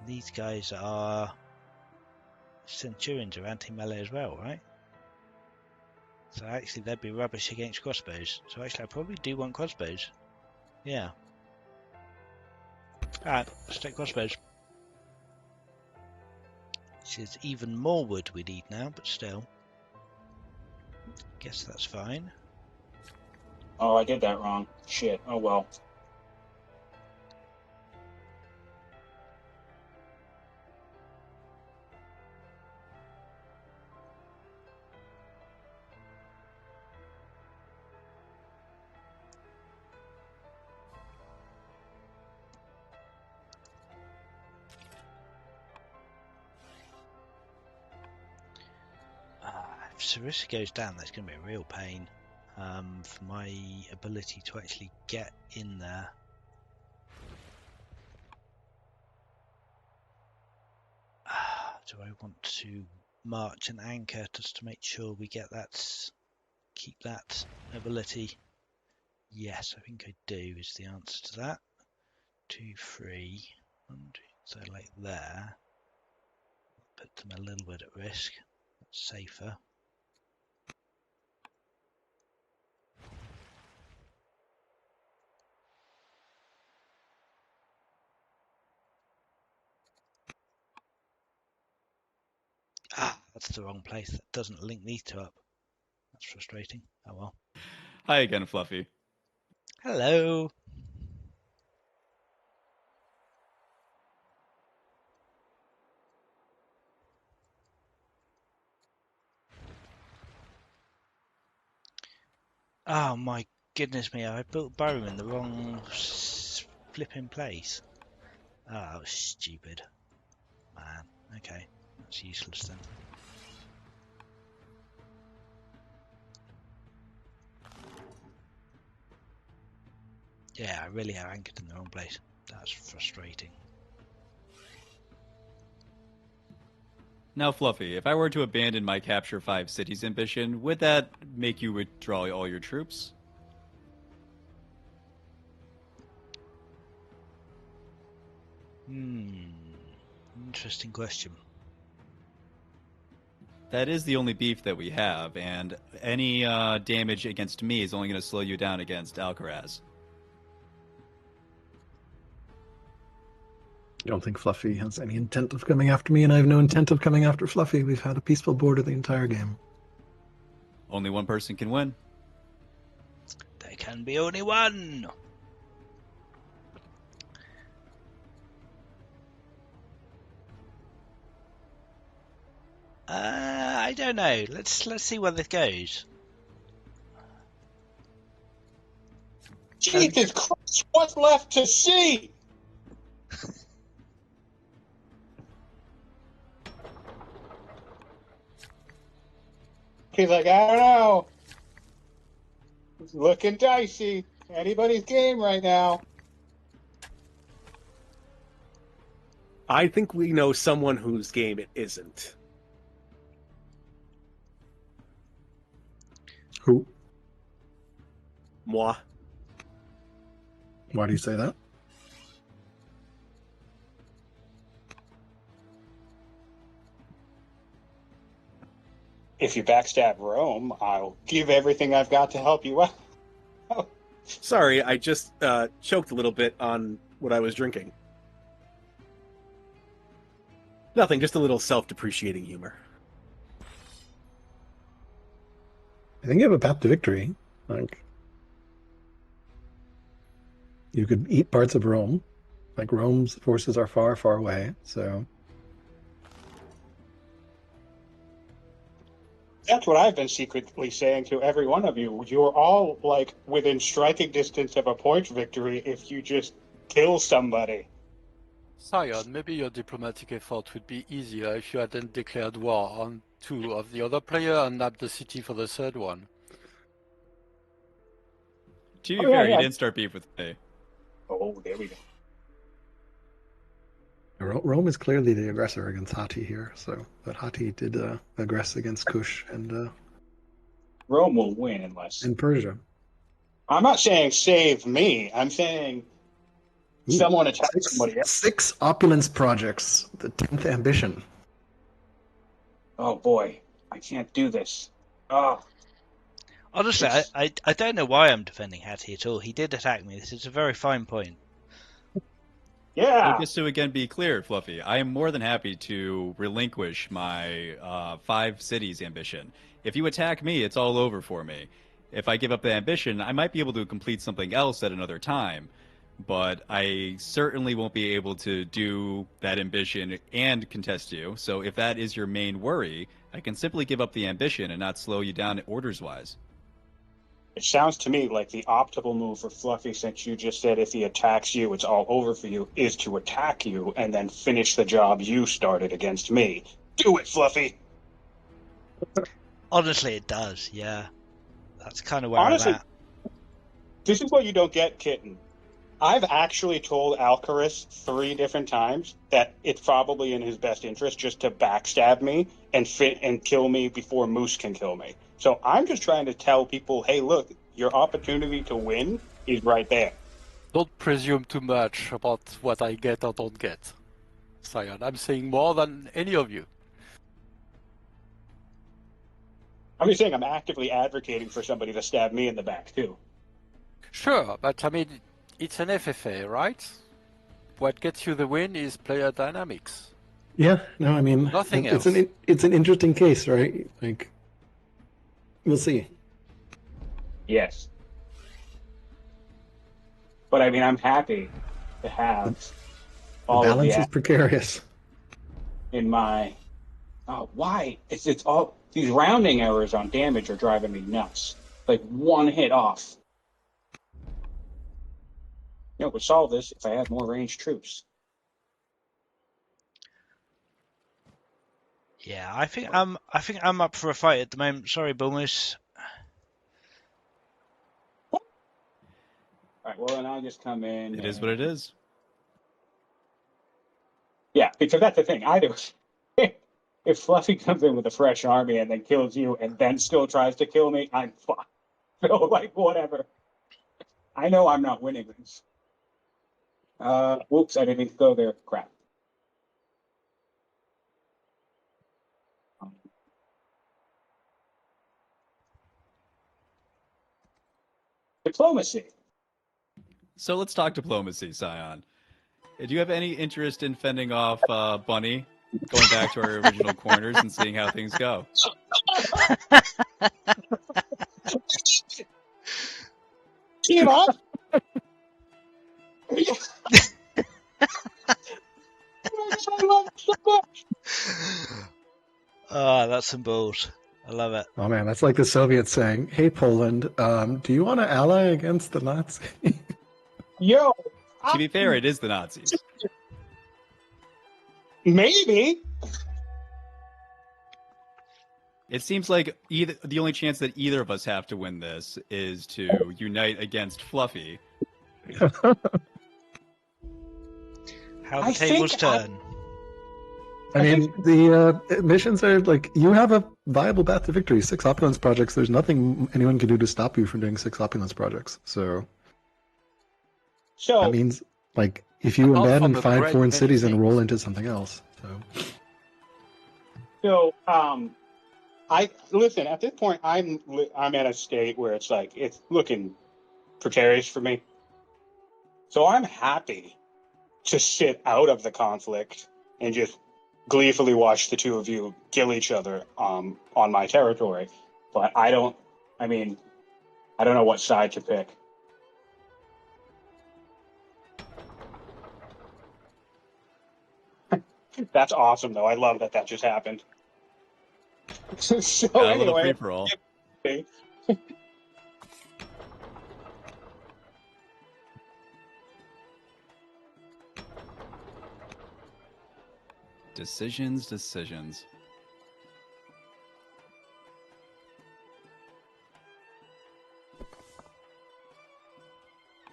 These guys are... Centurions are anti-melee as well, right? So actually they'd be rubbish against crossbows. So actually I probably do want crossbows. Yeah. Alright, let's take crossbows. Which is even more wood we need now, but still. Guess that's fine. Oh, I did that wrong. Shit. Oh well. If Sarissa goes down, that's going to be a real pain for my ability to actually get in there. Do I want to march and anchor just to make sure we get that, keep that ability? Yes, I think I do is the answer to that. 2, 3, 1, 2, so like there. Put them a little bit at risk. That's safer. That's the wrong place. That doesn't link these two up. That's frustrating. Oh well. Hi again, Fluffy. Hello. Oh my goodness me, I built Burrow in the wrong flipping place. Oh, stupid. Man, okay. That's useless then. Yeah, I really have anchored in the wrong place. That's frustrating. Now, Fluffy, if I were to abandon my Capture 5 Cities ambition, would that make you withdraw all your troops? Interesting question. That is the only beef that we have, and any damage against me is only going to slow you down against Alcaras. I don't think Fluffy has any intent of coming after me, and I have no intent of coming after Fluffy. We've had a peaceful border the entire game. Only one person can win. There can be only one. I don't know. Let's see where this goes. Jesus Christ! What's left to see? He's like, I don't know. It's looking dicey. Anybody's game right now. I think we know someone whose game it isn't. Who? Moi. Why do you say that? If you backstab Rome, I'll give everything I've got to help you out. Sorry, I just choked a little bit on what I was drinking. Nothing, just a little self-depreciating humor. I think you have a path to victory. Like, you could eat parts of Rome. Like, Rome's forces are far, far away, so... That's what I've been secretly saying to every one of you. You're all, like, within striking distance of a point victory if you just kill somebody. Sion, maybe your diplomatic effort would be easier if you hadn't declared war on 2 of the other player and nabbed the city for the 3rd one. To be fair, he didn't start beef with me. Oh, there we go. Rome is clearly the aggressor against Hatti here, so... But Hatti did aggress against Kush and Rome will win unless... Persia. I'm not saying save me. I'm saying someone attack somebody else. 6 opulence projects. The 10th ambition. Oh boy, I can't do this. Oh, Honestly, It's- I don't know why I'm defending Hattie at all. He did attack me. This is a very fine point. yeah. Well, just to again be clear, Fluffy, I am more than happy to relinquish my 5 cities ambition. If you attack me, it's all over for me. If I give up the ambition, I might be able to complete something else at another time, but I certainly won't be able to do that ambition and contest you. So if that is your main worry, I can simply give up the ambition and not slow you down orders-wise. It sounds to me like the optimal move for Fluffy, since you just said if he attacks you, it's all over for you, is to attack you and then finish the job you started against me. Do it, Fluffy! Honestly, it does. Yeah, that's kind of where Honestly, I'm at. this is what you don't get, Kitten. I've actually told Alcaras 3 different times that it's probably in his best interest just to backstab me and kill me before Moose can kill me. So I'm just trying to tell people, hey, look, your opportunity to win is right there. Don't presume too much about what I get or don't get, Sion. I'm saying more than any of you. I'm just saying I'm actively advocating for somebody to stab me in the back, too. Sure, but I mean, it's an FFA, right? What gets you the win is player dynamics. Yeah, no, I mean, Nothing it's else. it's an interesting case, right? Like, we'll see. Yes. But I mean, I'm happy to have The all of balance the is precarious. in my. Oh, why? It's all these rounding errors on damage are driving me nuts. Like one hit off. You know, would solve this if I had more ranged troops. Yeah, I think I'm up for a fight at the moment. Sorry, Bullmoose. All right. Well, then I'll just come in. It is what it is. Yeah, because that's the thing. I do. If Fluffy comes in with a fresh army and then kills you and then still tries to kill me, I'm fucked. So, like, whatever. I know I'm not winning this. Whoops, I didn't mean to go there. Crap. Diplomacy. So let's talk diplomacy, Sion. Do you have any interest in fending off Bunny, going back to our original corners and seeing how things go? Team up! I love it so much. Ah, that's some balls. I love it. Oh man, that's like the Soviets saying, "Hey Poland, do you want to ally against the Nazis?" Yo, To be fair, it is the Nazis. maybe. It seems like the only chance that either of us have to win this is to unite against Fluffy. How I the tables think turn. I mean, the missions are like, you have a viable path to victory. 6 opulence projects. There's nothing anyone can do to stop you from doing 6 opulence projects. So So, that means, like, if you Apart abandon from a 5 great foreign many cities and things. roll into something else. So I listen. At this point, I'm at a state where it's like it's looking precarious for me. So I'm happy to sit out of the conflict and just gleefully watch the two of you kill each other on my territory. But I don't. I mean, I don't know what side to pick. That's awesome, though. I love that just happened. So A little anyway, free-for-all. Decisions.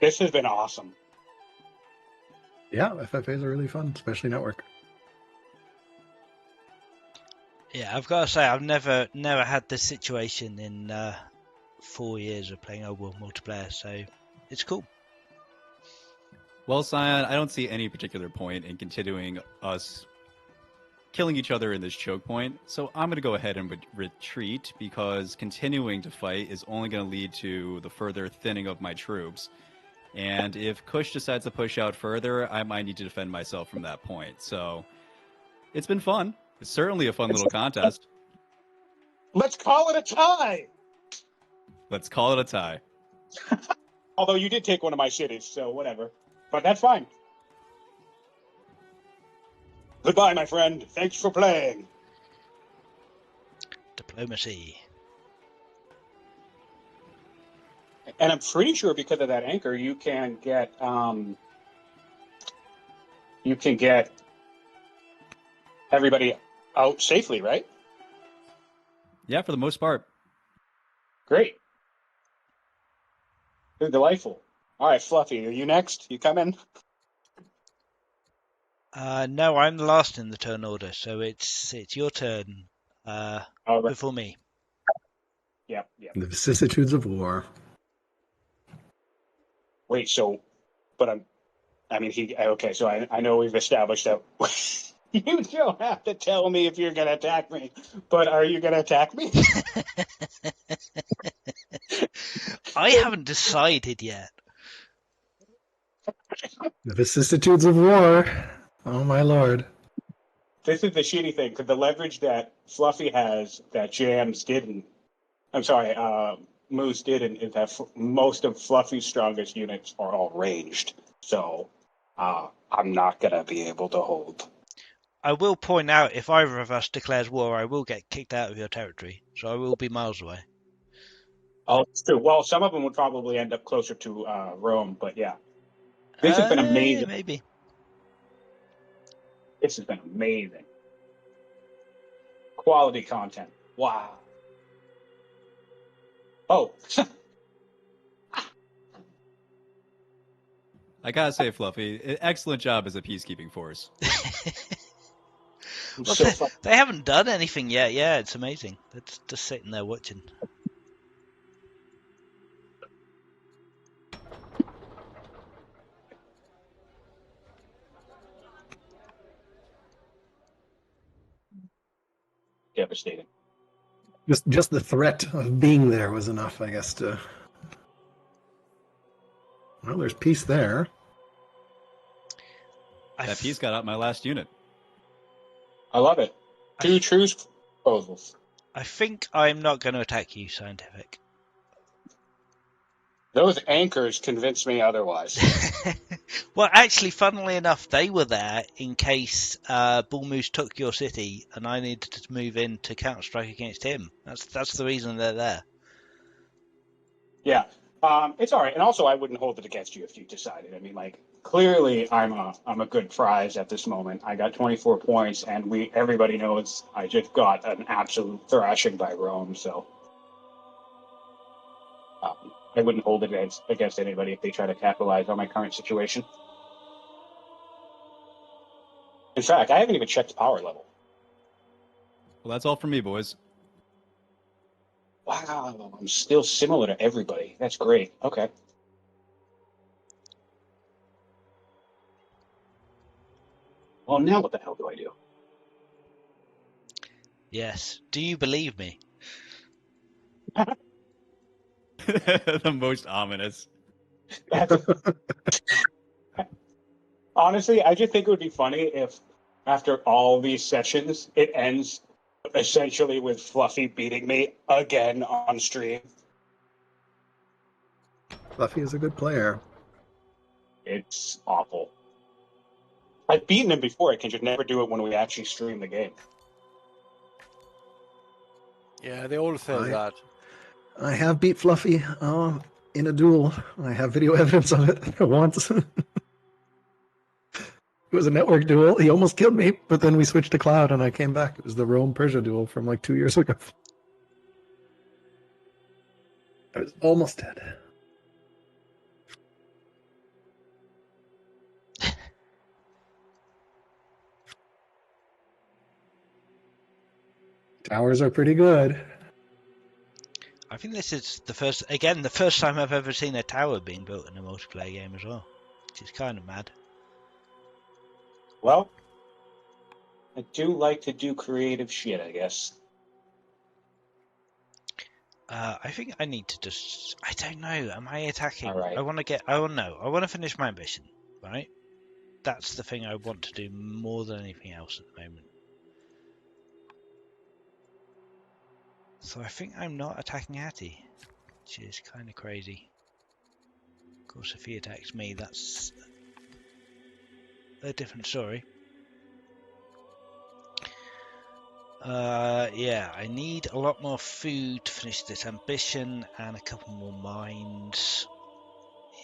this has been awesome. yeah, FFAs are really fun, especially network. Yeah, I've got to say I've never had this situation 4 years of playing old world multiplayer, so it's cool. Well, Scion, I don't see any particular point in continuing us killing each other in this choke point, so I'm going to go ahead and retreat, because continuing to fight is only going to lead to the further thinning of my troops. And if Kush decides to push out further, I might need to defend myself from that point. So it's been fun. It's certainly a fun little contest. Let's call it a tie. Let's call it a tie. Although you did take one of my cities, so whatever. But that's fine. Goodbye, my friend. Thanks for playing. Diplomacy. And I'm pretty sure because of that anchor, you can get everybody out safely, right? Yeah, for the most part. Great. Delightful. All right, Fluffy, are you next? You coming? No, I'm the last in the turn order, so it's your turn All right. before me. Yeah. The vicissitudes of war. Wait, so, but okay, so I know we've established that you don't have to tell me if you're going to attack me, but are you going to attack me? I haven't decided yet. The vicissitudes of war. Oh my lord. This is the shitty thing, because the leverage that Fluffy has that Jams didn't, Moose didn't, is that most of Fluffy's strongest units are all ranged. So I'm not going to be able to hold. I will point out, if either of us declares war, I will get kicked out of your territory, so I will be miles away. Oh, it's true. Well, some of them would probably end up closer to Rome, but yeah. This has been amazing. Maybe. This has been amazing. Quality content. Wow. Oh. I gotta say, Fluffy, excellent job as a peacekeeping force. Well, they haven't done anything yet. Yeah, it's amazing. They're just sitting there watching. Devastating. Just the threat of being there was enough, I guess, to... Well, there's peace there. That piece got out my last unit. I love it. Two truce proposals. I think I'm not going to attack you, Siontific. Those anchors convinced me otherwise. Well, actually, funnily enough, they were there in case BullMoose took your city and I needed to move in to counter-strike against him. That's the reason they're there. Yeah. It's all right. And also, I wouldn't hold it against you if you decided. I mean, like, clearly I'm a good prize at this moment. I got 24 points, and everybody knows I just got an absolute thrashing by Rome, so I wouldn't hold it against anybody if they try to capitalize on my current situation. In fact, I haven't even checked power level. Well, that's all for me, boys. Wow, I'm still similar to everybody. That's great. Okay. Well, now what the hell do I do? Yes. Do you believe me? The most ominous. Honestly, I just think it would be funny if, after all these sessions, it ends essentially with Fluffy beating me again on stream. Fluffy is a good player. It's awful. I've beaten him before. I can just never do it when we actually stream the game. Yeah, they all say that. I have beat Fluffy in a duel. I have video evidence of it once. It was a network duel. He almost killed me, but then we switched to cloud and I came back. It was the Rome-Persia duel from like 2 years ago. I was almost dead. Towers are pretty good. I think this is the first time I've ever seen a tower being built in a multiplayer game as well, which is kind of mad. Well, I do like to do creative shit, I guess. I think I need to just. I don't know. Am I attacking? All right. I want to finish my ambition, right? That's the thing I want to do more than anything else at the moment. So I think I'm not attacking Hattie, which is kind of crazy. Of course, if he attacks me, that's a different story. Yeah, I need a lot more food to finish this ambition and a couple more mines.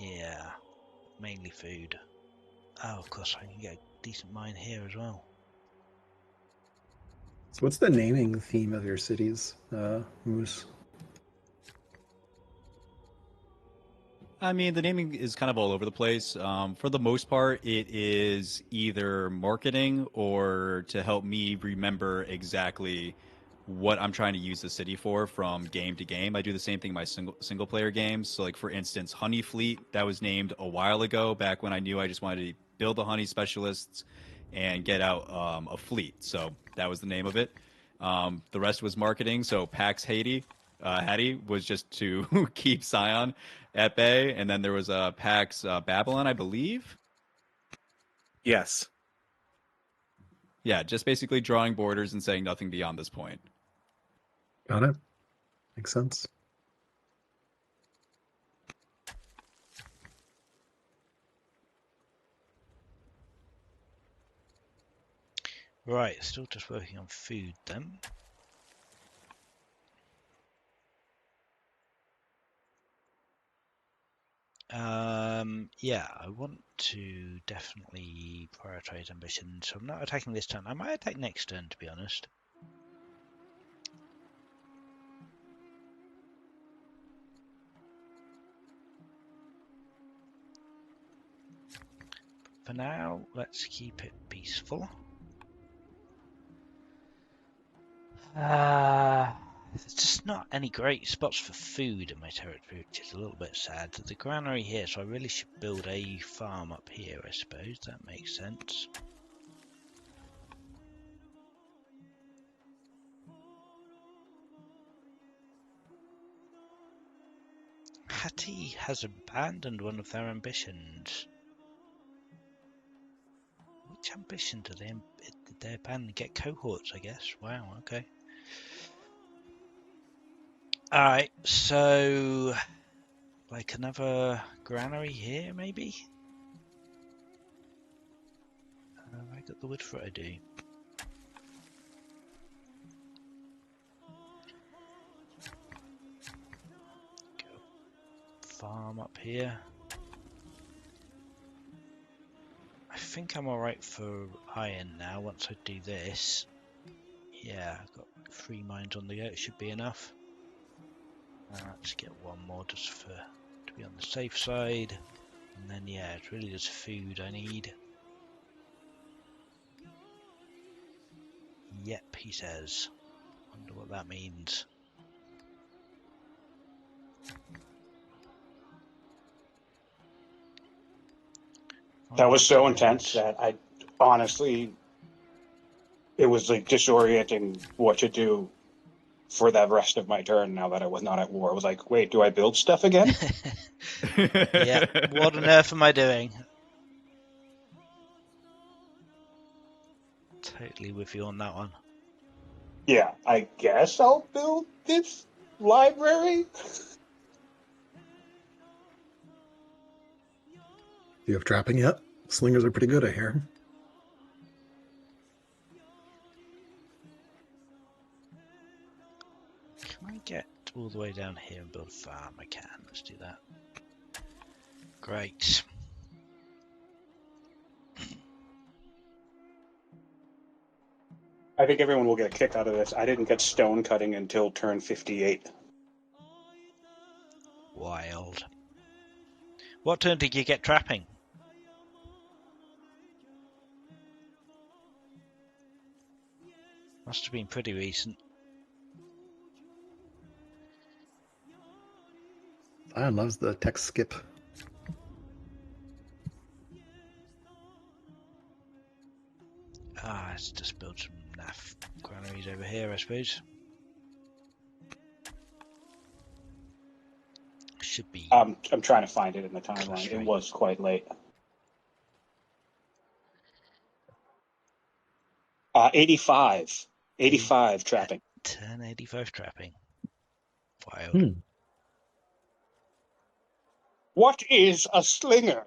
Yeah, mainly food. Oh, of course, I can get a decent mine here as well. So what's the naming theme of your cities, Moose? I mean, the naming is kind of all over the place. For the most part, it is either marketing or to help me remember exactly what I'm trying to use the city for from game to game. I do the same thing in my single player games. So, like for instance, Honey Fleet, that was named a while ago, back when I knew I just wanted to build the honey specialists and get out a fleet. So that was the name of it. The rest was marketing. So Pax Hattie was just to keep Scion at bay, and then there was Pax Babylon, I believe. Yes. Yeah, just basically drawing borders and saying nothing beyond this point. Got it. Makes sense. Right, still just working on food then. Yeah, I want to definitely prioritize ambition, so I'm not attacking this turn. I might attack next turn, to be honest. For now, let's keep it peaceful. There's just not any great spots for food in my territory, which is a little bit sad. There's a granary here, so I really should build a farm up here, I suppose. That makes sense. Hattie has abandoned one of their ambitions. Which ambition did they abandon? Get cohorts, I guess. Wow, okay. Alright, so like another granary here, maybe? Have I got the wood for it? I do. Go farm up here. I think I'm alright for iron now once I do this. Yeah, I've got 3 mines on the go, it should be enough. Let's get one more just to be on the safe side. And then yeah, it's really just food I need. Yep, he says. Wonder what that means. That was so intense that I honestly, it was like disorienting what to do for the rest of my turn now that I was not at war. I was like, wait, do I build stuff again? Yeah, what on earth am I doing? Totally with you on that one. Yeah, I guess I'll build this library. Do you have trapping yet? Slingers are pretty good, I hear. Can I get all the way down here and build a farm? I can. Let's do that. Great. I think everyone will get a kick out of this. I didn't get stone cutting until turn 58. Wild. What turn did you get trapping? Must have been pretty recent. Zion loves the text skip. Let's just build some naff granaries over here, I suppose. Should be. I'm trying to find it in the timeline. Clustering. It was quite late. 85. 85 trapping. Turn 85 trapping. Wild. Hmm. What is a slinger?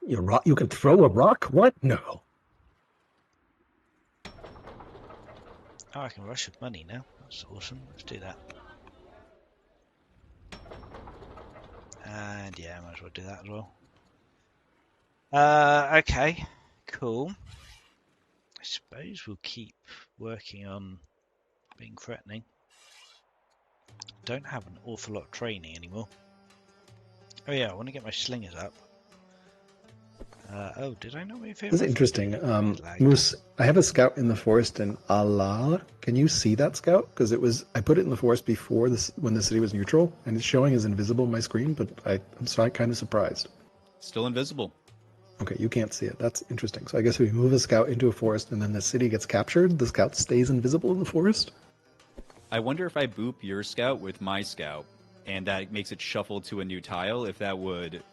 You can throw a rock? What? No. Oh, I can rush with money now. That's awesome. Let's do that. And yeah, I might as well do that as well. Okay, cool. I suppose we'll keep working on being threatening. Don't have an awful lot of training anymore. Oh yeah, I want to get my slingers up. Oh, did I not move him? This is interesting. Moose, I have a scout in the forest in Alal. Can you see that scout? Because I put it in the forest before this, when the city was neutral, and it's showing as invisible on my screen, but I'm kind of surprised. Still invisible. Okay, you can't see it. That's interesting. So I guess if we move a scout into a forest and then the city gets captured, the scout stays invisible in the forest? I wonder if I boop your scout with my scout, and that makes it shuffle to a new tile, if that would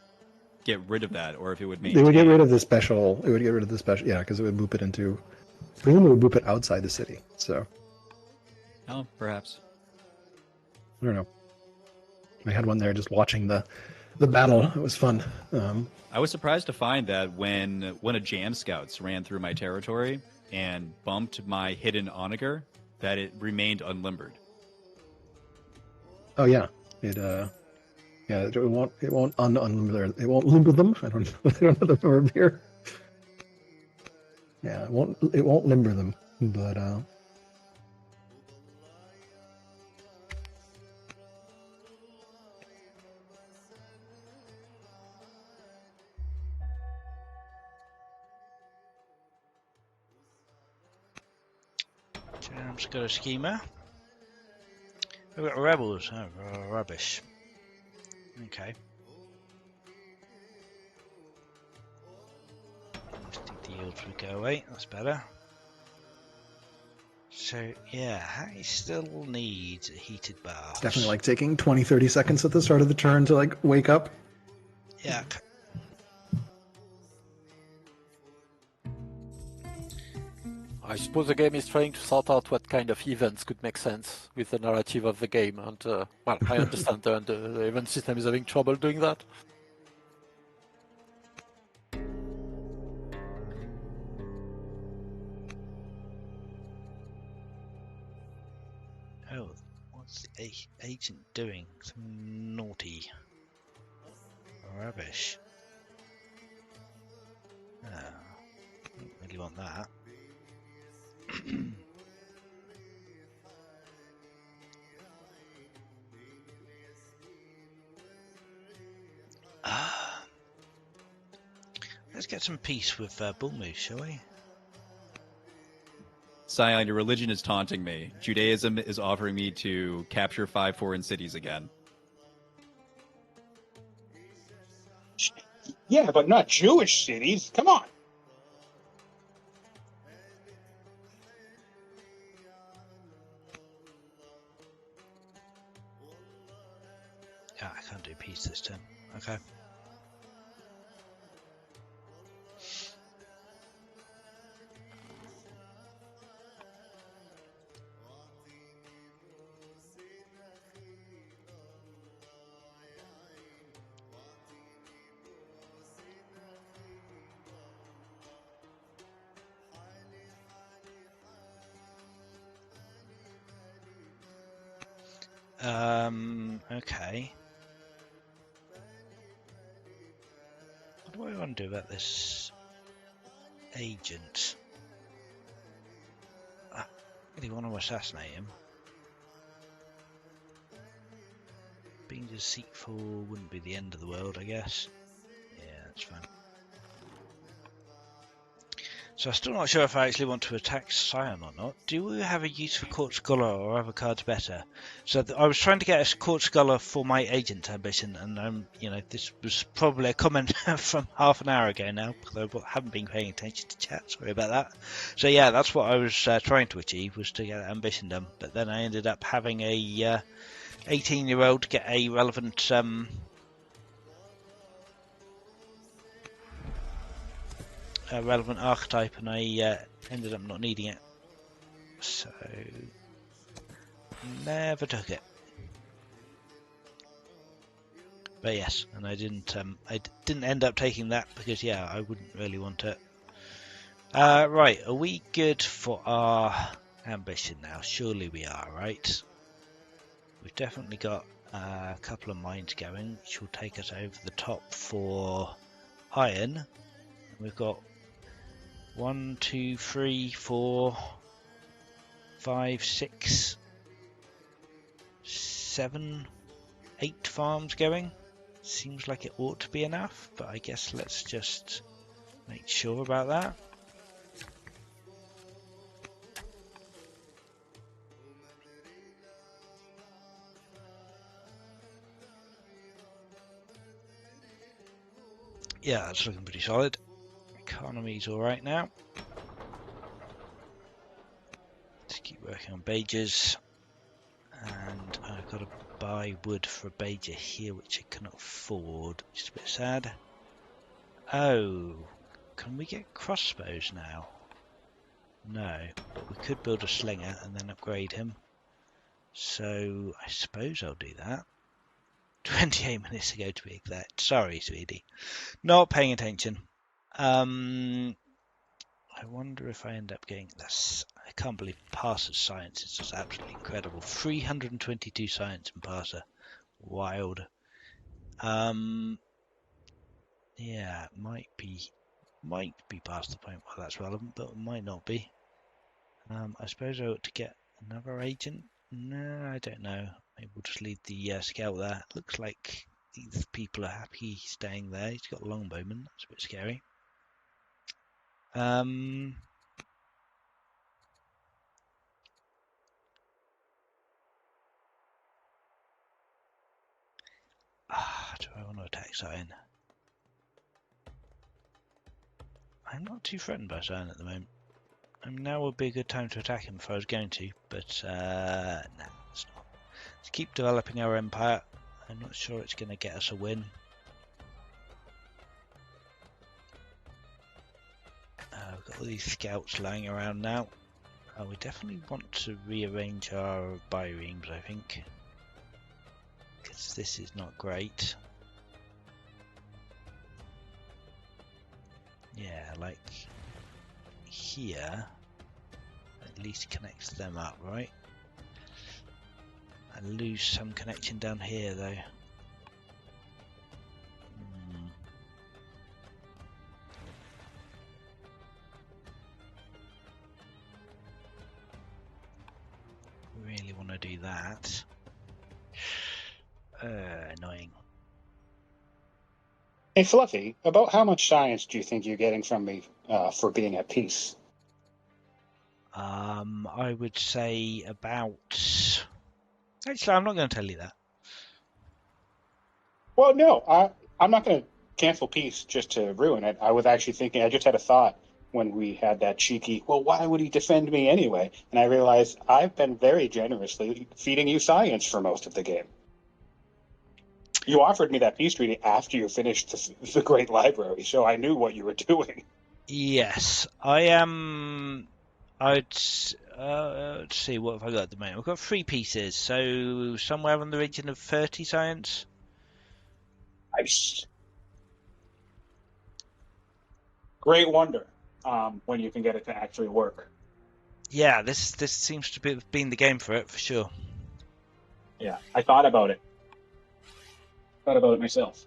get rid of that, or if it would maintain. It would get rid of the special. It would get rid of the special. Yeah, because it would boop it into. Presumably, it would boop it outside the city. So. Oh, perhaps. I don't know. I had one there just watching the battle. It was fun. I was surprised to find that when one of Jam Scouts ran through my territory and bumped my hidden onager, that it remained unlimbered. Oh yeah, it won't unlimber. It won't limber them. I don't know the verb here. Yeah, it won't limber them, but Jam's got a schemer. We've got rebels. Oh, rubbish. Okay. The yields would go away. That's better. So yeah, he still needs a heated bath. it's definitely like taking 20-30 seconds at the start of the turn to like wake up. Yeah. I suppose the game is trying to sort out what kind of events could make sense with the narrative of the game, and well, I understand the event system is having trouble doing that. Oh, what's the agent doing? Some naughty rubbish. Oh, don't really want that. Let's get some peace with BullMoose, shall we? Scion, your religion is taunting me. Judaism is offering me to capture 5 foreign cities again. Yeah, but not Jewish cities. Come on. Yeah, I can't do peace this turn. Okay. Okay. What do I want to do about this agent? I really want to assassinate him. Being deceitful wouldn't be the end of the world, I guess. Yeah, that's fine. So I'm still not sure if I actually want to attack Scion or not. Do we have a use for Court Scholar or other cards better? So I was trying to get a Court Scholar for my agent ambition, and this was probably a comment from half an hour ago now, because I haven't been paying attention to chat. Sorry about that. So yeah, that's what I was trying to achieve, was to get ambition done. But then I ended up having a 18-year-old get a relevant archetype, and I ended up not needing it, so never took it. But yes, and I didn't end up taking that because I wouldn't really want it. Right, are we good for our ambition now? Surely we are, right? We've definitely got a couple of mines going, which will take us over the top for iron. We've got 1, 2, 3, 4, 5, 6, 7, 8 farms going. Seems like it ought to be enough, but I guess let's just make sure about that. Yeah, that's looking pretty solid. Economy's alright now. Let's keep working on Bages. And I've got to buy wood for a Bager here, which I cannot afford, which is a bit sad. Oh, can we get crossbows now? No, but we could build a slinger and then upgrade him. So I suppose I'll do that. 28 minutes ago to be exact. Sorry, sweetie. Not paying attention. I wonder if I end up getting this. I can't believe Parser's science is just absolutely incredible. 322 science in Parser. Wild. Yeah, it might be past the point where that's relevant, but it might not be. I suppose I ought to get another agent. No, I don't know. Maybe we'll just leave the scout there. Looks like these people are happy staying there. He's got a longbowman. That's a bit scary. Do I want to attack Sion? I'm not too threatened by Sion at the moment. Now would be a good time to attack him if I was going to, but no, it's not. Let's keep developing our empire. I'm not sure it's going to get us a win. We've got all these scouts lying around now. We definitely want to rearrange our biremes, I think, because this is not great. Yeah, like here, at least connects them up, right? I lose some connection down here though. Really want to do that. Annoying. Hey, Fluffy, about how much science do you think you're getting from me for being at peace? I would say about... Actually, I'm not going to tell you that. Well, no, I'm not going to cancel peace just to ruin it. I was actually thinking, I just had a thought when we had that cheeky, well, why would he defend me anyway? And I realized I've been very generously feeding you science for most of the game. You offered me that peace treaty after you finished the Great Library, so I knew what you were doing. Yes, I am. Let's see, what have I got at the moment? I've got 3 pieces, so somewhere in the region of 30 science. Nice. Great wonder when you can get it to actually work. Yeah, this seems to have been the game for it, for sure. Yeah, I thought about it. Thought about it myself.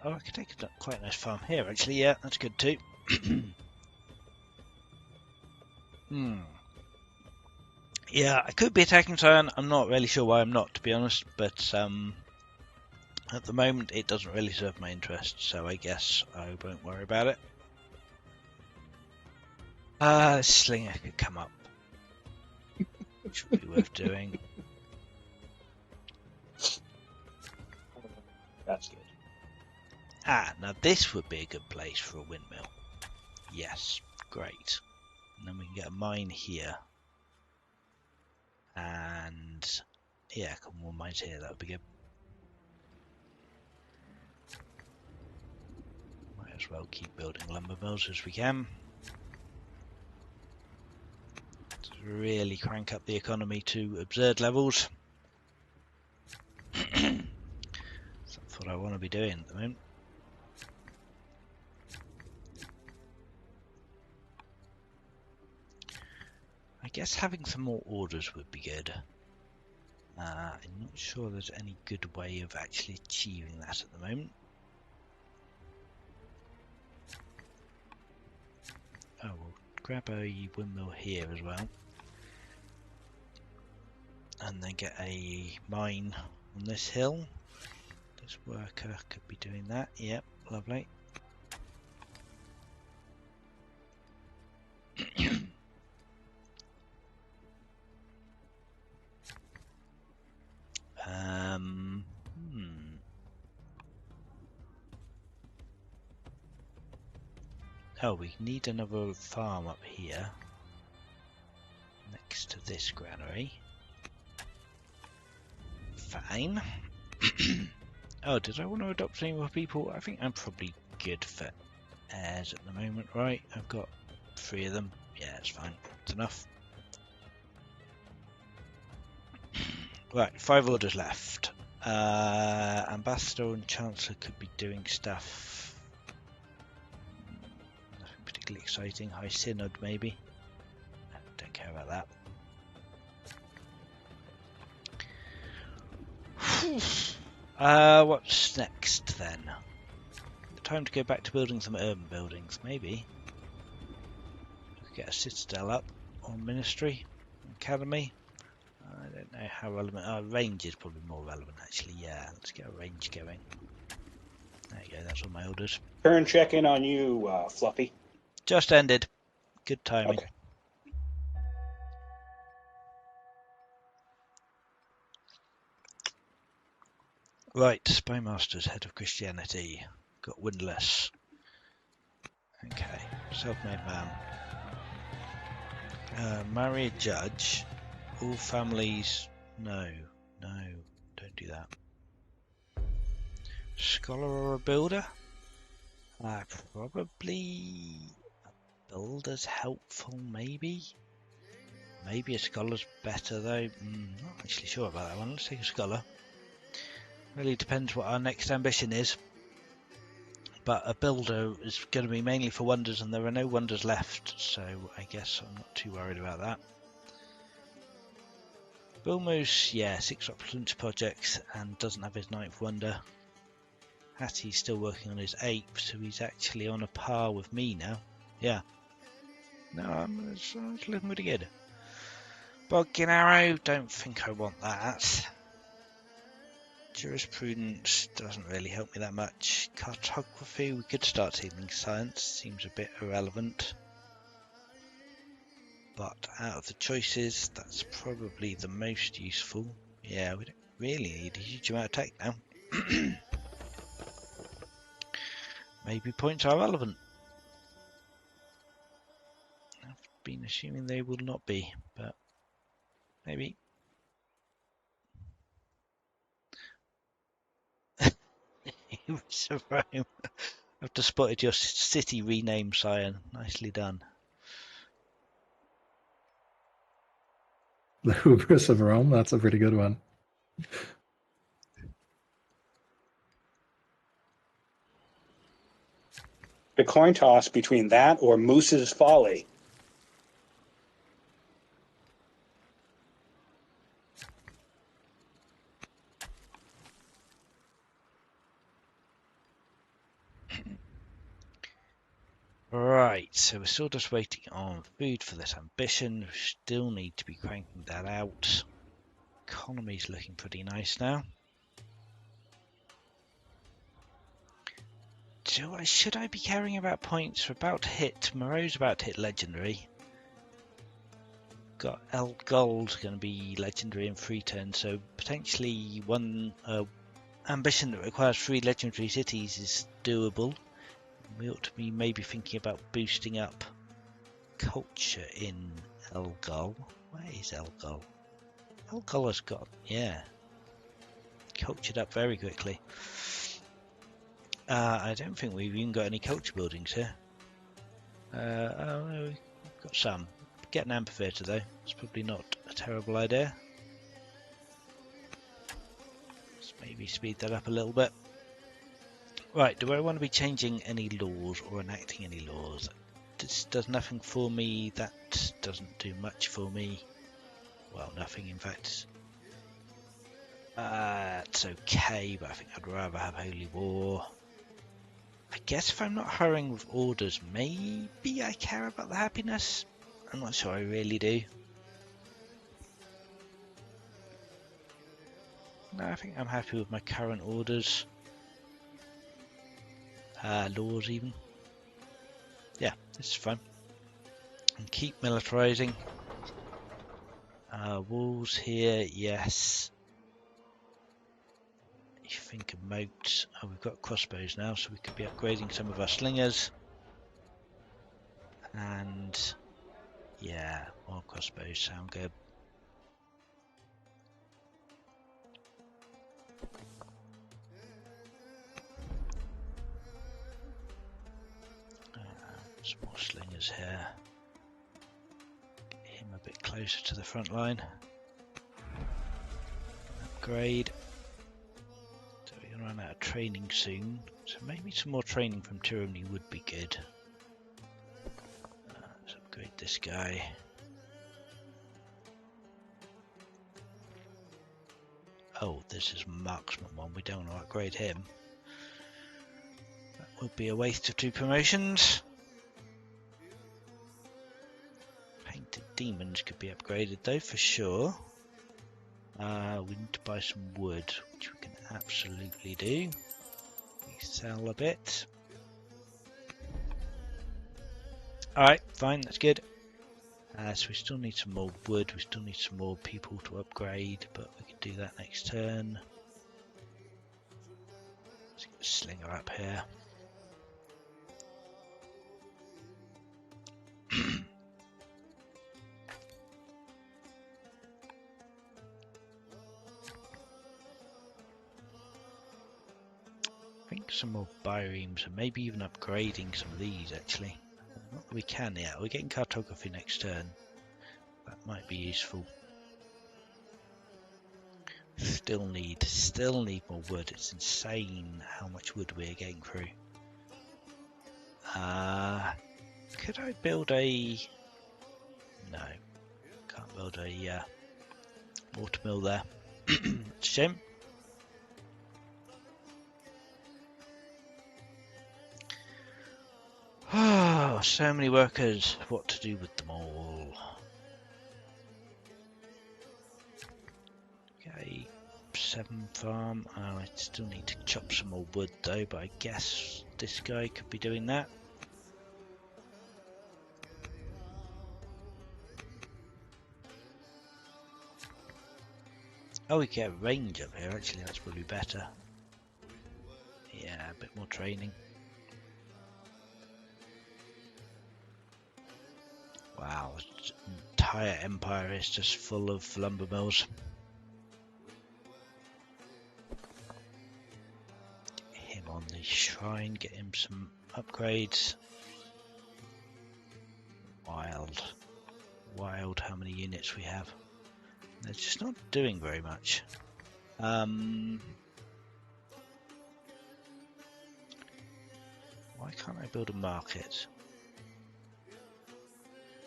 Oh, I could take quite a nice farm here, actually. Yeah, that's good too. Yeah, I could be attacking Sion. I'm not really sure why I'm not, to be honest. But at the moment, it doesn't really serve my interest, so I guess I won't worry about it. Slinger could come up. Which would be worth doing. That's good. Now this would be a good place for a windmill. Yes, great. And then we can get a mine here. And yeah, a couple more mines here, that would be good. Might as well keep building lumber mills as we can. To really crank up the economy to absurd levels. That's what I want to be doing at the moment. I guess having some more orders would be good. I'm not sure there's any good way of actually achieving that at the moment. Oh, we'll grab a windmill here as well. And then get a mine on this hill. This worker could be doing that. Yep, lovely. Oh, we need another farm up here. Next to this granary. Fine. Oh, did I want to adopt any more people? I think I'm probably good for heirs at the moment, right? I've got 3 of them. Yeah, it's fine. It's enough. Right, 5 orders left. Ambassador and Chancellor could be doing stuff. Nothing particularly exciting. High Synod, maybe. Don't care about that. What's next then? Time to go back to building some urban buildings, maybe. We could get a citadel up, or ministry, academy. I don't know how relevant. Range is probably more relevant, actually. Yeah, let's get a range going. There you go. That's all my orders. Turn check in on you, Fluffy. Just ended. Good timing. Okay. Right, Spymasters, head of Christianity. Got windless. Okay, self-made man. Marry a judge. All families. No, don't do that. Scholar or a builder? Probably a builder's helpful, maybe. Maybe a scholar's better though. Not actually sure about that one. Let's take a scholar. Really depends what our next ambition is. But a builder is going to be mainly for wonders, and there are no wonders left, so I guess I'm not too worried about that. BullMoose, yeah, 6 opulence projects and doesn't have his 9th wonder. Hattie's still working on his 8th, so he's actually on a par with me now. Yeah. No, it's looking pretty good. Bodkin Arrow, don't think I want that. Jurisprudence doesn't really help me that much. Cartography, we could start taking science, seems a bit irrelevant. But out of the choices, that's probably the most useful. Yeah, we don't really need a huge amount of tech now. Maybe points are relevant. I've been assuming they will not be, but maybe. I've just spotted your city rename, Sion. Nicely done. The hubris of Rome, that's a pretty good one. The coin toss between that or Moose's Folly. Right, so we're still just waiting on food for this ambition. We still need to be cranking that out. Economy's looking pretty nice now. Should I be caring about points? We're about to hit, Moreau's about to hit legendary. Got El Gold going to be legendary in 3 turns, so potentially one ambition that requires 3 legendary cities is doable. We ought to be maybe thinking about boosting up culture in Elgol. Where is Elgol? Elgol has got, yeah, cultured up very quickly. I don't think we've even got any culture buildings here. Oh, no, we've got some. Get an amphitheatre though. It's probably not a terrible idea. Let's maybe speed that up a little bit. Right, do I want to be changing any laws or enacting any laws? This does nothing for me. That doesn't do much for me. Well, nothing in fact. It's okay, but I think I'd rather have Holy War. I guess if I'm not hurrying with orders, maybe I care about the happiness. I'm not sure I really do. No, I think I'm happy with my current orders. Laws even. Yeah, this is fine. And keep militarizing. Walls here, yes. You think of moats. Oh, we've got crossbows now, so we could be upgrading some of our slingers. And yeah, more crossbows sound good. Some more slingers here. Get him a bit closer to the front line. Upgrade. So we're going to run out of training soon. So maybe some more training from Tyranny would be good. Let's upgrade this guy. Oh, this is marksman one. We don't want to upgrade him. That would be a waste of 2 promotions. Painted demons could be upgraded though, for sure. We need to buy some wood, which we can absolutely do. We sell a bit. Alright, fine, that's good. So we still need some more wood, we still need some more people to upgrade, but we can do that next turn. Let's get a slinger up here. I think some more bioreams and maybe even upgrading some of these actually. Not that we can yet. We're getting cartography next turn. That might be useful. Still need more wood. It's insane how much wood we're getting through. Could I build a? No, can't build a water mill there. It's a shame. Oh, so many workers. What to do with them all? Okay, 7 farm. I still need to chop some more wood though, but I guess this guy could be doing that. Oh, we get range up here actually, that's probably better. Yeah, a bit more training. Wow, the entire empire is just full of lumber mills. Get him on the shrine, get him some upgrades. Wild, how many units we have. They're just not doing very much. Why can't I build a market?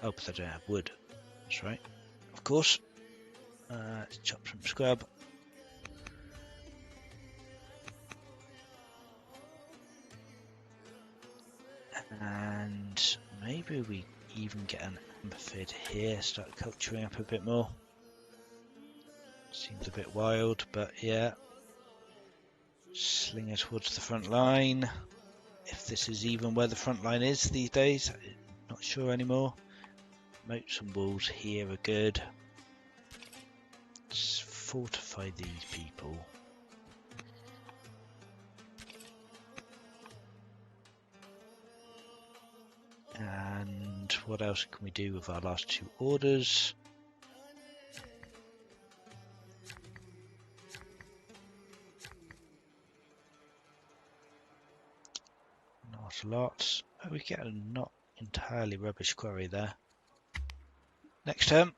Oh, because I don't have wood. That's right. Of course. Let's chop some scrub. And maybe we even get an amphid here, start culturing up a bit more. Seems a bit wild, but yeah. Slinger towards the front line. If this is even where the front line is these days, I'm not sure anymore. Moats and walls here are good. Let's fortify these people. And what else can we do with our last two orders? Not a lot. Oh, we get a not entirely rubbish quarry there. Next turn.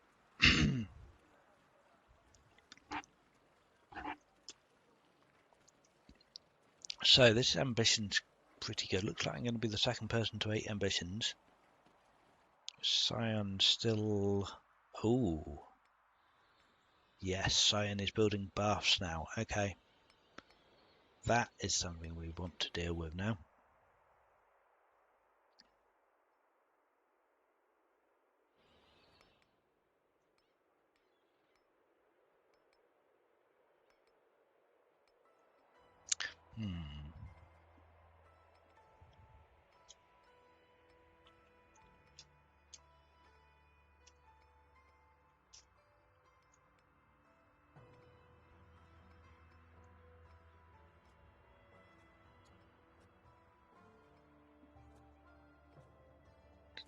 So this ambition's pretty good. Looks like I'm going to be the second person to 8 ambitions. Sion still... Oh. Yes, Sion is building baths now. Okay. That is something we want to deal with now.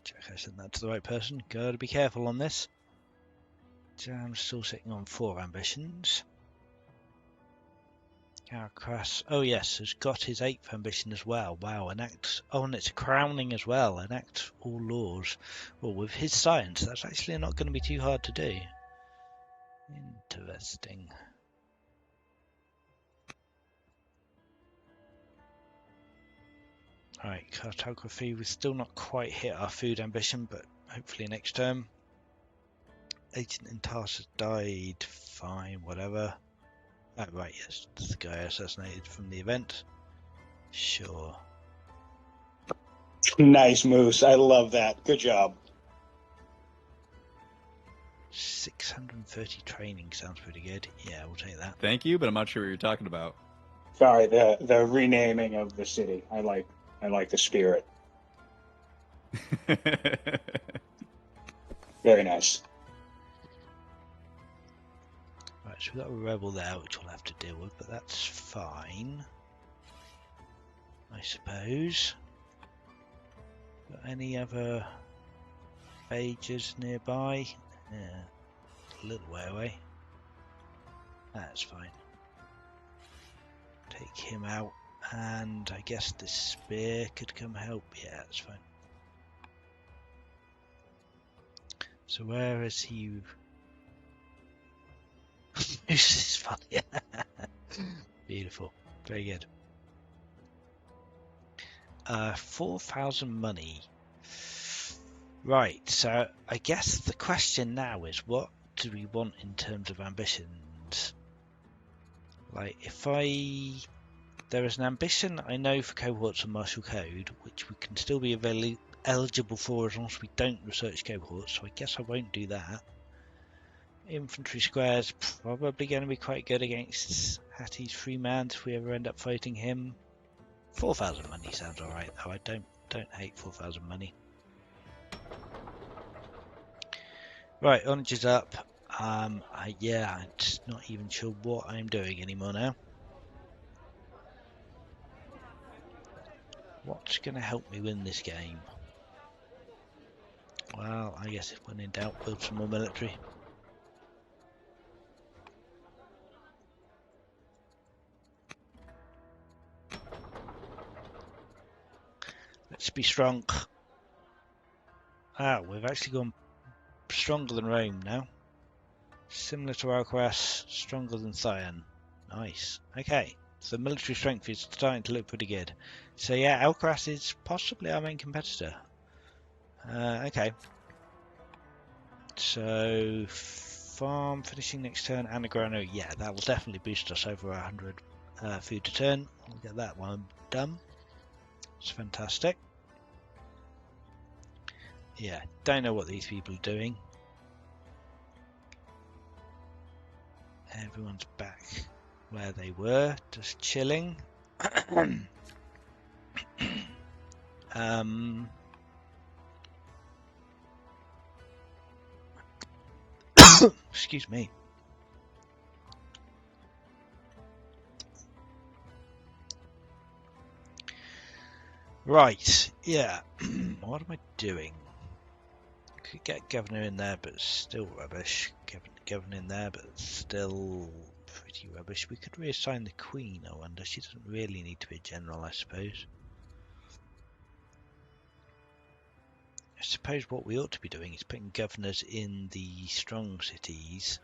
Check I sent that to the right person. Gotta be careful on this. I'm still sitting on 4 ambitions. Alcaras, oh yes, has got his 8th ambition as well. Wow, enact. Oh, and it's a crowning as well. Enact all laws. Well, with his science, that's actually not going to be too hard to do. Interesting. Right, cartography. We've still not quite hit our food ambition, but hopefully next term. Agent in task has died. Fine, whatever. Oh, right, yes, the guy assassinated from the event. Sure. Nice, Moose. I love that. Good job. 630 training sounds pretty good. Yeah, we'll take that. Thank you, but I'm not sure what you're talking about. Sorry, the renaming of the city. I like the spirit. Very nice. Right, so we've got a rebel there, which we'll have to deal with, but that's fine. I suppose. Got any other pages nearby? Yeah, a little way away. That's fine. Take him out, and I guess this spear could come help. Yeah, that's fine. So where is he? This is funny. Beautiful. Very good. 4,000 money. Right, so I guess the question now is, what do we want in terms of ambitions? Like, there is an ambition I know for cohorts and martial code, which we can still be eligible for as long as we don't research cohorts, so I guess I won't do that. Infantry squares probably going to be quite good against Hattie's Freeman if we ever end up fighting him. 4,000 money sounds alright though. I don't hate 4,000 money. Right, orange is up. Yeah, I'm just not even sure what I'm doing anymore now. What's going to help me win this game? Well, I guess if when in doubt, build some more military. Let's be strong. Ah, we've actually gone stronger than Rome now. Similar to Alcaras, stronger than Sion. Nice. Okay, so military strength is starting to look pretty good. So yeah, Alcaras is possibly our main competitor. Okay. So farm finishing next turn, Anagrano. Yeah, that will definitely boost us over 100 food to turn. We'll get that one done. It's fantastic. Yeah, don't know what these people are doing. Everyone's back where they were, just chilling. Excuse me. Right, yeah. What am I doing? Could get governor in there, but it's still rubbish. Governor in there, but it's still pretty rubbish. We could reassign the queen, I wonder. She doesn't really need to be a general, I suppose. I suppose what we ought to be doing is putting governors in the strong cities.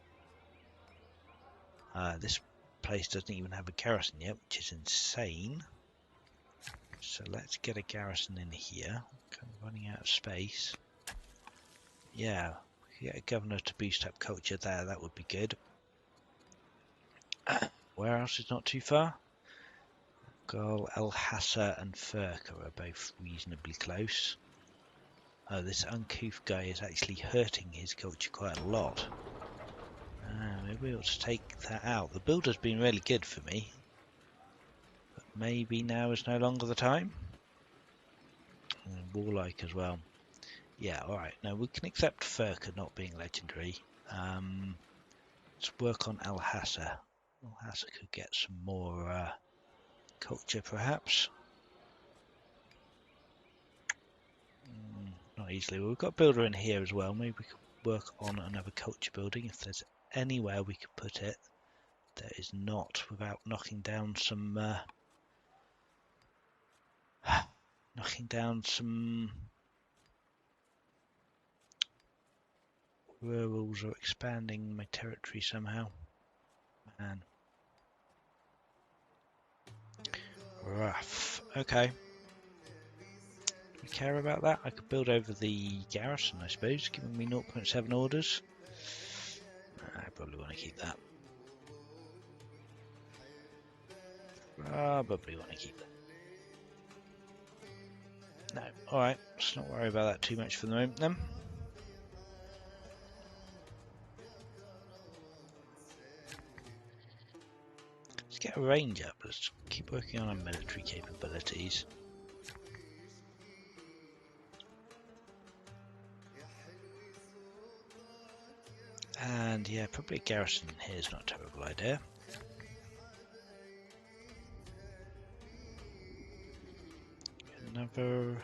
This place doesn't even have a garrison yet, which is insane. So let's get a garrison in here. Kind of running out of space. Yeah, we could get a governor to boost up culture there. That would be good. Where else is not too far? Gol, El Hassa and Furka are both reasonably close. Oh, this uncouth guy is actually hurting his culture quite a lot. Maybe we ought to take that out. The builder's been really good for me. But maybe now is no longer the time. And warlike as well. Yeah, alright. Now we can accept Furka not being legendary. Let's work on El Hassa. El Hassa could get some more culture perhaps. Not easily. Well, we've got a builder in here as well. Maybe we could work on another culture building if there's anywhere we could put it. There is not, without knocking down some rurals or expanding my territory somehow. Man. Rough. Okay. Do we care about that? I could build over the garrison, I suppose, giving me 0.7 orders. I probably want to keep that. Probably want to keep that. No, alright, let's not worry about that too much for the moment then. Let's get a range up, let's keep working on our military capabilities. And yeah, probably a garrison here is not a terrible idea. Another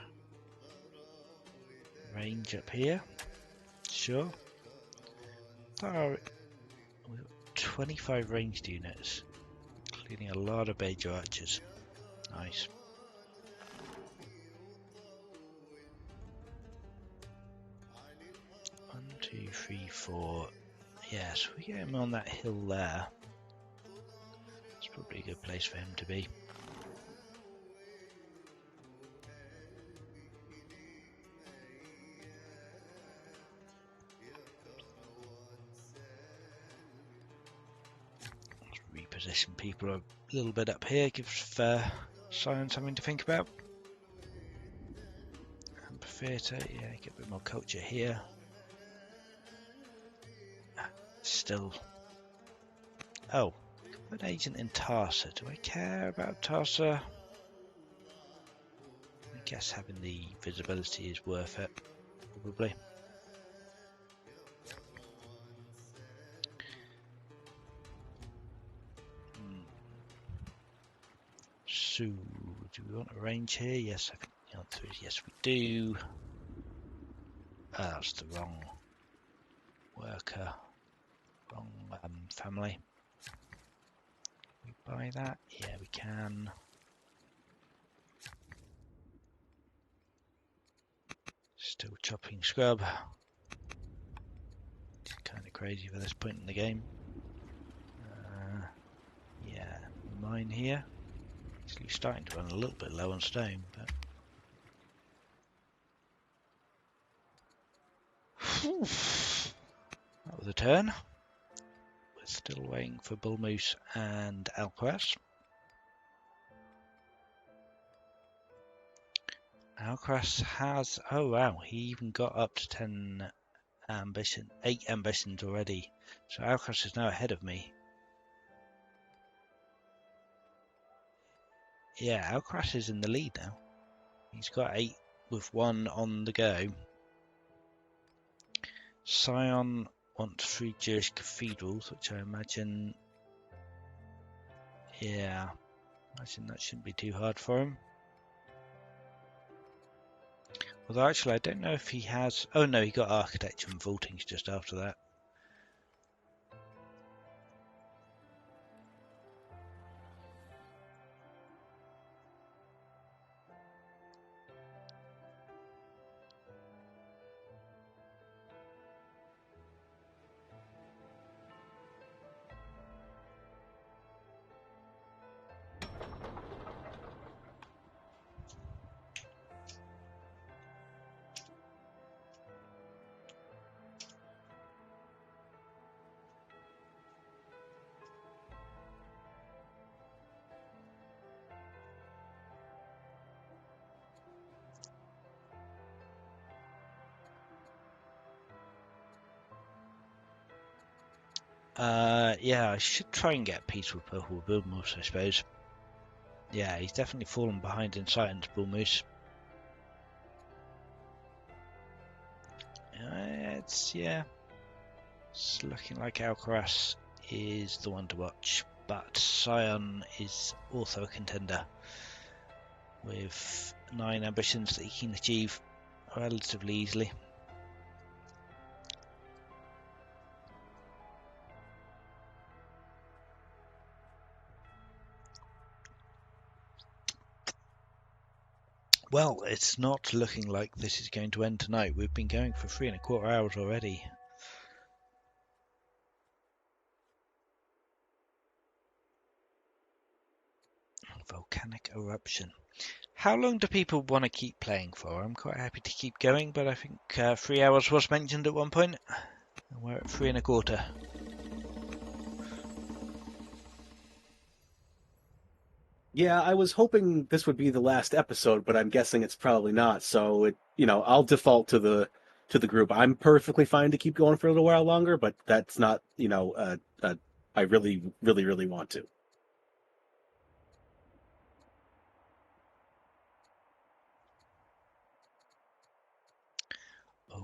range up here. Sure. Oh, we've got 25 ranged units, including a lot of major archers. Nice. One, two, three, four. Yes, we get him on that hill there. It's probably a good place for him to be. Reposition people a little bit up here, gives Sion something to think about. Amphitheatre, yeah, get a bit more culture here. Still. Oh, put an agent in Tarsa. Do I care about Tarsa? I guess having the visibility is worth it, probably. So, do we want a range here? Yes, I think the answer is yes, we do. That's the wrong worker, wrong family. Can we buy that? Yeah, we can. Still chopping scrub. It's kind of crazy for this point in the game. Yeah, mine here. Actually starting to run a little bit low on stone, but that was a turn. We're still waiting for BullMoose and Alcaras. Alcaras has... Oh wow, he even got up to 10 ambition, 8 ambitions already. So Alcaras is now ahead of me. Yeah, Alcaras is in the lead now. He's got 8 with 1 on the go. Sion wants 3 Jewish cathedrals, which I imagine... Yeah, I imagine that shouldn't be too hard for him. Although actually I don't know if he has... Oh no, he got architecture and vaulting just after that. Yeah, I should try and get peace with ThePurpleBullMoose, I suppose. Yeah, he's definitely fallen behind in Sion's Bullmoose. It's looking like Alcaras is the one to watch, but Sion is also a contender with 9 ambitions that he can achieve relatively easily. Well, it's not looking like this is going to end tonight. We've been going for 3¼ hours already. Volcanic eruption. How long do people want to keep playing for? I'm quite happy to keep going, but I think 3 hours was mentioned at one point, and we're at 3¼ hours. Yeah, I was hoping this would be the last episode, but I'm guessing it's probably not. So I'll default to the group. I'm perfectly fine to keep going for a little while longer, but that's not, I really, really, really want to.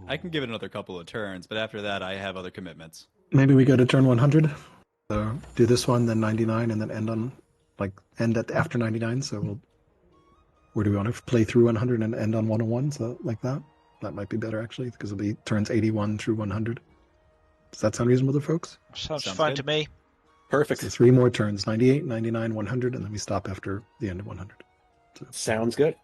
I can give it another couple of turns, but after that, I have other commitments. Maybe we go to turn 100. So do this one, then 99, and then end at after 99. So or do we want to play through 100 and end on 101? So like that? That might be better actually, because it'll be turns 81 through 100. Does that sound reasonable to folks? Sounds fine to me. Perfect. So 3 more turns, 98, 99, 100, and then we stop after the end of 100. So. Sounds good.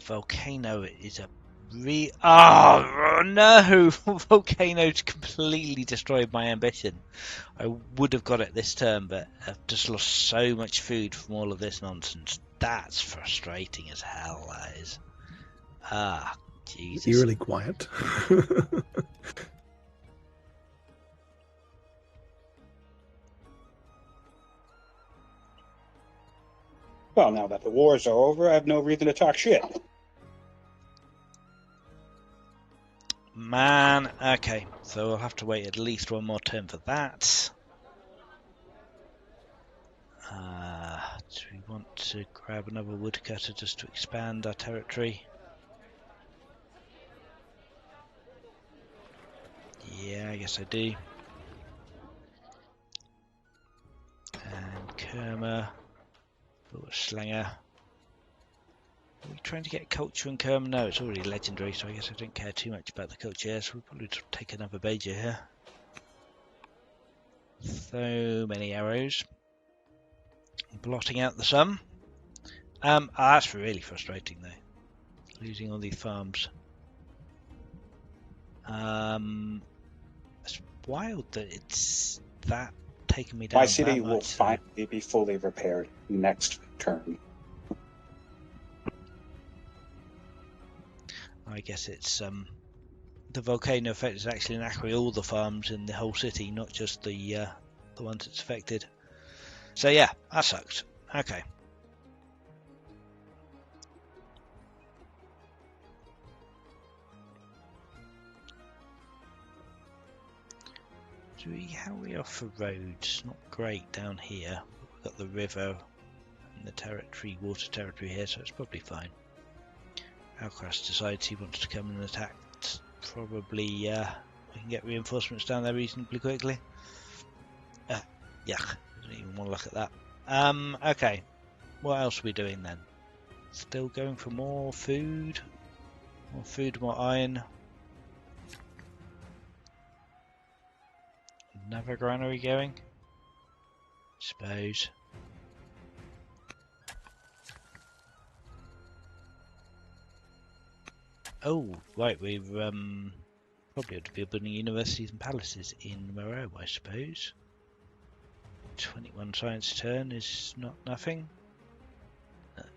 Volcano is a oh no! Volcano's completely destroyed my ambition. I would have got it this turn, but I've just lost so much food from all of this nonsense. That's frustrating as hell, that is. Jesus. Eerily quiet. Well, now that the wars are over, I have no reason to talk shit. Man, okay, so we'll have to wait at least one more turn for that. Do we want to grab another woodcutter just to expand our territory? Yeah, I guess I do. And Kerma, Slinger. Are we trying to get culture in Kerma? No, it's already legendary, so I guess I don't care too much about the culture here, so we'll probably take another Beja here. So many arrows. Blotting out the sun. That's really frustrating though. Losing all these farms. It's wild that it's that taking me down. My city that much, will finally be fully repaired next turn. I guess it's the volcano effect is actually in actually all the farms in the whole city, not just the ones it's affected. So yeah, that sucks. Okay, How are we off for roads? Not great down here. We've got the river and the territory, water territory here, so it's probably fine. Alcaras decides he wants to come and attack. Probably we can get reinforcements down there reasonably quickly. Yuck, don't even want to look at that. Okay, what else are we doing then? Still going for more food, more iron. Another granary going, suppose. Oh, right, we've probably ought to be building universities and palaces in Moreau, I suppose. 21 science turn is not nothing.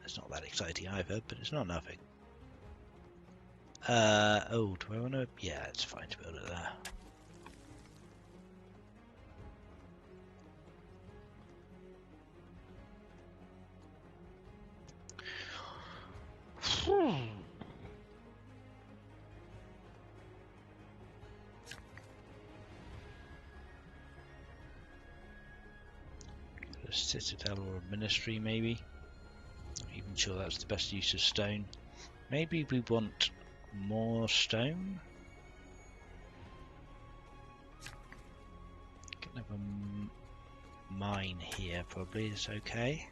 It's not that exciting either, but it's not nothing. Oh, do I want to? Yeah, it's fine to build it there. A citadel or a ministry, maybe. Not even sure that's the best use of stone. Maybe we want more stone. Can have a mine here, probably is okay.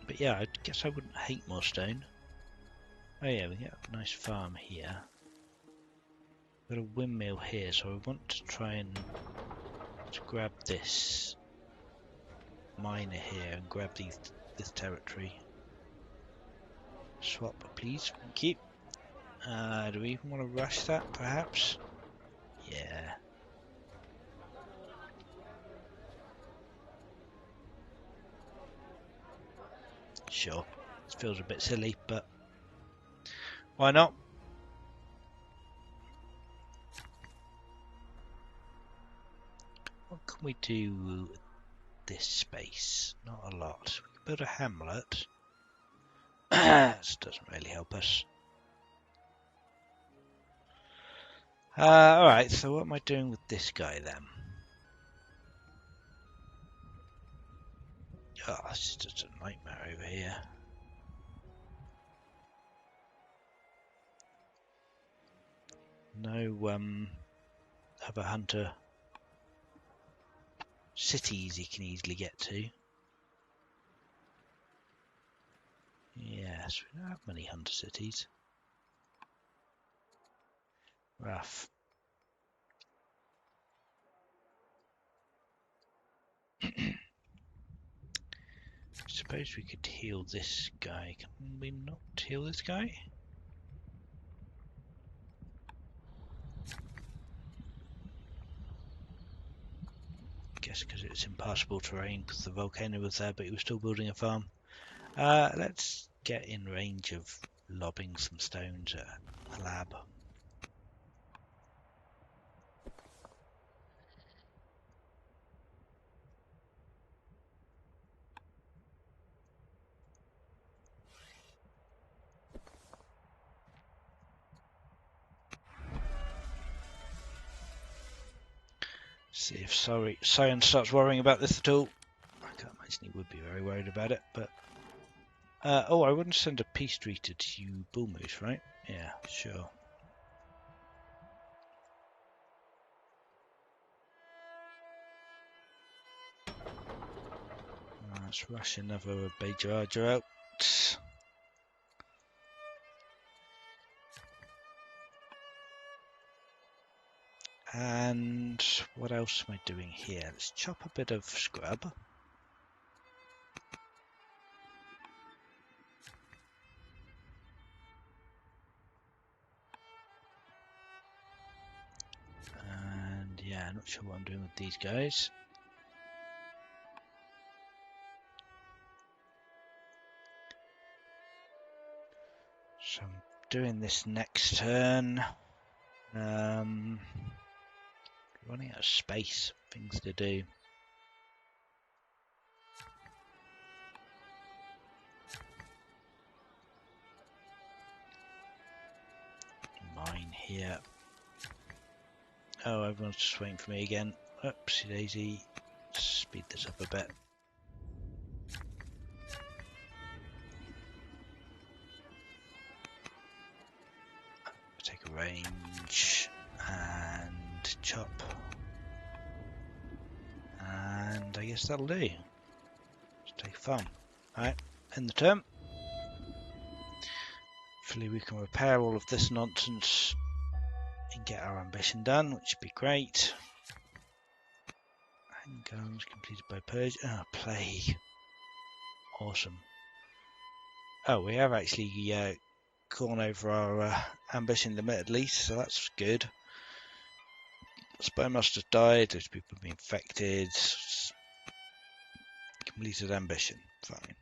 But yeah, I guess I wouldn't hate more stone. Oh yeah, we get a nice farm here. We've got a windmill here, so I want to try and grab this miner here and grab this territory. Swap, please. Thank you. Do we even want to rush that, perhaps? Yeah. Sure. This feels a bit silly, but why not? What can we do with this space? Not a lot. We can build a hamlet. This doesn't really help us. Alright, so what am I doing with this guy then? Oh, this is just a nightmare over here. No other hunter cities he can easily get to. Yes, we don't have many hunter cities. Rough. Suppose we could heal this guy. Can we not heal this guy? Guess because it's impassable terrain because the volcano was there, but he was still building a farm. Let's get in range of lobbing some stones at the lab. See if Sion starts worrying about this at all. I can't imagine he would be very worried about it, but oh, I wouldn't send a peace treaty to you, Bullmoose, right? Yeah, sure. Let's rush another Bajaraja out. And what else am I doing here? Let's chop a bit of scrub. And yeah, not sure what I'm doing with these guys. So I'm doing this next turn. Running out of space, things to do. Mine here. Oh, everyone's just waiting for me again. Oopsie daisy. Speed this up a bit. Take a range and chop. And I guess that'll do. Let's take a farm. Alright, end the turn. Hopefully we can repair all of this nonsense and get our ambition done, which would be great. Handguns completed by purge. Ah, plague. Awesome. Oh, we have actually gone over our ambition limit at least, so that's good. Spy must have died, those people have been infected. Completed ambition, fine.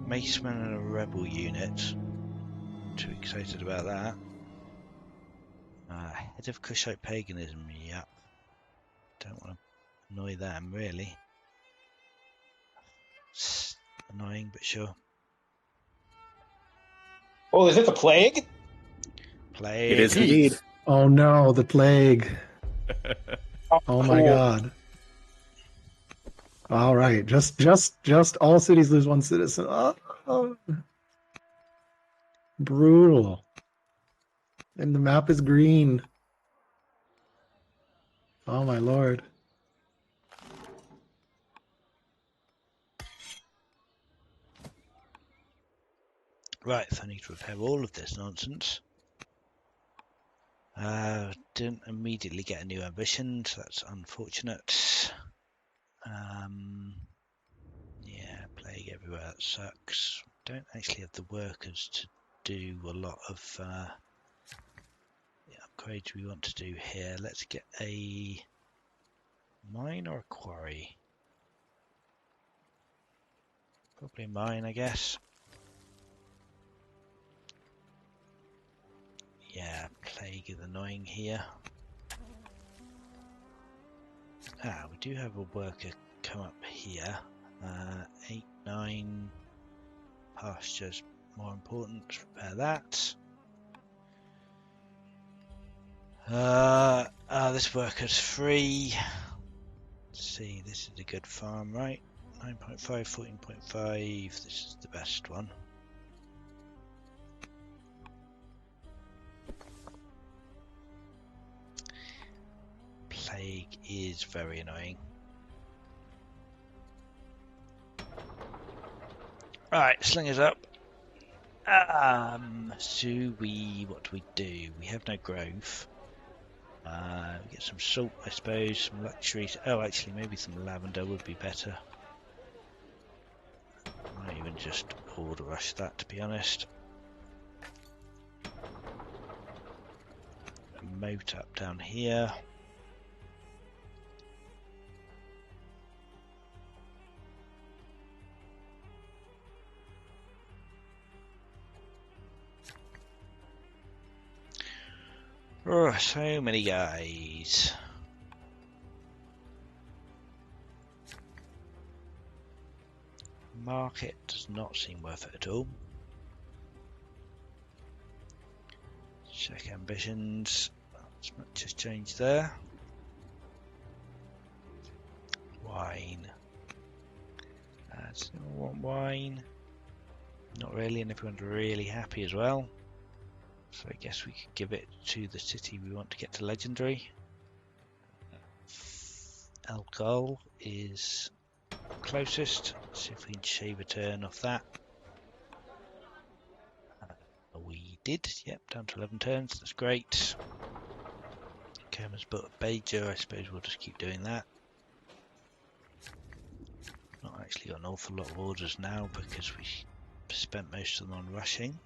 Maceman and a rebel unit. Too excited about that. Head of Kushite paganism, yep. Don't want to annoy them, really. It's annoying, but sure. Oh, is it the plague? Plague. It is indeed. Oh no, the plague. Oh my god. All right, just all cities lose one citizen. Oh. Brutal. And the map is green. Oh my lord. Right, so I need to repair all of this nonsense. Didn't immediately get a new ambition, so that's unfortunate. Yeah, plague everywhere, that sucks. Don't actually have the workers to do a lot of the upgrades we want to do here. Let's get a mine or a quarry. Probably mine, I guess. Yeah, plague is annoying here. We do have a worker come up here. 8, 9 pastures. More important, let's repair that. This worker's free. Let's see, this is a good farm, right? 9.5, 14.5. This is the best one. Plague is very annoying. Right, sling us up. So what do we do? We have no growth. We get some salt, I suppose, some luxuries. Oh, actually, maybe some lavender would be better. Might even just order rush that, to be honest. A moat up down here. Oh, so many guys. Market does not seem worth it at all. Check ambitions. Not as much has changed there. Wine. Does anyone want wine? Not really, and everyone's really happy as well. So I guess we could give it to the city we want to get to legendary. Alcaras is closest. Let's see if we can shave a turn off that. We did, yep, down to 11 turns, that's great. Kerman's built a Bajer, I suppose we'll just keep doing that. Not actually got an awful lot of orders now because we spent most of them on rushing.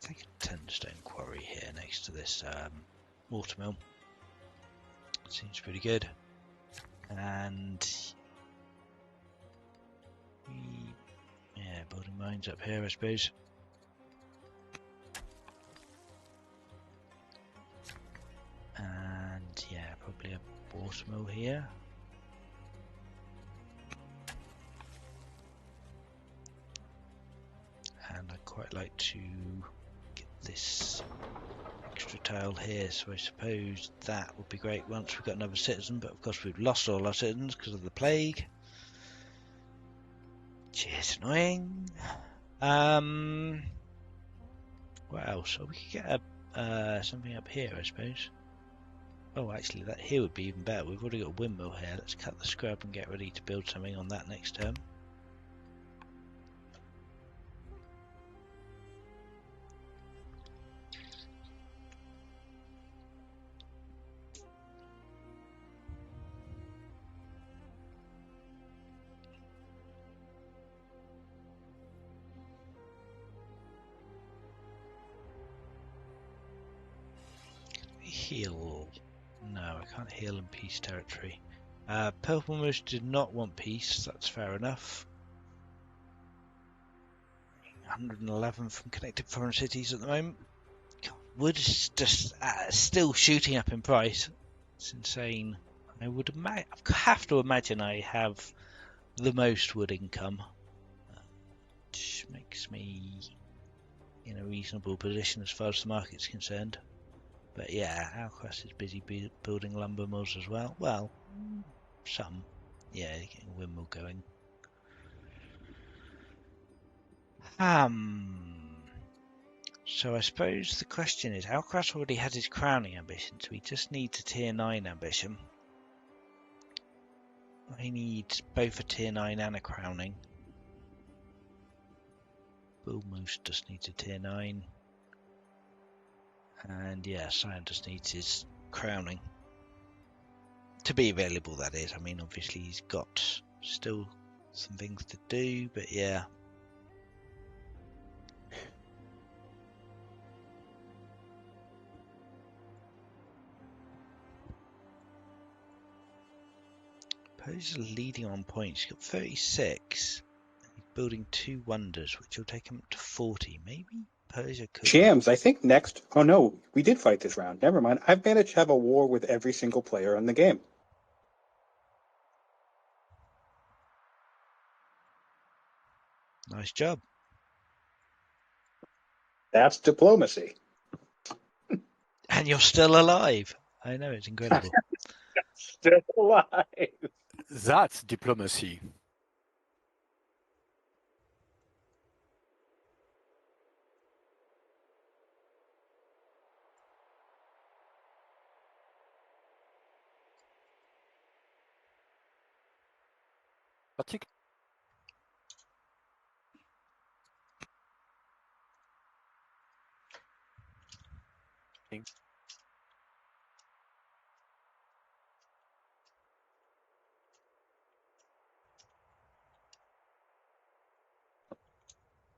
Take a 10-stone quarry here next to this watermill. Seems pretty good. And building mines up here, I suppose. And yeah, probably a watermill here. quite like to get this extra tile here, so I suppose that would be great once we've got another citizen, but of course we've lost all our citizens because of the plague. Which is annoying. What else? Oh, we could get something up here, I suppose. Oh, actually, that here would be even better. We've already got a windmill here. Let's cut the scrub and get ready to build something on that next term. Heal. No, I can't heal in peace territory. PurpleBullMoose did not want peace, that's fair enough. 111 from connected foreign cities at the moment. God, wood is just still shooting up in price. It's insane. I would have to imagine I have the most wood income, which makes me in a reasonable position as far as the market's concerned. But yeah, Alcaras is busy building lumber mills as well. Well, some. Yeah, getting a windmill going. So I suppose the question is, Alcaras already has his crowning ambition, so he just needs a tier 9 ambition. He needs both a tier 9 and a crowning. BullMoose just needs a tier 9. And yeah, Sion just needs his crowning. To be available, that is. I mean, obviously he's got still some things to do, but yeah. He's leading on points. He's got 36. He's building 2 wonders, which will take him up to 40. Maybe Persia could. Jams, I think next. Oh no, we did fight this round. Never mind. I've managed to have a war with every single player in the game. Nice job. That's diplomacy. And you're still alive. I know, it's incredible. Still alive. That's diplomacy. Partic-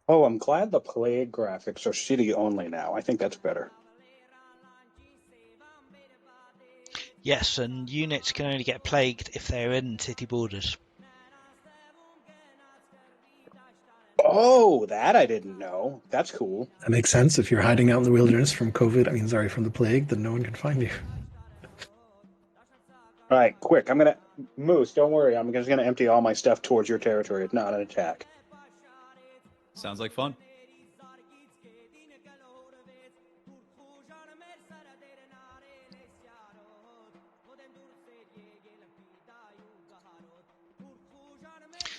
Oh, I'm glad the plague graphics are city only now. I think that's better. Yes, and units can only get plagued if they're in city borders. Oh, that I didn't know. That's cool. That makes sense. If you're hiding out in the wilderness from COVID, from the plague, then no one can find you. All right, quick. Moose, don't worry. I'm just gonna empty all my stuff towards your territory. It's not an attack. Sounds like fun.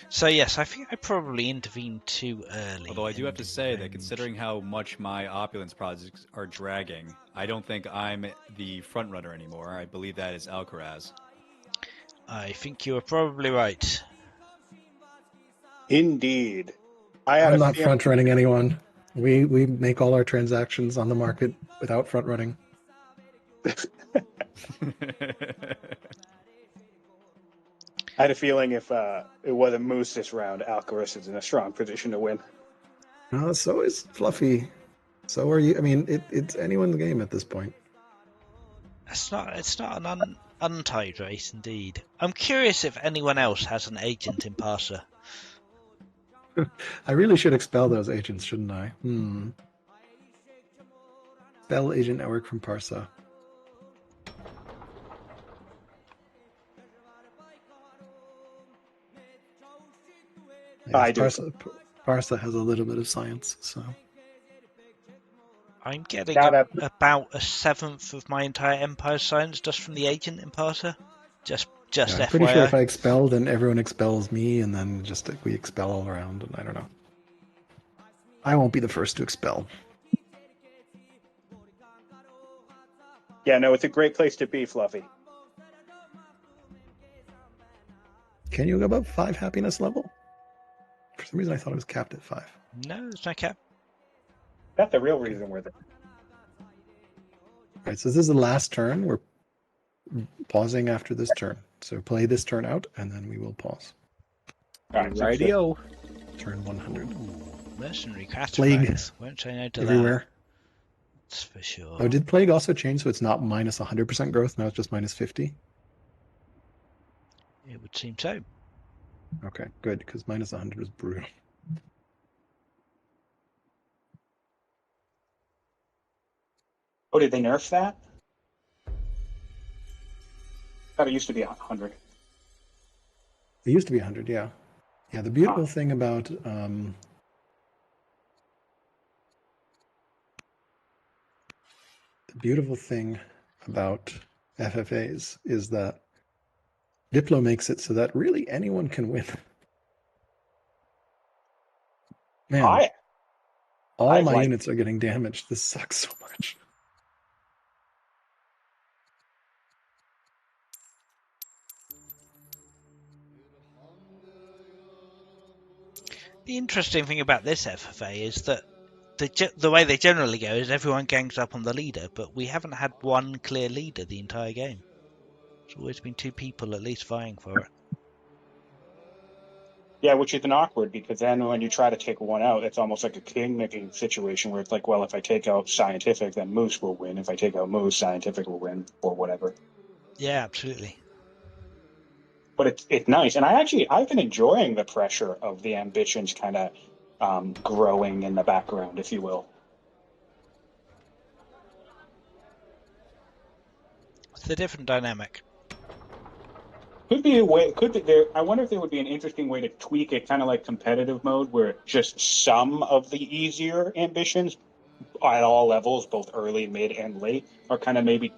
So yes, I think I probably intervened too early. Although I do have to say that considering how much my opulence projects are dragging, I don't think I'm the front runner anymore. I believe that is Alcaraz. I think you are probably right. Indeed. I'm not front running anyone. We make all our transactions on the market without front running. I had a feeling if it wasn't Moose this round, Alcaraz is in a strong position to win. So is Fluffy. So are you. I mean, it's anyone's game at this point. It's not an untied race, indeed. I'm curious if anyone else has an agent in Parser. I really should expel those agents, shouldn't I? Expel agent network from Parsa. Yes, I do. Parsa has a little bit of science, so I'm getting Now that about a seventh of my entire empire science just from the agent imparter. Just Yeah, I'm pretty sure if FYI. I expel, then everyone expels me, and then just like, we expel all around, and I don't know. I won't be the first to expel. yeah, no, it's a great place to be, Fluffy. Can you go above 5 happiness level? For some reason, I thought it was capped at 5. No, there's no cap. That's the real reason we're there. All right, so this is the last turn. We're pausing after this turn. So play this turn out, and then we will pause. All right, so Radio. Turn 100. Mercenary Plague cataphracts. Won't say no to everywhere. that. That's for sure. Oh, did Plague also change so it's not minus 100% growth? Now it's just minus 50? It would seem so. Okay, good, because minus 100 was brutal. Oh, did they nerf that? Thought it used to be 100. It used to be 100, yeah. Yeah, the beautiful thing about FFAs is that Diplo makes it so that really anyone can win. Man, all my units are getting damaged. This sucks so much. The interesting thing about this FFA is that the way they generally go is everyone gangs up on the leader, but we haven't had one clear leader the entire game. It's always been 2 people at least vying for it. Yeah, which is an awkward, because then when you try to take one out, it's almost like a king-making situation where it's like, well, if I take out Scientific, then Moose will win. If I take out Moose, Scientific will win, or whatever. Yeah, absolutely. But it's nice, and I've been enjoying the pressure of the ambitions kind of growing in the background, if you will. It's a different dynamic. Could be a way. Could be there. I wonder if there would be an interesting way to tweak it, kind of like competitive mode, where just some of the easier ambitions at all levels, both early, mid, and late, are kind of maybe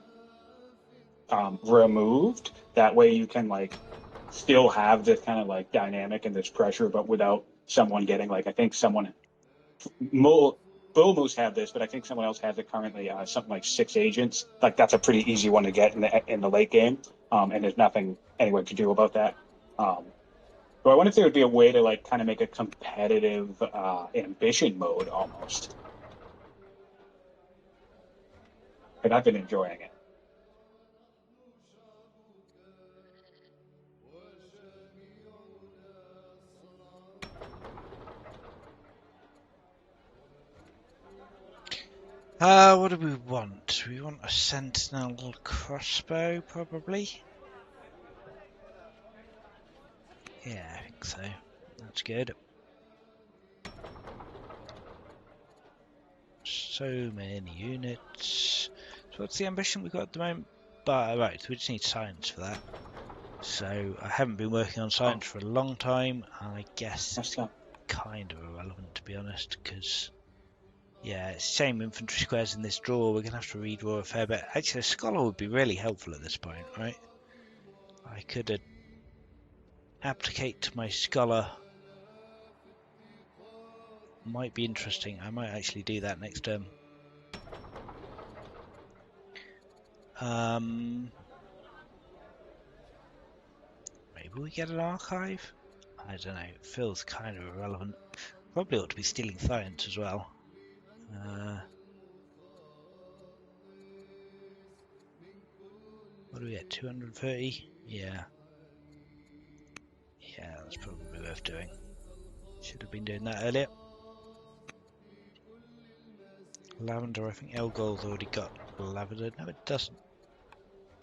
removed. That way, you can like still have this kind of like dynamic and this pressure, but without someone getting like, I think someone BullMoose have this, but I think someone else has it currently. Something like 6 agents. Like that's a pretty easy one to get in the late game, and there's nothing anyone could do about that. So I wonder if there would be a way to like kind of make a competitive ambition mode almost. And I've been enjoying it. What do we want? We want a sentinel crossbow, probably. Yeah, I think so. That's good. So many units. So what's the ambition we've got at the moment? But right, we just need science for that. So I haven't been working on science for a long time, and I guess it's kind of irrelevant, to be honest, because yeah, it's same infantry squares in this draw. We're gonna have to redraw a fair bit. Actually, a scholar would be really helpful at this point, right? I could applicate to my scholar. Might be interesting. I might actually do that next term. Maybe we get an archive? I don't know. It feels kind of irrelevant. Probably ought to be stealing science as well. What do we get? 230? Yeah. Yeah, that's probably worth doing. Should have been doing that earlier. Lavender, I think Elgol's already got lavender. No, it doesn't.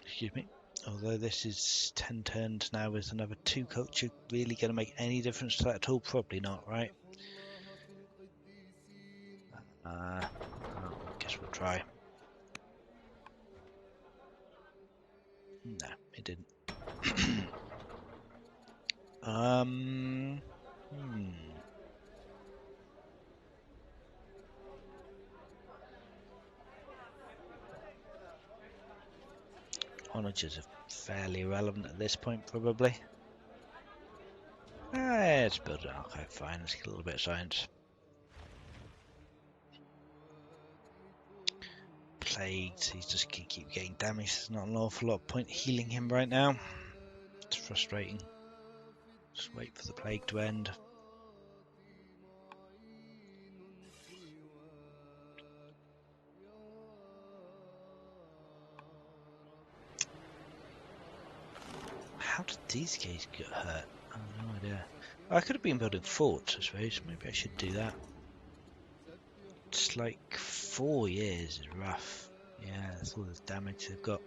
Excuse me. Although this is 10 turns now, is another 2 culture really going to make any difference to that at all? Probably not, right? I guess we'll try. No, it didn't. onagers are fairly irrelevant at this point, probably. Let's build an archive, fine, let's get a little bit of science. Plagued, he's just gonna keep getting damaged. There's not an awful lot of point healing him right now. It's frustrating. Just wait for the plague to end. How did these guys get hurt? I have no idea. I could have been building forts, I suppose. Maybe I should do that. It's like 4 years is rough. Yeah, that's all the damage they've got.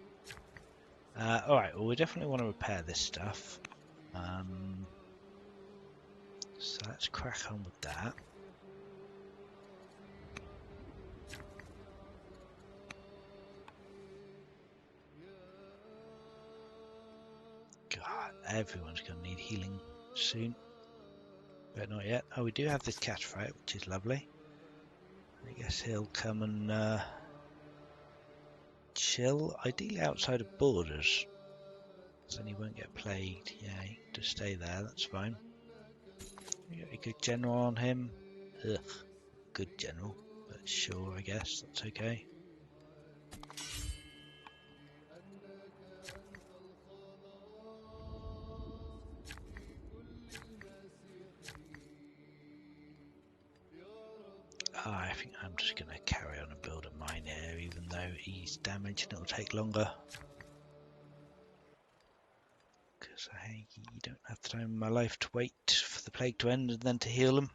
Alright, well we definitely want to repair this stuff. So let's crack on with that. God, everyone's going to need healing soon. But not yet. Oh, we do have this catch fight, which is lovely. I guess he'll come and chill, ideally outside of borders. So then he won't get plagued. Yeah, he can just stay there, that's fine. We got a good general on him. Ugh, good general. But sure, I guess, that's okay. I think I'm just going to carry on and build a mine here, even though he's damaged and it'll take longer. Because you don't have the time in my life to wait for the plague to end and then to heal them.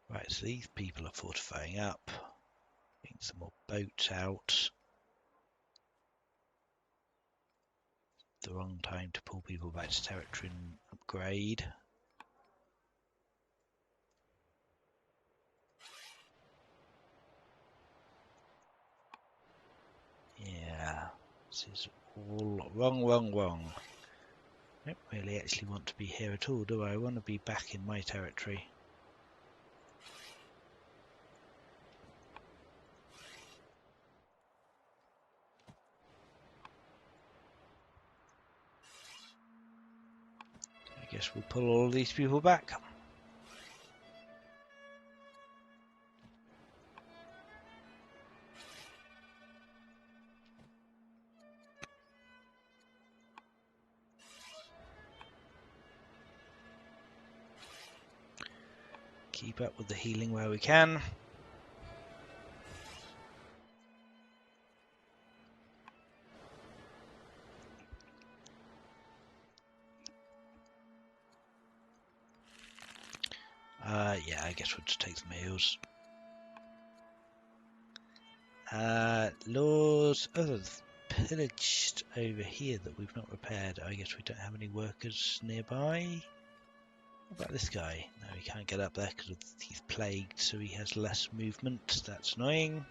Right, so these people are fortifying up. Getting some more boats out. The wrong time to pull people back to territory and upgrade. Yeah, this is all wrong. I don't really actually want to be here at all, do I? I want to be back in my territory. I guess we'll pull all of these people back. Keep up with the healing where we can. Yeah, I guess we'll just take some heals. Laws, pillaged over here that we've not repaired. I guess we don't have any workers nearby. What about this guy? No, he can't get up there because he's plagued, so he has less movement. That's annoying.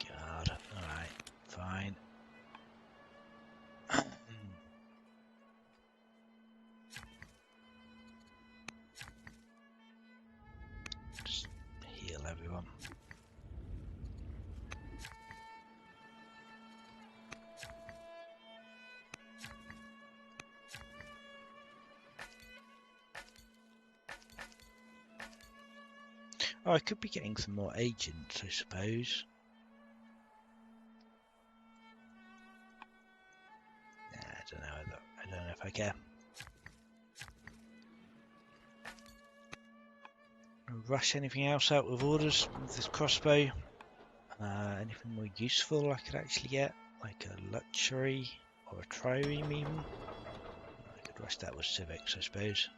God, alright, fine. Just heal everyone. Oh, I could be getting some more agents, I suppose. Nah, I don't know. I don't know if I care. Rush anything else out with orders with this crossbow? Anything more useful I could actually get, like a luxury or a trireme even? I could rush that with civics, I suppose.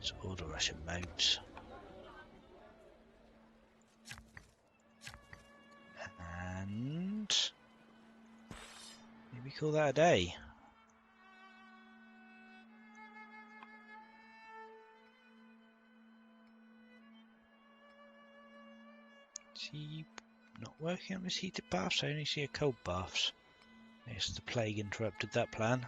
And order Russian modes. And maybe call that a day. Is he not working on his heated baths? I only see a cold baths. I guess the plague interrupted that plan.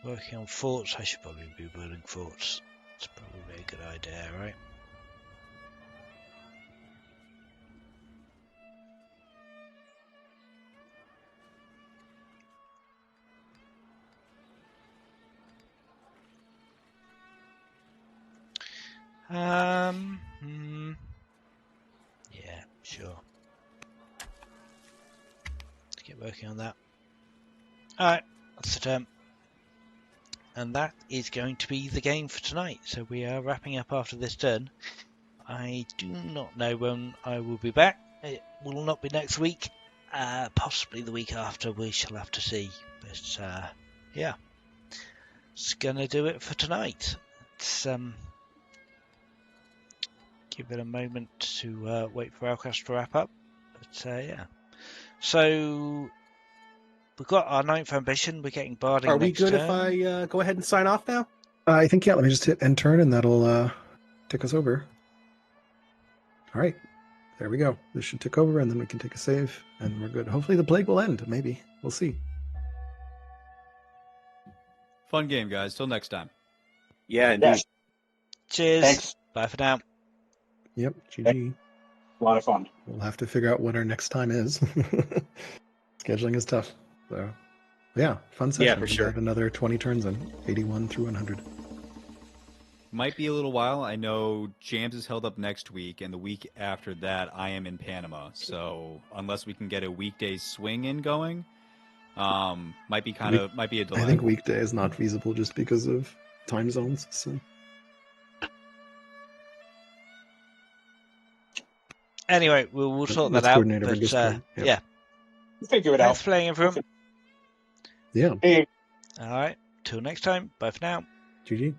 Working on forts, I should probably be building forts. It's probably a good idea, right? Yeah, sure. Let's get working on that. Alright, that's the turn. And that is going to be the game for tonight. So we are wrapping up after this turn. I do not know when I will be back. It will not be next week. Possibly the week after. We shall have to see. But yeah, it's gonna do it for tonight. Let's give it a moment to wait for Alcaras to wrap up. But yeah, so we've got our 9th ambition. We're getting barding. Are we next good turn. if I go ahead and sign off now? I think, yeah, let me just hit end turn and that'll tick us over. All right. There we go. This should tick over and then we can take a save and we're good. Hopefully the plague will end. Maybe. We'll see. Fun game, guys. Till next time. Yeah, indeed. Yes. Cheers. Thanks. Bye for now. Yep. GG. A lot of fun. We'll have to figure out what our next time is. Scheduling is tough. So, yeah, fun session. Yeah, for We sure. have another 20 turns in, 81 through 100. Might be a little while. I know James is held up next week, and the week after that, I am in Panama. So unless we can get a weekday swing in going, might be a delay. I think weekday is not feasible just because of time zones. So. Anyway, we'll sort that Let's out. coordinate our But Discord. Yep. yeah, Figure it thanks out. for playing, everyone. Yeah. Hey. All right, till next time. Bye for now. GG.